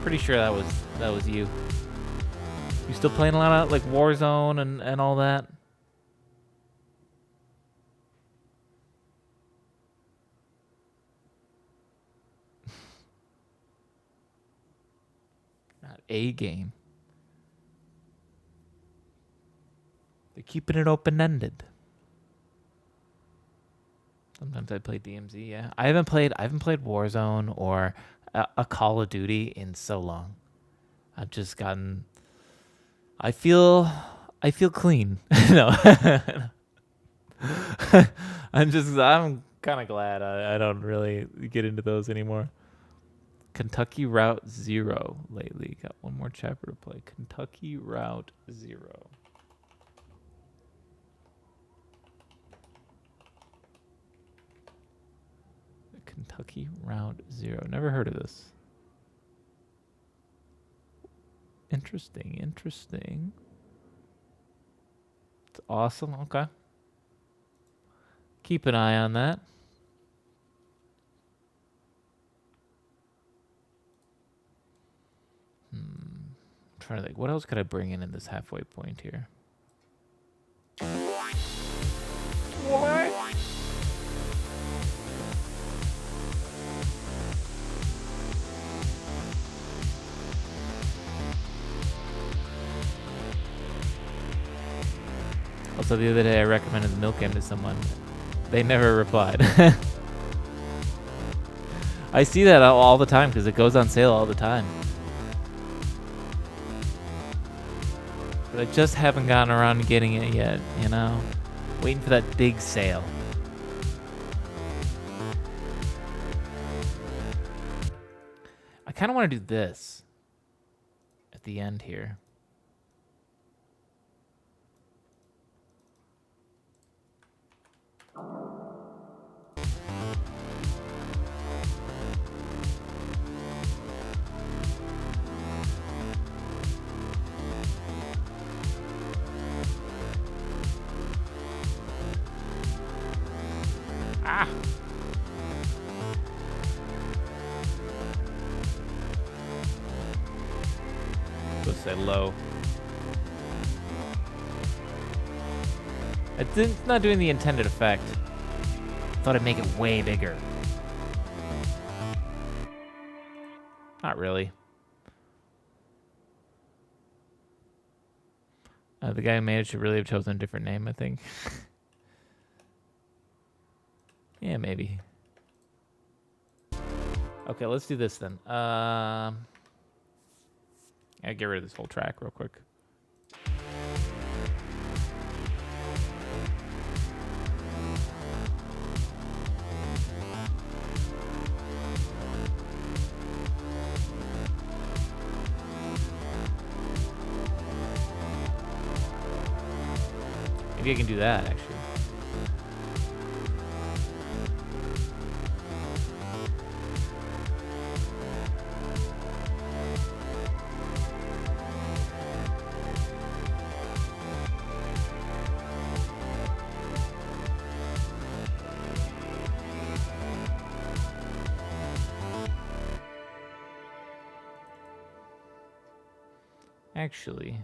Pretty sure that was you. You still playing a lot of like Warzone and all that? Not a game. They're keeping it open-ended. Sometimes I play DMZ, yeah. I haven't played Warzone or a Call of Duty in so long. I've just gotten I feel clean. No. I'm kind of glad I don't really get into those anymore. Kentucky Route Zero lately. Got one more chapter to play. Kentucky Route Zero. Kentucky Route Zero. Never heard of this. Interesting. It's awesome. Okay. Keep an eye on that. I'm trying to think. What else could I bring in this halfway point here? What? Also, the other day I recommended the milk game to someone. They never replied. I see that all the time because it goes on sale all the time. But I just haven't gotten around to getting it yet, you know? Waiting for that big sale. I kind of want to do this at the end here. Ah! Let's say low. It's not doing the intended effect. Thought I'd make it way bigger. Not really. The guy who made it should really have chosen a different name, I think. Yeah, maybe. Okay, let's do this then. I'll get rid of this whole track real quick. Maybe I can do that, actually. Actually...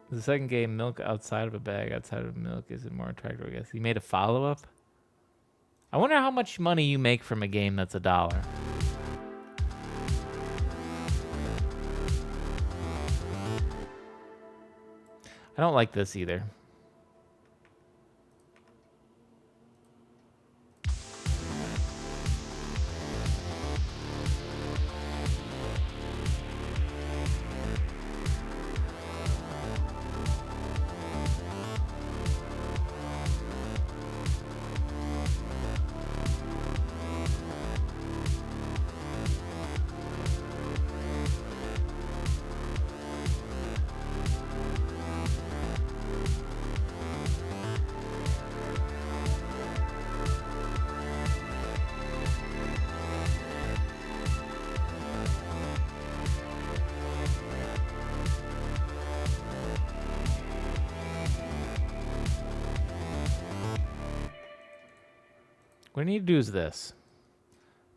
The second game, milk outside of a bag, outside of milk, is it more attractive, I guess. He made a follow-up? I wonder how much money you make from a game that's $1. I don't like this either. What I need to do is this.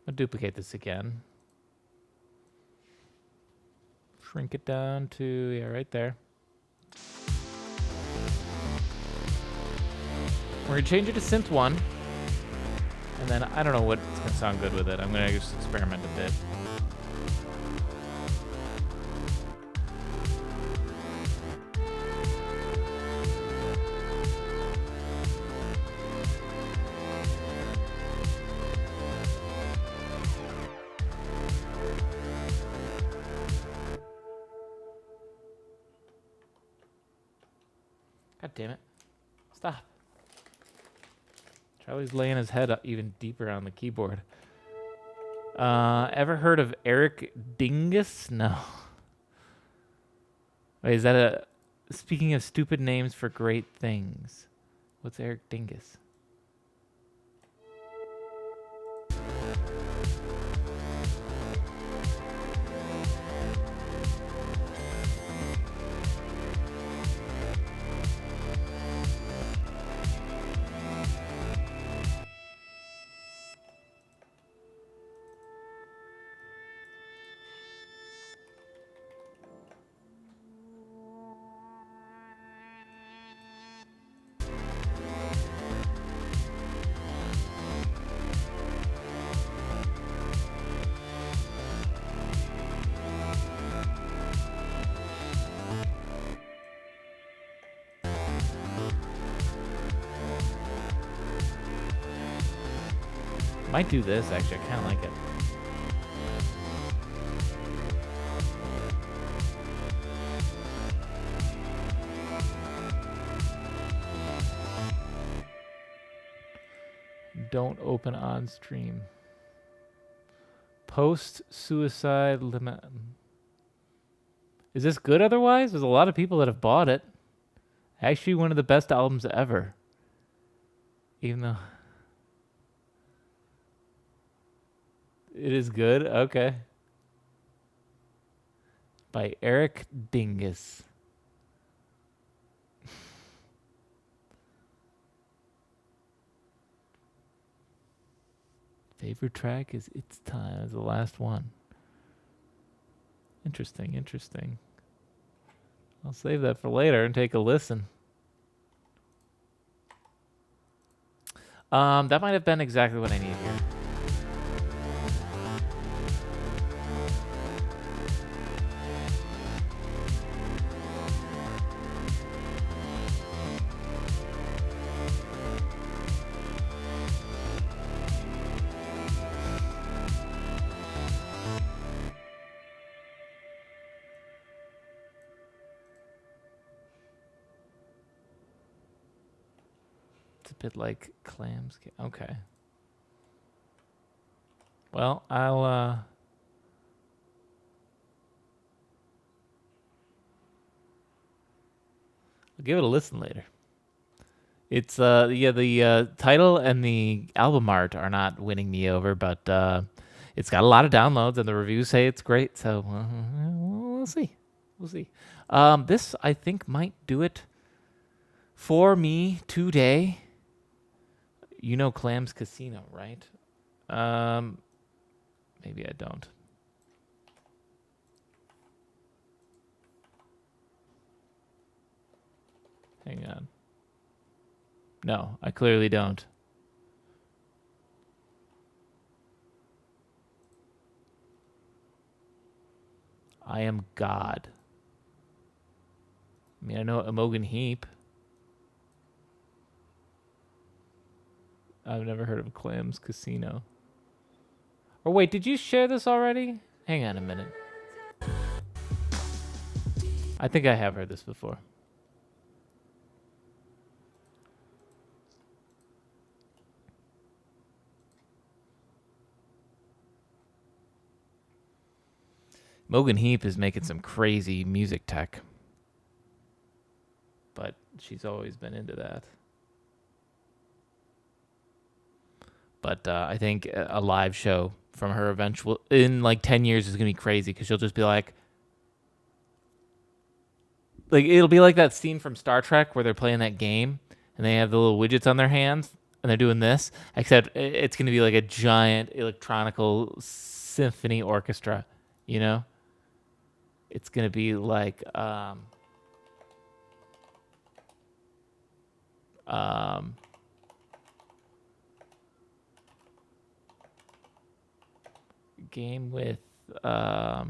I'll duplicate this again. Shrink it down to, yeah, right there. We're going to change it to synth 1. And then I don't know what's going to sound good with it. I'm going to just experiment a bit. God damn it. Stop. Charlie's laying his head up even deeper on the keyboard. Ever heard of Eric Dingus? No. Wait, is that a... Speaking of stupid names for great things. What's Eric Dingus? Might do this, actually. I kind of like it. Don't open on stream. Post-suicide limit. Is this good otherwise? There's a lot of people that have bought it. Actually, one of the best albums ever. Even though... It is good? Okay. By Eric Dingus. Favorite track is It's Time. It's the last one. Interesting, interesting. I'll save that for later and take a listen. That might have been exactly what I need here. Bit like clams. Okay. Well, I'll give it a listen later. It's the title and the album art are not winning me over, but it's got a lot of downloads and the reviews say it's great. So we'll see. We'll see. This I think might do it for me today. You know Clams Casino, right? Maybe I don't. Hang on. No, I clearly don't. I am God. I mean, I know Imogen Heap. I've never heard of Clam's Casino. Or wait, did you share this already? Hang on a minute. I think I have heard this before. Imogen Heap is making some crazy music tech. But she's always been into that. But I think a live show from her in like 10 years is going to be crazy because she'll just be like it'll be like that scene from Star Trek where they're playing that game and they have the little widgets on their hands and they're doing this, except it's going to be like a giant electronical symphony orchestra, you know? It's going to be like game with how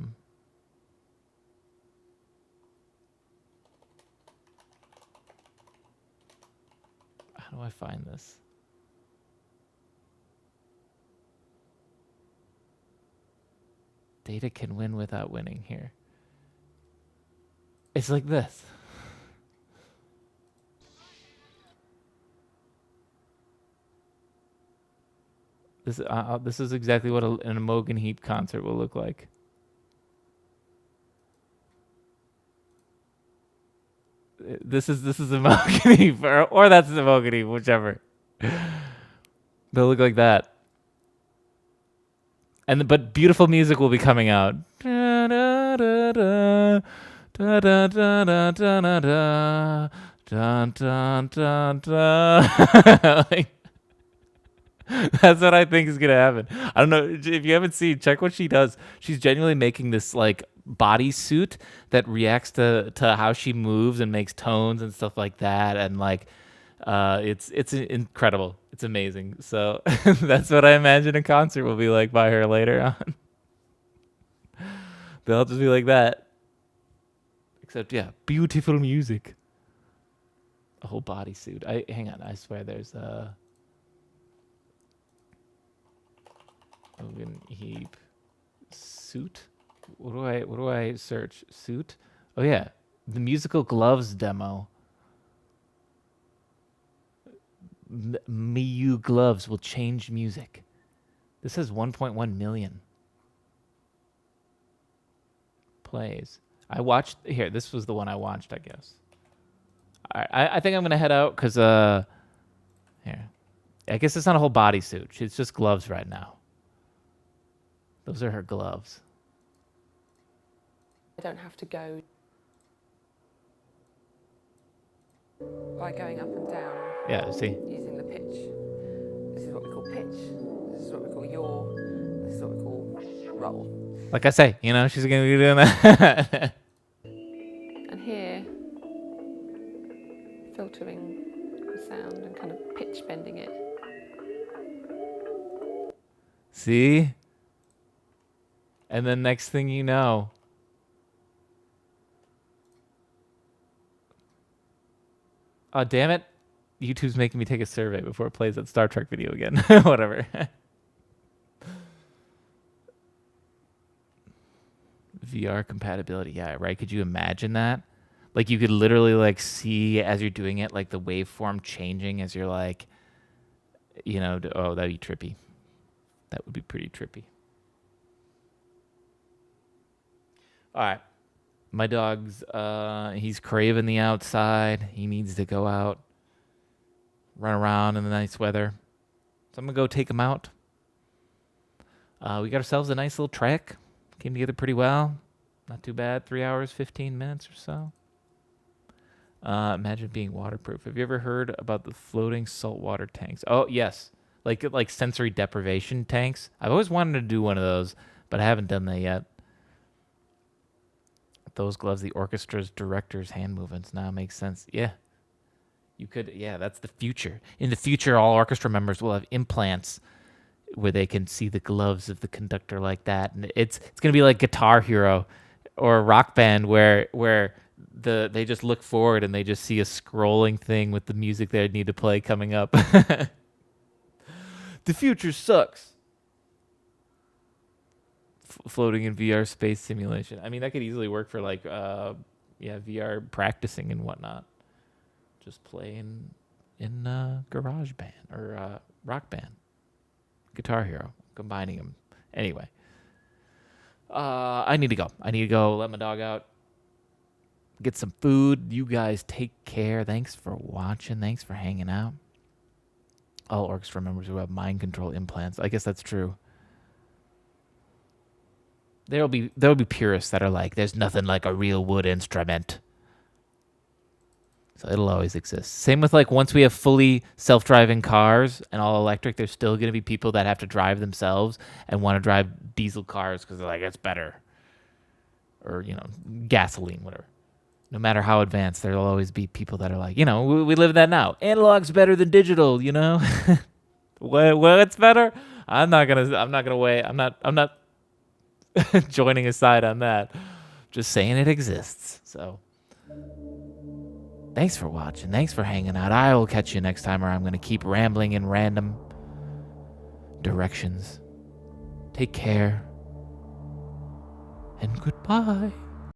do I find this? Data can win without winning here. It's like this. This is exactly what an Imogen Heap concert will look like. This is Imogen Heap, or that's Imogen Heap, whichever. They'll look like that. But beautiful music will be coming out. Da, da, da, da, da, da, da, da, da, da, da, da, da. Like, that's what I think is gonna happen. I don't know if you haven't seen. Check what she does. She's genuinely making this like bodysuit that reacts to how she moves and makes tones and stuff like that. And like, it's incredible. It's amazing. So that's what I imagine a concert will be like by her later on. They'll just be like that. Except yeah, beautiful music. A whole bodysuit. Hang on. I swear there's Imogen Heap suit. What do I search? Suit? Oh yeah, the musical gloves demo. Miu gloves will change music. This has 1.1 million plays. I watched here. This was the one I watched, I guess. I think I'm gonna head out because here. I guess it's not a whole bodysuit. It's just gloves right now. Those are her gloves. I don't have to go by going up and down. Yeah, see? Using the pitch. This is what we call pitch. This is what we call yaw. This is what we call roll. Like I say, you know, she's going to be doing that. And here, filtering the sound and kind of pitch bending it. See? And then next thing you know, oh, damn it. YouTube's making me take a survey before it plays that Star Trek video again. Whatever. VR compatibility. Yeah, right. Could you imagine that? Like you could literally like see as you're doing it, like the waveform changing as you're like, you know, oh, that'd be trippy. That would be pretty trippy. All right. My dog's, he's craving the outside. He needs to go out, run around in the nice weather. So I'm going to go take him out. We got ourselves a nice little trek. Came together pretty well. Not too bad. 3 hours, 15 minutes or so. Imagine being waterproof. Have you ever heard about the floating saltwater tanks? Oh, yes. Like sensory deprivation tanks. I've always wanted to do one of those, but I haven't done that yet. Those gloves, the orchestra's director's hand movements now makes sense. Yeah. You could, yeah, that's the future. In the future, all orchestra members will have implants where they can see the gloves of the conductor like that. And it's going to be like Guitar Hero or Rock Band where they just look forward and they just see a scrolling thing with the music they need to play coming up. The future sucks. Floating in VR space simulation. I mean, that could easily work for like VR practicing and whatnot. Just playing in Garage Band or Rock Band, Guitar Hero, combining them. Anyway, I need to go. Let my dog out. Get some food. You guys take care. Thanks for watching. Thanks for hanging out. All orchestra members who have mind control implants. I guess that's true. There'll be purists that are like, there's nothing like a real wood instrument. So it'll always exist. Same with like once we have fully self-driving cars and all electric, there's still going to be people that have to drive themselves and want to drive diesel cars because they're like, it's better. Or, gasoline, whatever. No matter how advanced, there'll always be people that are like, we live in that now. Analog's better than digital, What's better? I'm not joining a side on that. Just saying it exists. So thanks for watching. Thanks for hanging out. I will catch you next time, or I'm going to keep rambling in random directions. Take care. And goodbye.